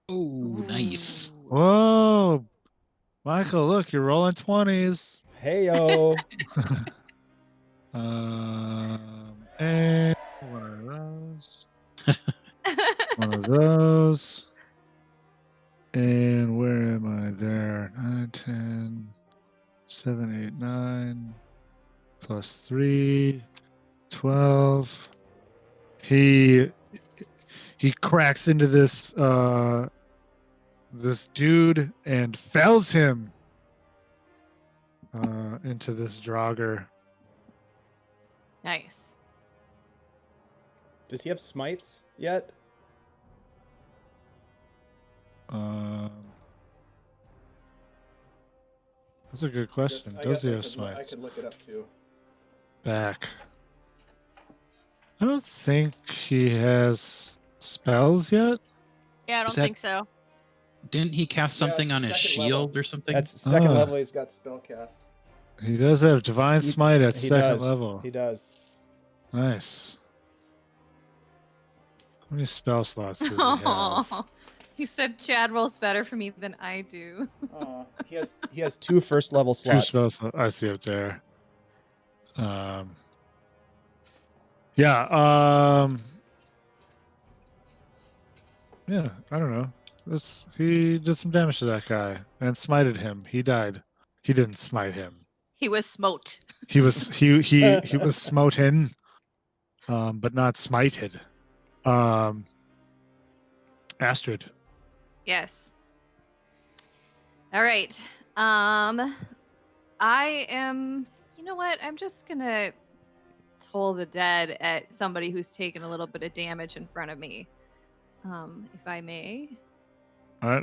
Oh, nice. Whoa. Michael, look, you're rolling 20s. Heyo. And one of those. One of those. And where am I there? 9, 10, 7, 8, 9, plus 3, 12. He cracks into this this dude and fells him into this draugr. Nice. Does he have smites yet? That's a good question. Does he have smites? I could look it up too. Back. I don't think he has spells yet. Yeah, I don't Is that- think so. Didn't he cast something on his second shield level. or something? That's second Ah. level. He's got spell cast. He does have divine smite at He second does. level. He does. Nice. How many spell slots does he have? Oh, he said Chad rolls better for me than I do. He has 2 first level Two slots. spell slots. I see up there. Yeah. Yeah. I don't know. He did some damage to that guy and smited him. He died. He didn't smite him. He was smote. He was he was smoten, but not smited. Astrid. Yes. All right. I am. You know what? I'm just gonna toll the dead at somebody who's taken a little bit of damage in front of me. If I may. All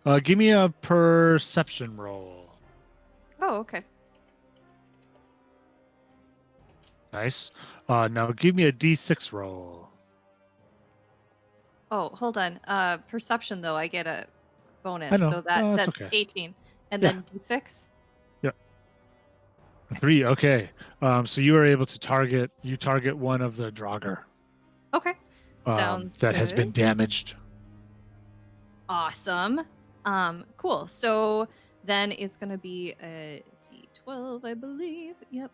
right. Give me a perception roll. Oh, okay. Nice. Now give me a d6 roll. Oh, hold on. Perception though, I get a bonus, I know. so Oh, that's that's okay. 18, and Yeah. then d6. A 3. Okay. So you are able to target one of the draugr Okay. Sounds that has good. been damaged. Awesome. Cool. So then it's gonna be a d12, I believe. Yep.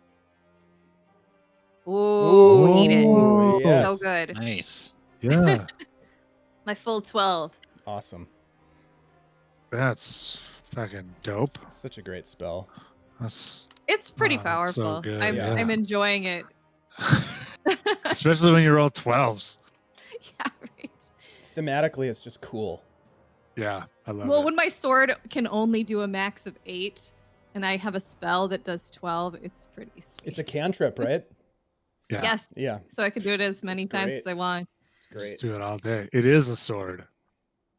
Ooh, eat it. Ooh, yes. So good. Nice. Yeah. My full 12. Awesome. That's fucking dope. Such a great spell. That's It's pretty Oh, that's so powerful. good, yeah. I'm enjoying it. especially when you roll 12s. Yeah, right. Thematically, it's just cool. Yeah, I love Well, it. when my sword can only do a max of 8, and I have a spell that does 12, it's pretty sweet. It's a cantrip, right? Yeah. Yes. Yeah. So I can do it as many It's times great. as I want. Great. Just do it all day. It is a sword.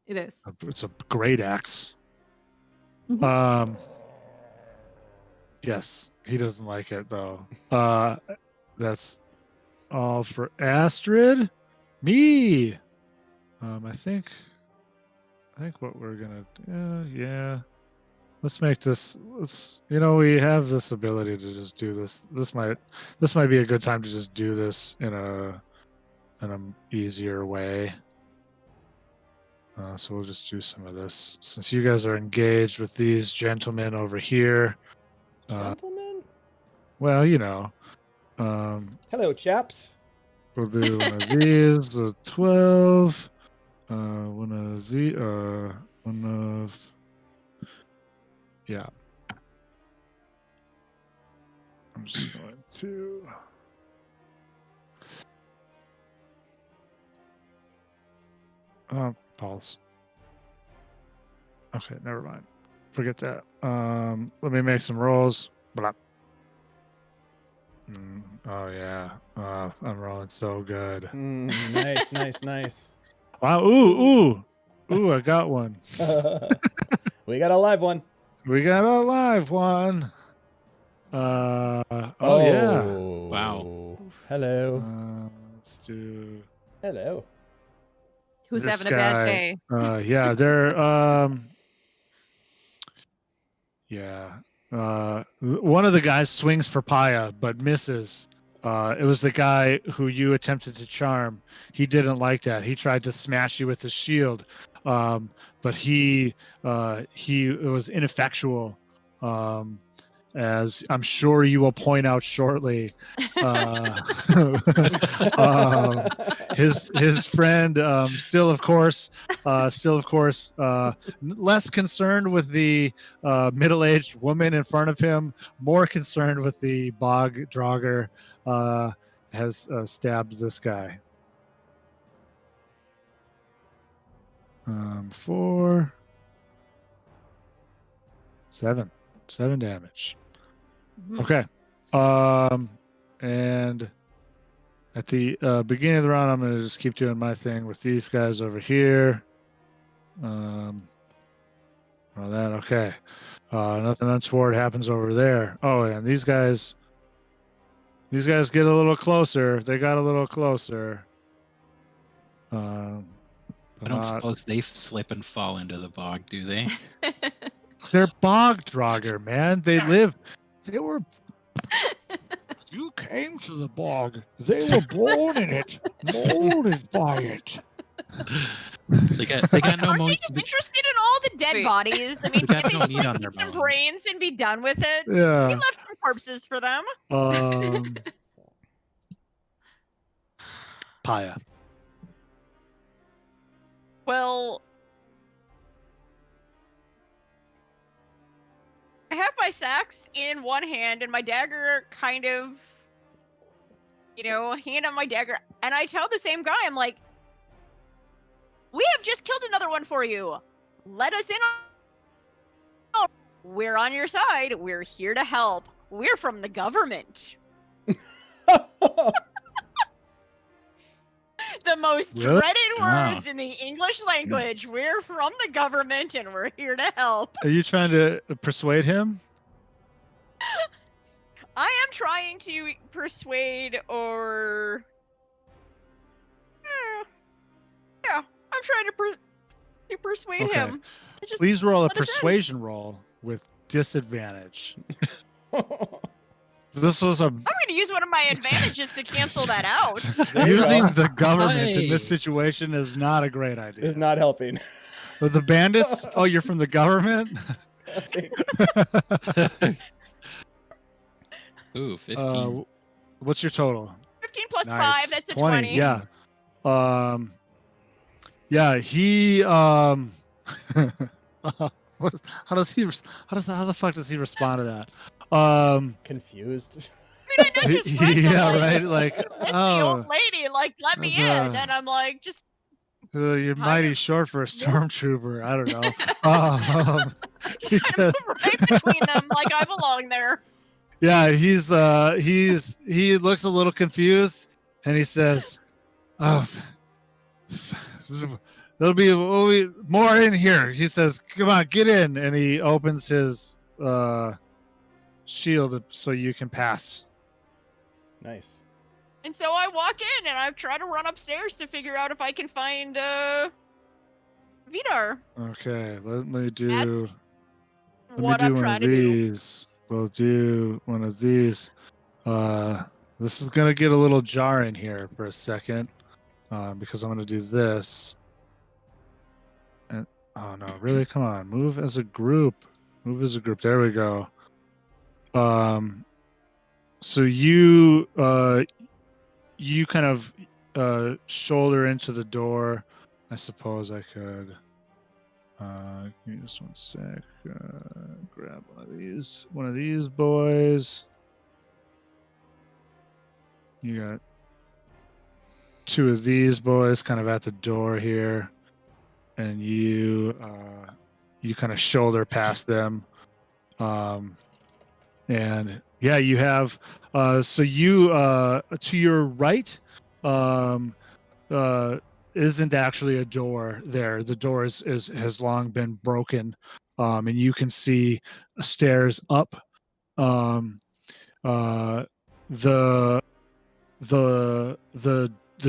It is. It's a great axe. Mhm. Yes, he doesn't like it though. That's all for Astrid. Me. I think what we're gonna do, yeah. Let's make this. We have this ability to just do this. This might be a good time to just do this in a easier way. So we'll just do some of this since you guys are engaged with these gentlemen over here. Gentlemen? Well, Hello, chaps. we'll do one of these, a 12, one of the, yeah. I'm just going to. Pulse. Okay, never mind. Forget that. Let me make some rolls. Blah. Oh yeah. I'm rolling so good. Nice, nice, nice. Wow. Ooh, I got one. We got a live one. We got a live one. Oh yeah. Wow. Hello. Let's do Hello. Who's this having a bad guy. day? Yeah, they're yeah. One of the guys swings for Paija but misses. It was the guy who you attempted to charm. He didn't like that. He tried to smash you with his shield, but it was ineffectual. As I'm sure you will point out shortly. His friend, still of course, less concerned with the middle-aged woman in front of him, more concerned with the bog draugr, has stabbed this guy. 7 damage. Okay. And at the beginning of the round, I'm going to just keep doing my thing with these guys over here. All that. Okay. Nothing untoward happens over there. Oh, and these guys get a little closer. They got a little closer. I don't suppose they slip and fall into the bog, do they? They're bog draugr, man. They were. You came to the bog. They were born in it, molded by it. They got no Aren't more. they interested in all the dead Wait. bodies? I mean, They got can't they no just meat like on their eat some bones. brains and be done with it? Yeah. We left some corpses for them. Paija. Well, I have my sax in one hand and my dagger kind of, hand on my dagger. And I tell the same guy, I'm like, we have just killed another one for you. Let us in. We're on your side. We're here to help. We're from the government. The most Really? dreaded Wow. words in the English language. We're from the government and we're here to help. Are you trying to persuade him? I am trying to persuade or... Yeah, I'm trying to persuade Okay. him. Just Please roll a let us in. persuasion roll with disadvantage. This was a I'm going to use one of my advantages to cancel that out. There you using go. the government in Hey. this situation is not a great idea. Is not helping. But the bandits? Oh, you're from the government? Ooh, 15. What's your total? 15 plus Nice. 5, that's a 20. Yeah. Yeah, he Oh, how the fuck does he respond to that? Confused. I mean, I not just friends, Yeah, I'm right, like, like, "It's the oh, old lady, like, let me in. And I'm like, just you're Hi. mighty short for a stormtrooper. I don't know. He kind said, of move right between them like I belong there. yeah, he looks a little confused, and he says, "Oh, there'll be more in here." He says, "Come on, get in," and he opens his shield so you can pass. Nice. And so I walk in and I try to run upstairs to figure out if I can find Vidar. Okay, let me do That's let me what do I'm one trying of to do. these. We'll do one of these. This is gonna get a little jarring here for a second, because I'm gonna do this. And oh no, really? Come on, move as a group. Move as a group. There we go. So you kind of shoulder into the door. I suppose I could. Give me just one sec. Grab one of these boys. You got two of these boys kind of at the door here. and you kind of shoulder past them, and yeah, you have so you to your right isn't actually a door there. The door has long been broken, and you can see stairs up. The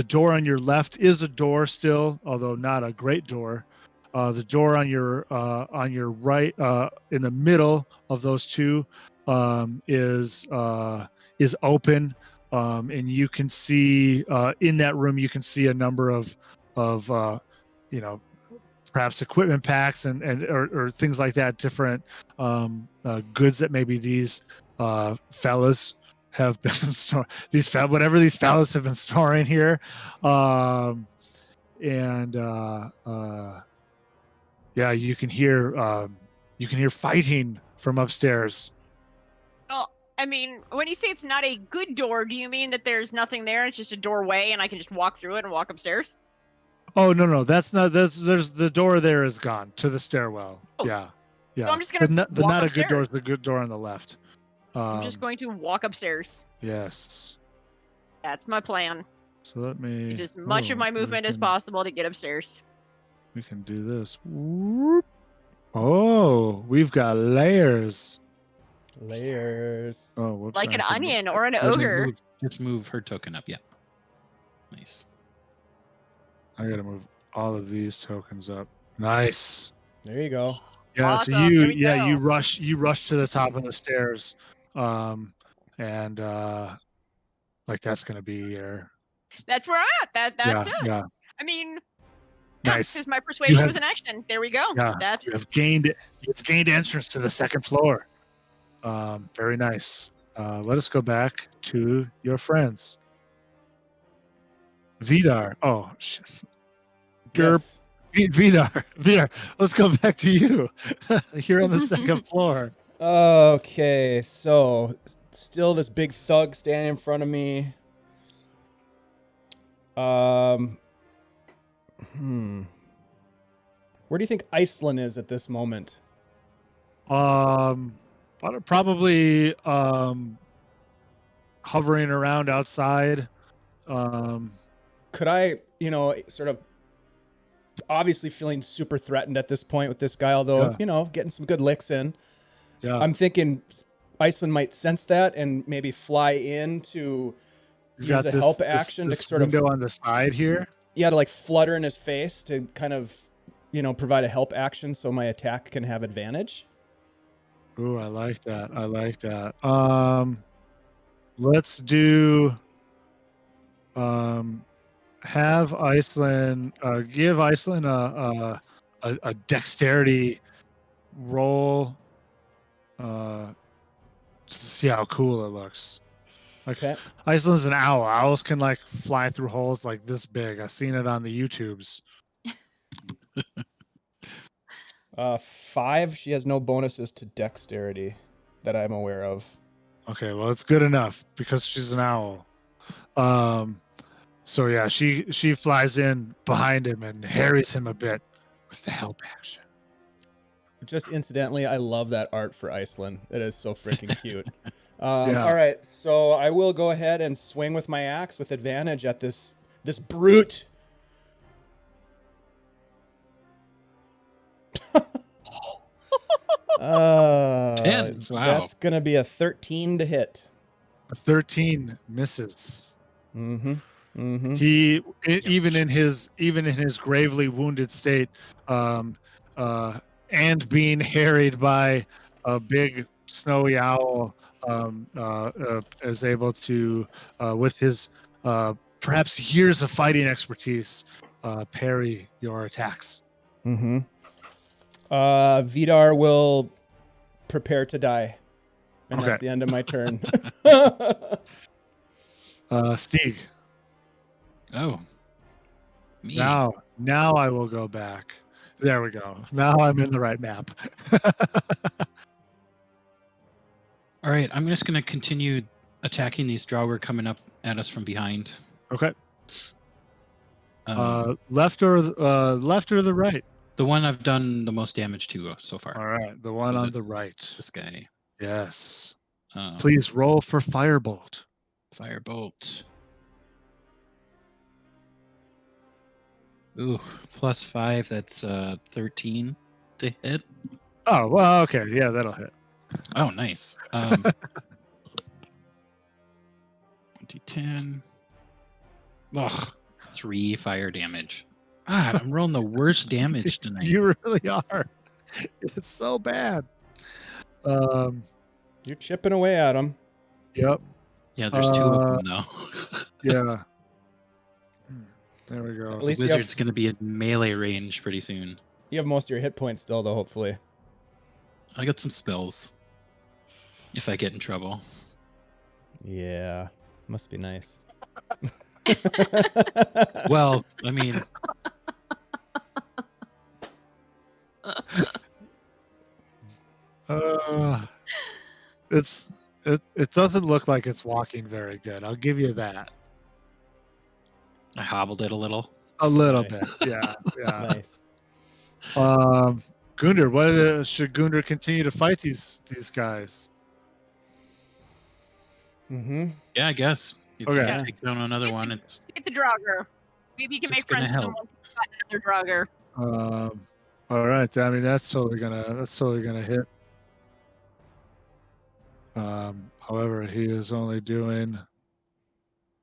door on your left is a door still, although not a great door. The door on your right, in the middle of those two, is open, and you can see in that room you can see a number of perhaps equipment packs or things like that, different goods that maybe these fellas have been storing. Whatever these fellas have been storing here, yeah, you can hear fighting from upstairs. Well, I mean, when you say it's not a good door, do you mean that there's nothing there? It's just a doorway, and I can just walk through it and walk upstairs? Oh no, there's the door there is gone to the stairwell. Oh. Yeah. So I'm just gonna the walk not a upstairs. good door is the good door on the left. I'm just going to walk upstairs. Yes. That's my plan. So let me Use as much of my movement as possible to get upstairs. We can do this. Whoop. Oh, we've got layers. Layers. Oh, whoops, Like I an have to onion or an Just ogre. move her token up. Yeah. Nice. I gotta move all of these tokens up. Nice. There you go. Yeah, Awesome. so Here we go. you rush to the top of the stairs, and like that's gonna be your That's where I'm at. That's it. yeah. I mean, Nice. because my persuasion have- was an action. There we go. Yeah, That's you have gained entrance to the second floor. Very nice. Let us go back to your friends. Vidar. Oh, shit. Yes. Vidar. Let's go back to you. You're on the second floor. Okay, so still this big thug standing in front of me. Where do you think Iceland is at this moment? Probably hovering around outside. Could I, sort of obviously feeling super threatened at this point with this guy, although, getting some good licks in. Yeah. I'm thinking Iceland might sense that and maybe fly in to You've use got a help action this to sort of window on the side here. to like flutter in his face to kind of, provide a help action so my attack can have advantage. Ooh, I like that. Let's do have Iceland give Iceland a dexterity roll to see how cool it looks. Okay. Iceland's an owl. Owls can like fly through holes like this big. I've seen it on the YouTubes. 5. She has no bonuses to dexterity that I'm aware of. Okay, well it's good enough because she's an owl. So yeah, she flies in behind him and harries him a bit with the help action. Just incidentally, I love that art for Iceland. It is so freaking cute. Yeah. All right, so I will go ahead and swing with my axe with advantage at this brute. Tens, wow. That's gonna be a 13 to hit. A 13 misses. Mm-hmm. Mm-hmm. He even in his gravely wounded state, and being harried by a big snowy owl, is able to, with his perhaps years of fighting expertise, parry your attacks. Mm-hmm. Vidar will prepare to die. And that's the end of my turn. Stig. Oh. Me. Now I will go back. There we go. Now I'm in the right map. All right, I'm just going to continue attacking these draugr coming up at us from behind. Okay. Um, Left or the right? The one I've done the most damage to so far. All right, the one So on the this- right. This guy. Yes. Um, Please roll for firebolt. Firebolt. Ooh, +5. That's 13 to hit. Oh, well, okay. Yeah, that'll hit. Oh, nice. D10. Ugh, 3 fire damage. God, I'm rolling the worst damage tonight. You really are. It's so bad. You're chipping away at him. Yep. Yeah, there's 2 of them though. Yeah. There we go. At The least wizard's going to be in melee range pretty soon. you have most of your hit points still, though. Hopefully. I got some spells. If I get in trouble. Yeah, must be nice. Well, I mean, It doesn't look like it's walking very good. I'll give you that. I hobbled it a little. A little Nice. bit. Yeah. Yeah. Nice. Gundr, what should Gundr continue to fight these guys? Mm-hmm. Yeah, I guess. If Okay. you can take down another one, it's Get the draugr. Maybe you can It's make gonna friends with help. them and find another draugr. All right. I mean, that's totally gonna hit. However, he is only doing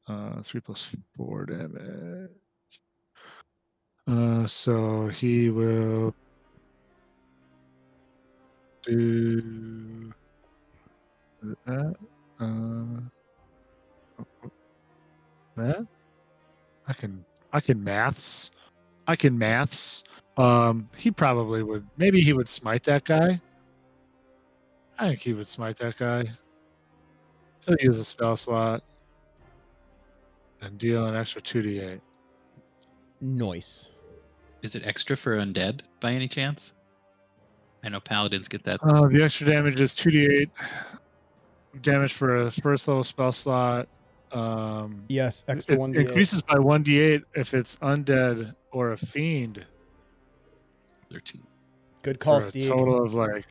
3 + 4 damage. So he will do that. That. I can maths. He probably would. Maybe he would smite that guy. I think he would smite that guy. He'll use a spell slot and deal an extra 2d8. Nice. Is it extra for undead by any chance? I know paladins get that. The extra damage is 2d8 damage for a first level spell slot. Yes, extra It 1d8. increases by 1d8 if it's undead or a fiend. 13. Good call, for a Stig. total of like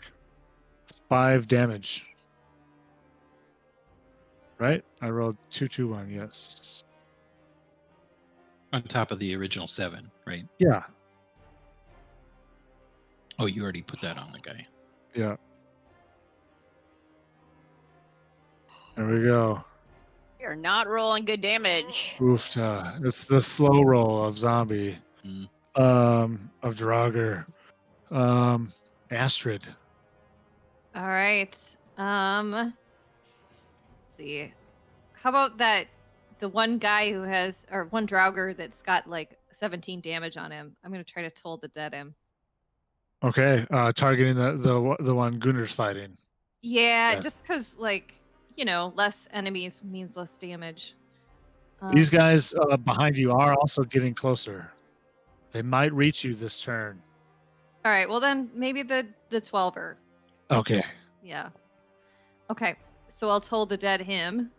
5 damage. Right? I rolled 2-2-1. Yes. On top of the original 7, right? Yeah. Oh, you already put that on the guy. Yeah. There we go. You're not rolling good damage. Oofta. It's the slow roll of zombie. Mm. Of draugr. Astrid. All right. Let's see. How about that? The one guy who has, or one draugr that's got like 17 damage on him. I'm gonna try to toll the dead him. Okay. Targeting the one Gundr's fighting. Yeah, Okay. just because like less enemies means less damage. These guys behind you are also getting closer. They might reach you this turn. All right. Well, then maybe the 12er. Okay. Yeah. Okay. So I'll toll the dead him.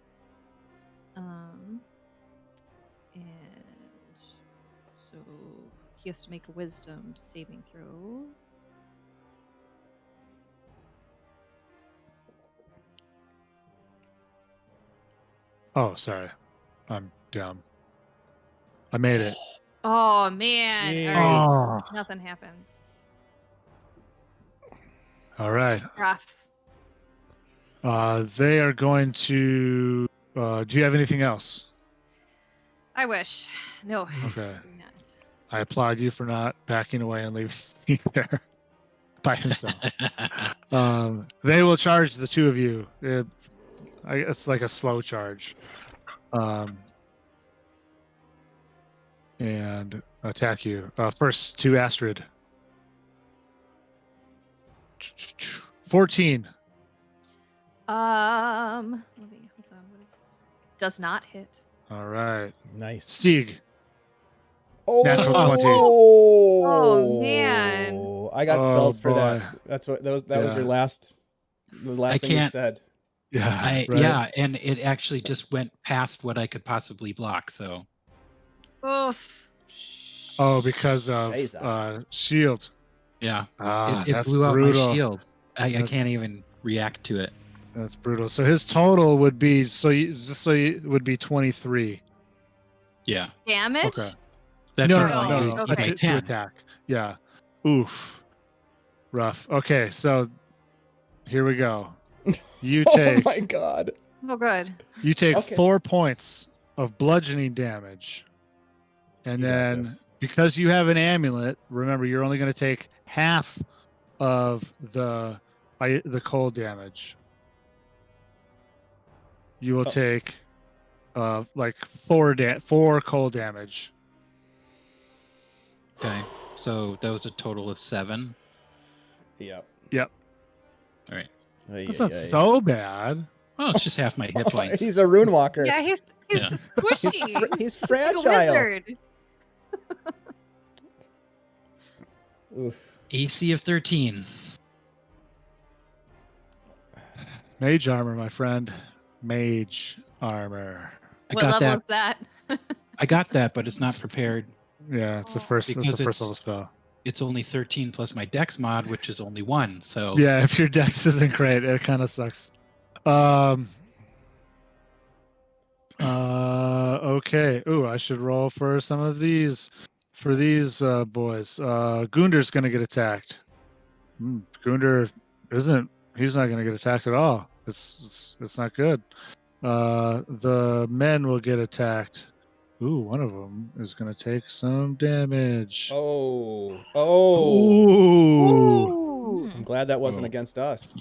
And so he has to make a wisdom saving throw. Oh, sorry. I'm dumb. I made it. Oh man! Jeez. All right. Nothing happens. All right. Rough. They are going to. Do you have anything else? I wish. No. Okay. do not. I applaud you for not backing away and leaving Stig there by himself. They will charge the two of you. It's like a slow charge. And attack you. First to Astrid. 14. Let me hold on. Does not hit. All right. Nice. Stig. Oh, Natural 20. Oh, man. I got Oh, spells for boy. that. That's what that was your Yeah. last. The last I thing you can't- said. Yeah. right? Yeah, and it actually just went past what I could possibly block. So Oof. Oh, because of Paija. shield. Yeah, Ah, it that's blew out my brutal. shield. I That's- can't even react to it. That's brutal. So his total would be would be 23. Yeah, Damage? Okay. that No, gets no, me no, to no, AC no. by To 10. attack. Yeah. Oof. Rough. Okay, so here we go. You Oh take my god. Oh, good. you take Okay. 4 points of bludgeoning damage. And You got then this. because you have an amulet, remember you're only going to take half of the cold damage. You will Oh. take like 4 cold damage. Okay, so that was a total of 7. Yep. Yep. All right. Ay, That's ay, not ay. so bad. Well, it's just half my hit points. He's a rune walker. Yeah, he's Yeah. squishy. He's Like a fragile. wizard. Oof. AC of 13. Mage armor, my friend. Mage armor. I What got level that. is that? I got that, but it's not prepared. Yeah, it's a first. It's a Because first it's- level spell. It's only 13 plus my dex mod, which is only 1. So Yeah, if your dex isn't great, it kind of sucks. Okay. Ooh, I should roll for some of these. For these boys. Gundr's gonna get attacked. Gundr isn't. He's not gonna get attacked at all. It's not good. The men will get attacked. Ooh, one of them is gonna take some damage. Oh. Ooh. I'm glad that wasn't Oh. against us.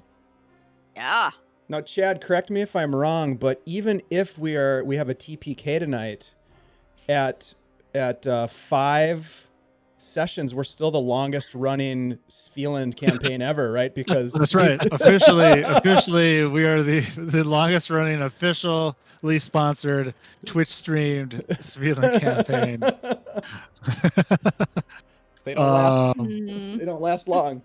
Yeah. Now, Chad, correct me if I'm wrong, but even if we have a TPK tonight, at 5 sessions, we're still the longest running Svilland campaign ever, right? Because That's right. Officially, we are the longest running officially sponsored Twitch streamed Svilland campaign. They don't last. Mm. They don't last long.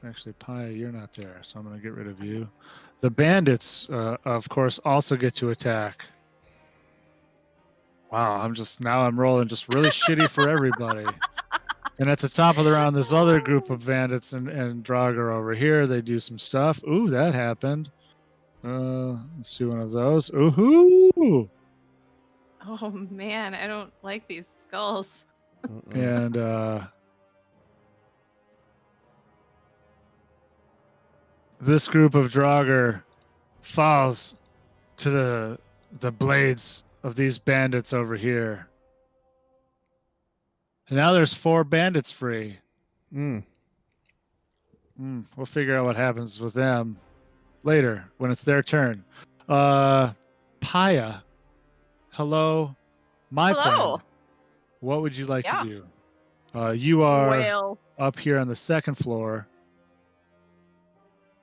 Actually, Paija, you're not there, so I'm gonna get rid of you. The bandits, of course, also get to attack. Wow, I'm rolling just really shitty for everybody. And at the top of the round, this other group of bandits and draugr over here, they do some stuff. Ooh, that happened. Let's do one of those. Ooh-hoo! Oh man, I don't like these skulls. And this group of draugr falls to the blades of these bandits over here. And now there's 4 bandits free. Mm. We'll figure out what happens with them later when it's their turn. Paija, hello, my Hello. friend. What would you like Yeah. to do? You are Well, up here on the 2nd floor.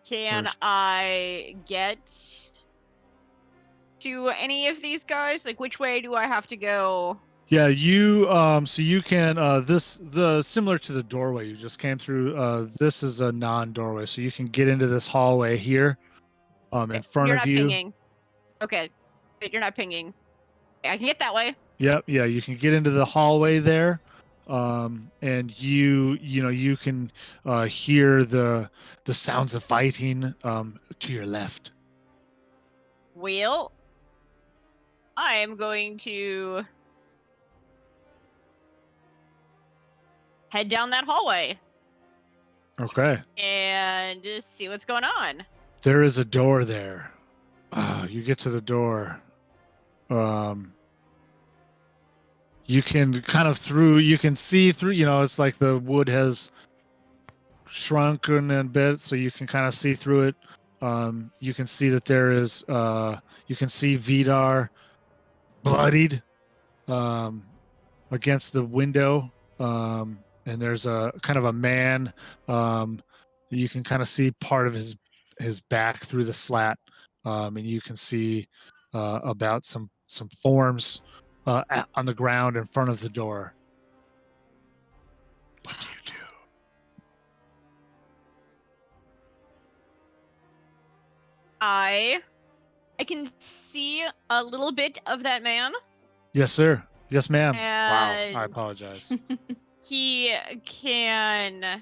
can First. I get to any of these guys? Like, which way do I have to go? Yeah, you so you can similar to the doorway you just came through, this is a non-doorway, so you can get into this hallway here in front You're of not you. pinging. Okay, but you're not pinging. I can get that way. Yep, yeah, you can get into the hallway there. And you can hear the sounds of fighting to your left. Well, I am going to head down that hallway Okay. and just see what's going on. There is a door there. You get to the door. You can you can see through, it's like the wood has shrunken a bit, so you can kind of see through it. You can see that there is, you can see Vidar bloodied against the window. And there's a kind of a man. You can kind of see part of his back through the slat. And you can see about some forms on the ground in front of the door. What do you do? I can see a little bit of that man. Yes, sir. Yes, ma'am. Wow. I And apologize. he can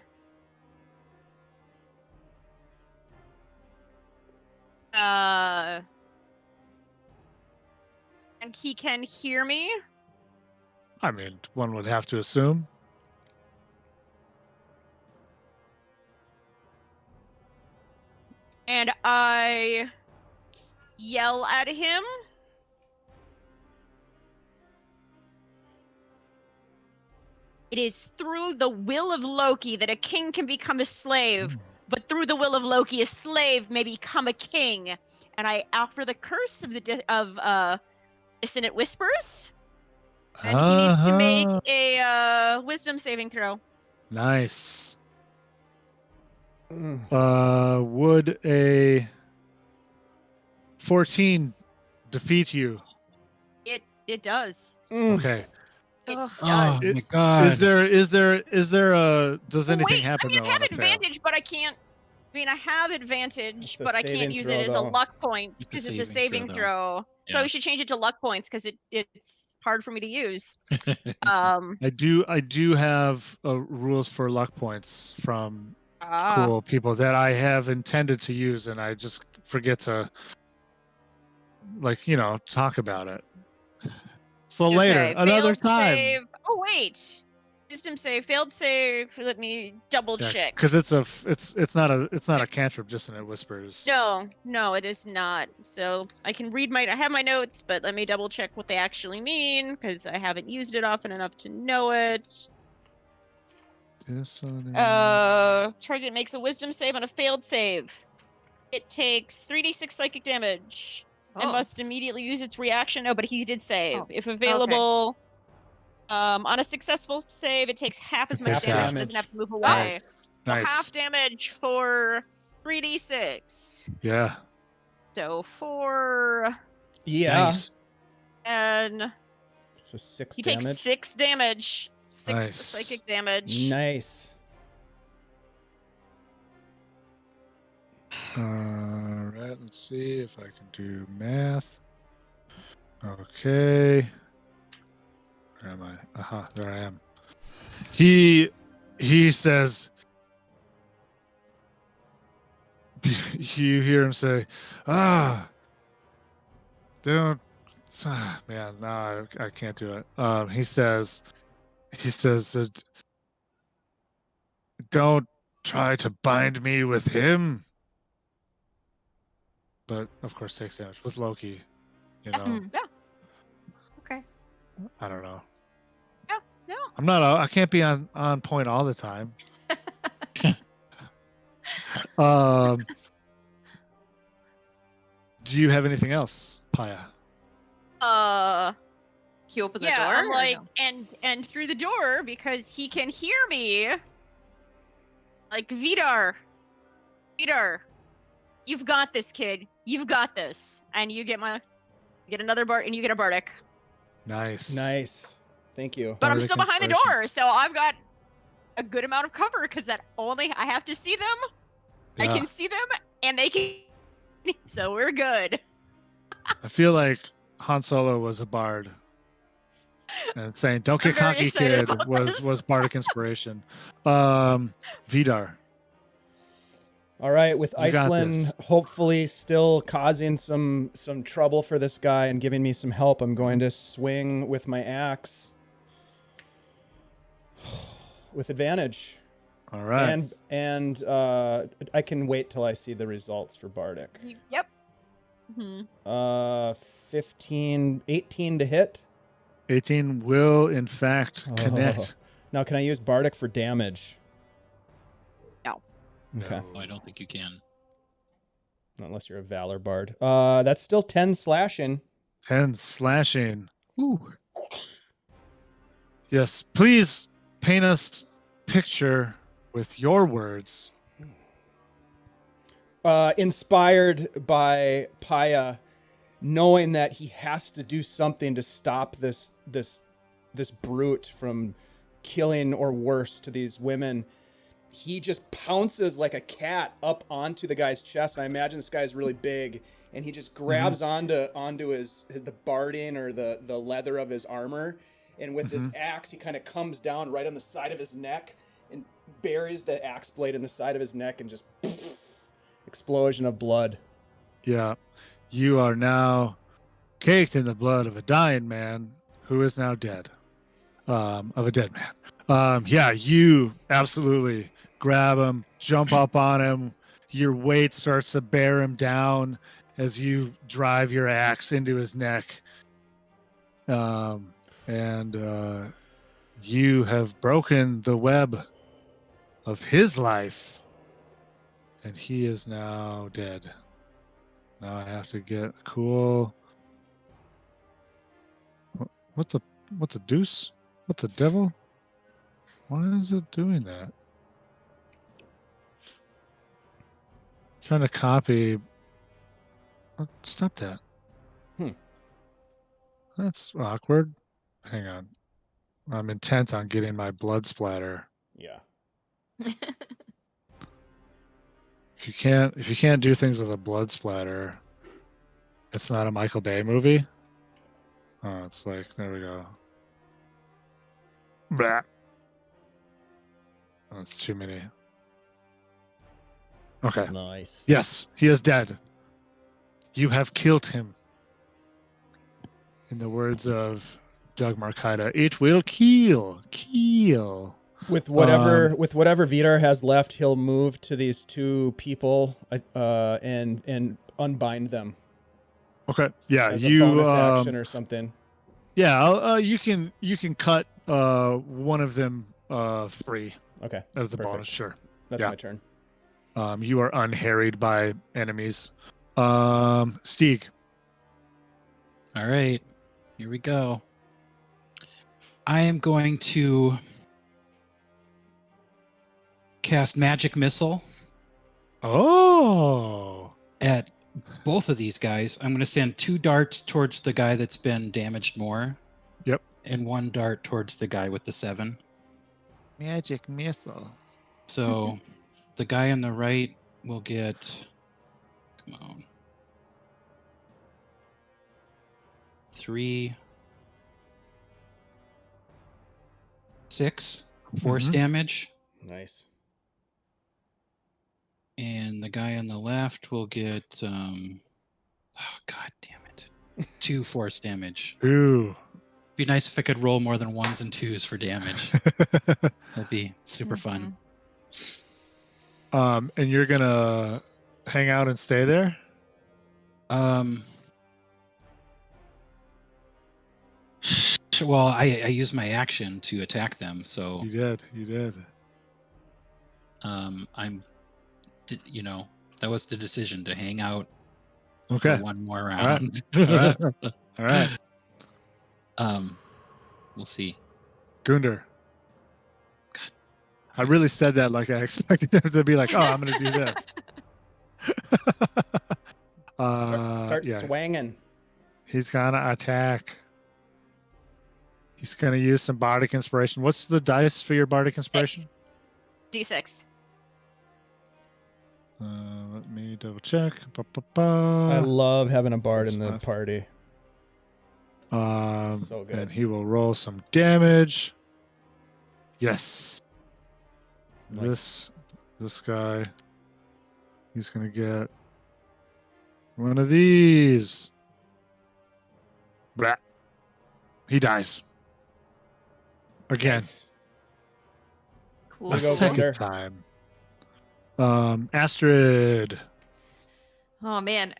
and he can hear me. I mean, one would have to assume. And I yell at him. It is through the will of Loki that a king can become a slave, but through the will of Loki, a slave may become a king. And I offer the curse of the dissonant whispers, and he needs to make a wisdom saving throw. Nice. Mm. Would a 14 defeat you? It does. Mm. Okay. It Ugh. Oh does. my Is god. Is there a does Oh, anything wait, happen I though have on a fail? advantage, but I can't. I mean, I have advantage, It's a but I can't saving use throw, it as a though. luck point It's a because it's a saving saving throw, throw. So Yeah. we should change it to luck points because it's hard for me to use. I do have rules for luck points from cool people that I have intended to use, and I just forget to talk about it. So later, Okay, another failed time. Save. Oh wait, wisdom save, failed save. Let me double check. Because it's not a cantrip, just in it whispers. No, it is not. So I can read I have my notes, but let me double check what they actually mean because I haven't used it often enough to know it. Target makes a wisdom save on a failed save. It takes 3d6 psychic damage and must immediately use its reaction. No, but he did save. Oh, If available, on a successful save, it takes half as much Half damage. damage. Doesn't have to move away. So Nice. half damage for 3d6. Yeah. So 4 Yeah. Nice. and So 6 he damage. takes 6 damage. 6 Nice. psychic damage. Nice. All right. Let's see if I can do math. Okay. Where am I? Aha, there I am. He says. You hear him say, don't, man, no, I can't do it. He says that, don't try to bind me with him. But of course takes damage with Loki, Yeah. Okay. I don't know. No. I can't be on point all the time. Do you have anything else, Paija? Can you open the door? I'm or like, no? and through the door because he can hear me. Like Vidar, you've got this, kid. You've got this, and you get another bard, and you get a bardic. Nice. Nice. Thank you. But I'm Bardic still behind the inspiration. door, so I've got a good amount of cover because I have to see them. I Yeah. can see them, and they can. So we're good. I feel like Han Solo was a bard, and saying "Don't get I'm very cocky, excited kid" about was bardic inspiration. Vidar. All right, with You got Iceland this. hopefully still causing some trouble for this guy and giving me some help, I'm going to swing with my axe with advantage. All right. And I can wait till I see the results for bardic. Yep. 18 to hit. 18 will in fact connect. Oh. Now, can I use bardic for damage? No. Okay. No, I don't think you can. Not unless you're a valor bard. That's still 10 slashing. 10 slashing. Ooh. Yes. Please paint us picture with your words. Inspired by Paija, knowing that he has to do something to stop this brute from killing or worse to these women, he just pounces like a cat up onto the guy's chest. And I imagine this guy's really big, and he just grabs onto his the barding or the leather of his armor, and with this axe he kind of comes down right on the side of his neck and buries the axe blade in the side of his neck, and just explosion of blood. Yeah. You are now caked in the blood of a dying man who is now dead. Of a dead man. Yeah, you absolutely grab him, jump up on him. Your weight starts to bear him down as you drive your axe into his neck. And you have broken the web of his life, and he is now dead. Now I have to get cool. What's a deuce? What the devil? Why is it doing that? Trying to copy. Stop that. That's awkward. Hang on. I'm intent on getting my blood splatter. Yeah. If you can't do things with a blood splatter, it's not a Michael Bay movie. Oh, it's like, there we go. Blah. Oh, it's too many. Okay. Nice. Yes, he is dead. You have killed him. In the words of Doug Marcaida, it will kill. With whatever Vidar has left, he'll move to these two people and unbind them. Okay. Yeah, as a bonus action or something. Yeah, you can cut one of them free. Okay. As the Perfect. bonus, sure. That's my turn. You are unharried by enemies. Stig. All right, here we go. I am going to cast Magic Missile. Oh. At both of these guys. I'm going to send 2 darts towards the guy that's been damaged more. Yep. And 1 dart towards the guy with the 7. Magic Missile. So the guy on the right will get, come on, 3, 6 force damage. Nice. And the guy on the left will get, oh, God damn it, 2 force damage. Ooh. Be nice if I could roll more than 1s and 2s for damage. That'd be super fun. And you're gonna hang out and stay there? Well, I used my action to attack them, so You did. That was the decision to hang out Okay. for 1 more round. All right. We'll see. Gundr. I really said that like I expected him to be like, oh, I'm going to do this. Start swanging. He's going to attack. He's going to use some bardic inspiration. What's the dice for your bardic inspiration? D6. Let me double check. I love having a bard in the party. So good. And he will roll some damage. Yes. Nice. This guy, he's gonna get one of these. Blah. He dies. Again. Nice. Cool. A second time. Astrid. Oh man.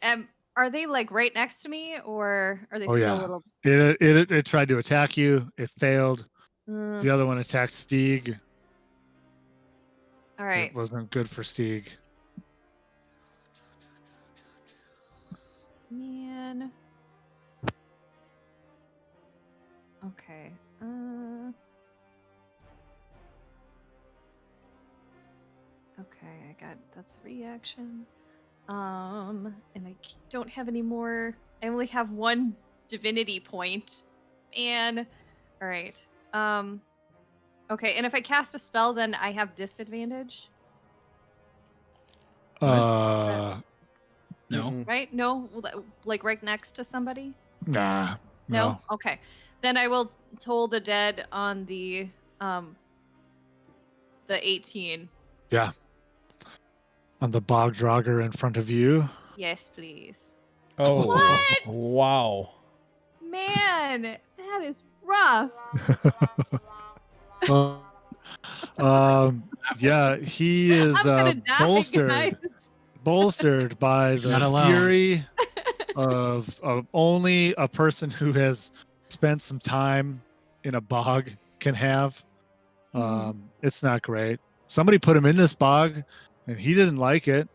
Are they like right next to me, or are they still a little? It tried to attack you. It failed. The other one attacked Stig. All right. It wasn't good for Stig. Man. Okay. Okay, that's a reaction. And I don't have any more. I only have 1 divinity point. Man. All right. Okay, and if I cast a spell, then I have disadvantage. No, No. Mm-mm. right? No, like right next to somebody. Nah. No. Okay. Then I will toll the dead on the 18. Yeah. On the bog draugr in front of you. Yes, please. Oh, What? wow. Man, that is rough. Yeah, he is I'm gonna die, bolstered by Not the alone. fury of only a person who has spent some time in a bog can have. It's not great. Somebody put him in this bog, and he didn't like it.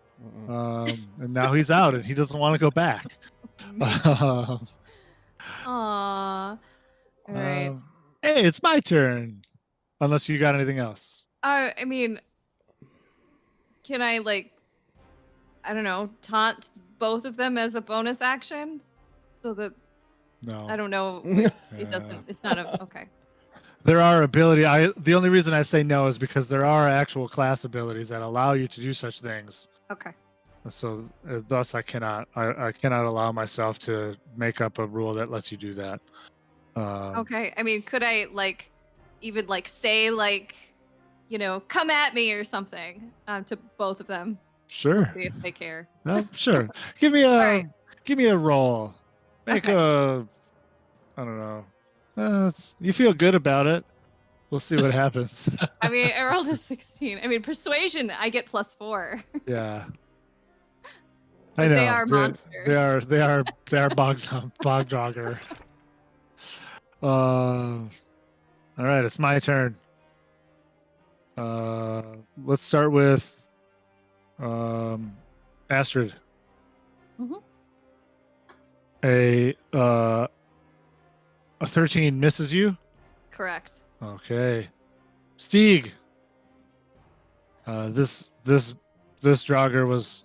And now he's out, and he doesn't want to go back. Aww. All right. Hey, it's my turn. Unless you got anything else. I mean, can I I don't know, taunt both of them as a bonus action, so that No. I don't know. It doesn't. It's not a okay. There are the only reason I say no is because there are actual class abilities that allow you to do such things. Okay. So thus I cannot allow myself to make up a rule that lets you do that. Okay. I mean, could I even say come at me or something to both of them? Sure. See if they care. Sure. Give me a right. roll. Make I don't know. You feel good about it. We'll see what happens. I mean, I rolled a 16. I mean, persuasion, I get +4. Yeah. But I know. they are monsters. They are bog draugr. All right, it's my turn. Let's start with Astrid. Mhm. A 13 misses you. Correct. Okay. Stig. This draugr was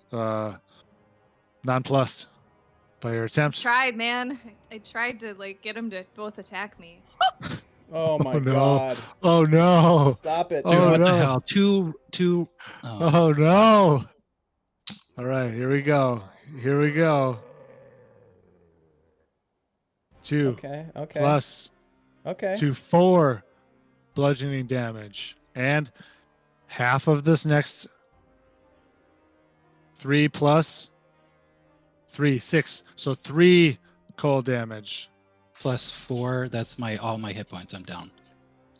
nonplussed by your attempt. Tried, man. I tried to get them to both attack me. Oh my no. god. Oh no. Stop it. Dude, Oh, what no. the hell? Two. Oh no. All right, here we go. 2 Okay. plus Okay. 4 bludgeoning damage, and half of this next 3 plus 3, 6. So 3 cold damage. +4. That's all my hit points. I'm down.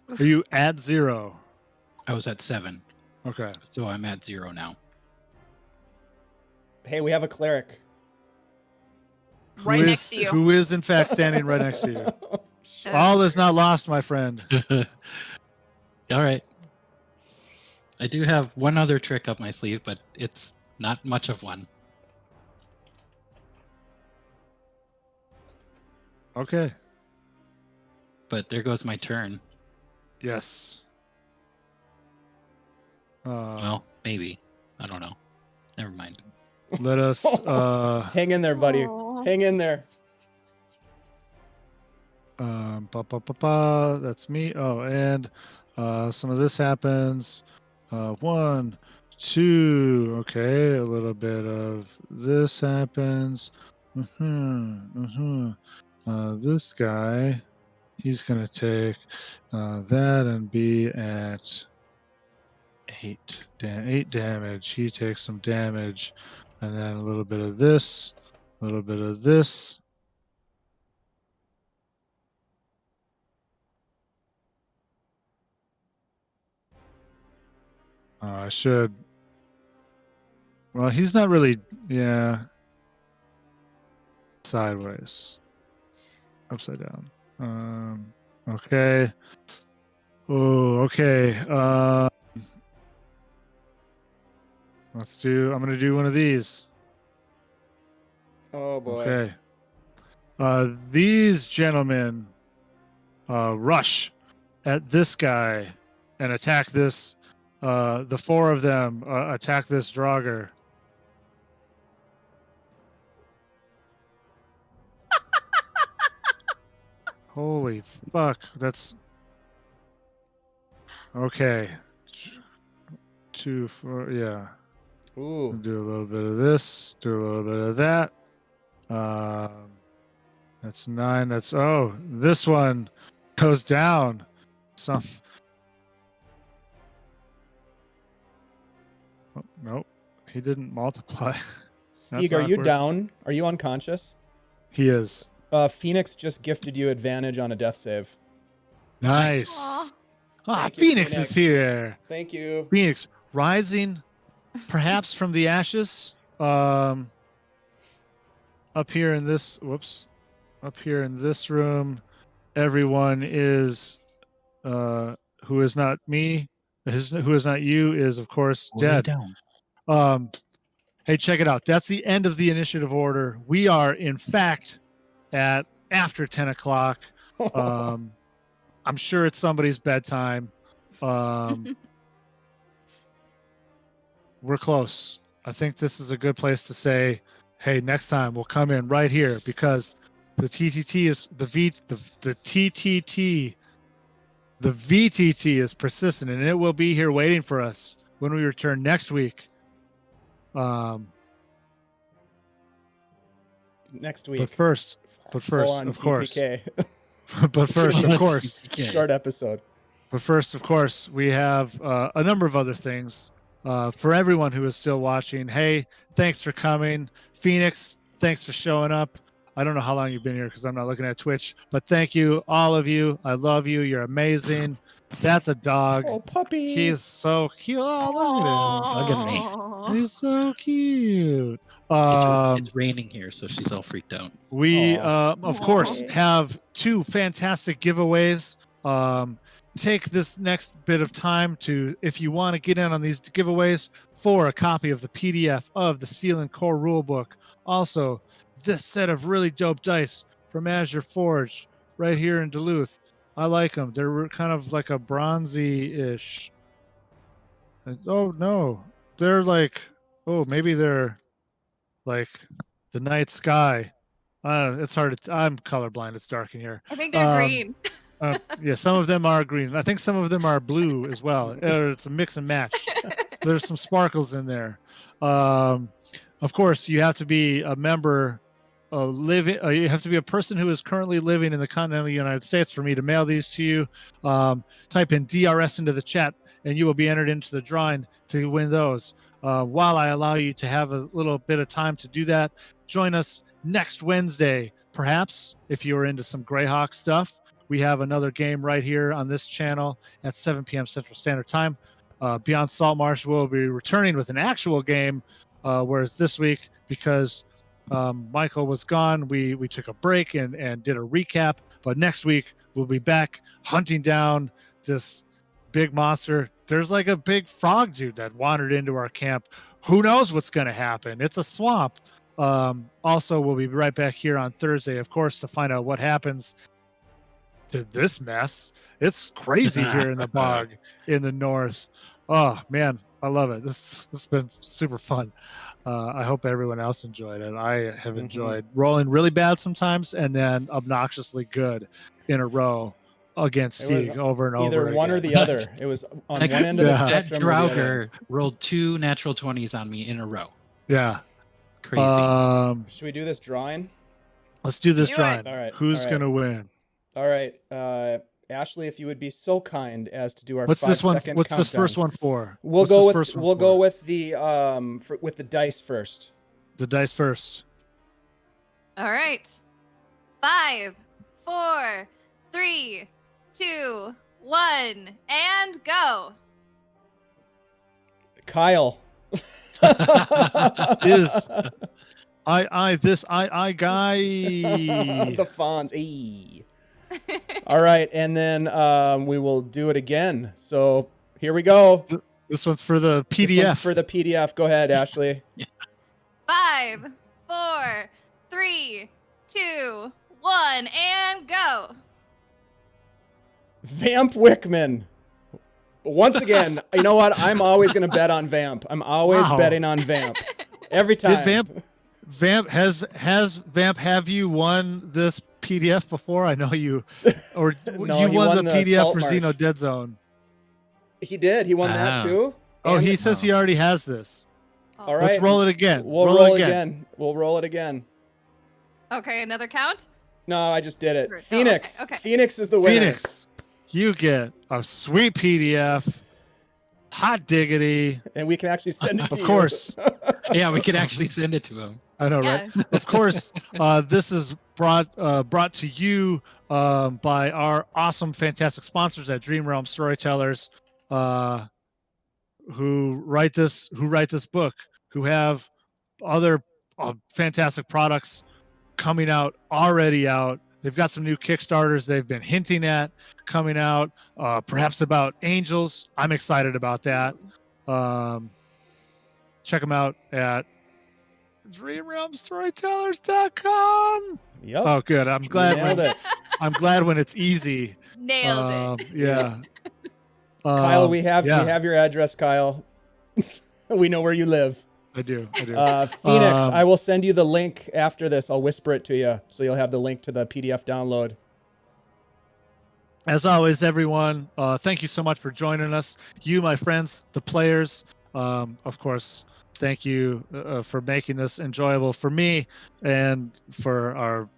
Are you at 0? I was at 7, Okay. so I'm at 0 now. Hey, we have a cleric. Right next to you. Who is in fact standing right next to you? Uh, All is not lost, my friend. All right. I do have one other trick up my sleeve, but it's not much of one. Okay. But there goes my turn. Yes. Well, maybe. I don't know. Never mind. Let us Hang in there, buddy. Aw. Hang in there. That's me. Oh, and some of this happens. 1, 2. Okay, a little bit of this happens. This guy, he's gonna take that and be at 8 damage. He takes some damage, and then a little bit of this, a little bit of this. I should. Well, he's not really. Yeah. Sideways. Upside down. Okay. Oh, okay. I'm gonna do one of these. Oh boy. Okay. These gentlemen rush at this guy and attack this. The 4 of them attack this draugr. Holy fuck! That's okay. 2, 4, yeah. Ooh. Do a little bit of this. Do a little bit of that. That's 9. This one goes down. Oh, nope. He didn't multiply. Stig, That's are you awkward. down? Are you unconscious? He is. Phoenix just gifted you advantage on a death save. Nice. Aw. Thank you, Phoenix Phoenix. is here. Thank you. Phoenix rising, perhaps from the ashes. Up here in this. Whoops. Up here in this room, everyone is, who is not me, who is not you, is of course Lay dead. down. Hey, check it out. That's the end of the initiative order. We are, in fact, at after 10 o'clock. I'm sure it's somebody's bedtime. We're close. I think this is a good place to say, hey, next time we'll come in right here because the TTT is the VTT is persistent and it will be here waiting for us when we return next week. Next week. But first, Full-on of course. TPK. But first, of course. Short episode. But first, of course, we have a number of other things. For everyone who is still watching, hey, thanks for coming. Phoenix, thanks for showing up. I don't know how long you've been here because I'm not looking at Twitch, but thank you, all of you. I love you. You're amazing. That's a dog. Oh, puppy. He's so cute. Oh, look at him. Look at me. He's so cute. It's raining here, so she's all freaked out. We, Aw. of course, Aw. have 2 fantastic giveaways. Take this next bit of time to, if you want to get in on these giveaways, for a copy of the PDF of the Svilland Core Rulebook. Also, this set of really dope dice from Azure Forge right here in Duluth. I like them. They're kind of like a bronzy-ish. Oh, no. They're like, maybe they're like the night sky. I don't know. It's hard to, I'm colorblind. It's dark in here. I think they're green. Yeah, some of them are green. I think some of them are blue as well. It's a mix and match. There's some sparkles in there. Of course, you have to be a member, you have to be a person who is currently living in the continental United States for me to mail these to you. Type in DRS into the chat, and you will be entered into the drawing to win those. While I allow you to have a little bit of time to do that, join us next Wednesday. Perhaps, if you are into some Greyhawk stuff, we have another game right here on this channel at 7 p.m. Central Standard Time. Beyond Saltmarsh will be returning with an actual game, whereas this week, because Michael was gone, we took a break and did a recap. But next week, we'll be back hunting down this big monster. There's like a big frog dude that wandered into our camp. Who knows what's going to happen? It's a swamp. Also, we'll be right back here on Thursday, of course, to find out what happens to this mess. It's crazy here in the bog in the north. Oh man, I love it. This has been super fun. I hope everyone else enjoyed it. I have enjoyed rolling really bad sometimes and then obnoxiously good in a row against Stig over and over. Either one or the other. It was on one end of the That spectrum. or the other. draugr rolled 2 natural 20s on me in a row. Yeah. Crazy. Should we do this drawing? Let's do this do it. drawing. All right. Who's all right. gonna win? All right. Ashley, if you would be so kind as to do our What's this one? 5-second What's this countdown. first one for? We'll What's go this with first one we'll for? go with the dice first. The dice first. All right. 5, 4, 3, 2, 1, and go. Kyle. Is I guy. The Fonz. Hey. All right, and then we will do it again. So here we go. This one's for the This PDF. one's for the PDF. Go ahead, Ashley. 5, 4, 3, 2, 1, and go. Vamp Wickman. Once again, you know what? I'm always going to bet on Vamp. I'm always Wow. betting on Vamp. Every time. Did Vamp has Vamp have you won this PDF before? I know you, or No, you he won won the the PDF for Saltmarsh. Xeno Dead Zone. He did. He won that Wow. too. Oh, And he says he already has this. All right. Let's roll it again. We'll roll again. We'll roll it again. Okay, another count. No, I just did it. Sure. Oh, Phoenix. okay. Phoenix is the winner. Phoenix, you get a sweet PDF. Hot diggity. And we can actually send it to Of you. course. Yeah, we could actually send it to him. I know, Yeah. right? Of course, this is brought to you by our awesome, fantastic sponsors at Dream Realm Storytellers, who write this book, who have other fantastic products already out. They've got some new Kickstarters they've been hinting at coming out, perhaps about angels. I'm excited about that. Check them out at dreamrealmstorytellers.com. Yep. Oh, good. I'm glad. Nailed it. I'm glad when it's easy. Nailed it. Yeah. Kyle, we have yeah. your address, Kyle. We know where you live. I do. Phoenix, I will send you the link after this. I'll whisper it to you, so you'll have the link to the PDF download. As always, everyone, thank you so much for joining us. You, my friends, the players, of course, thank you for making this enjoyable for me and for our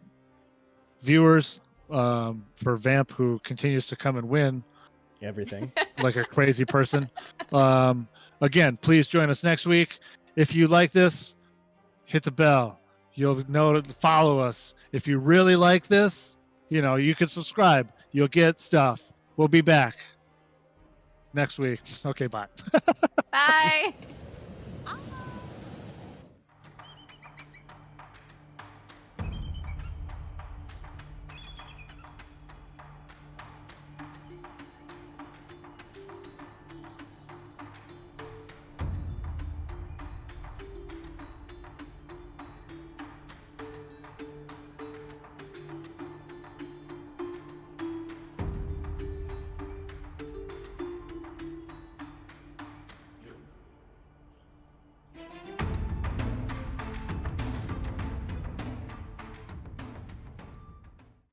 viewers, for Vamp, who continues to come and win Everything. like a crazy person. Again, please join us next week. If you like this, hit the bell. You'll know to follow us. If you really like this, you can subscribe. You'll get stuff. We'll be back next week. Okay, bye. Bye.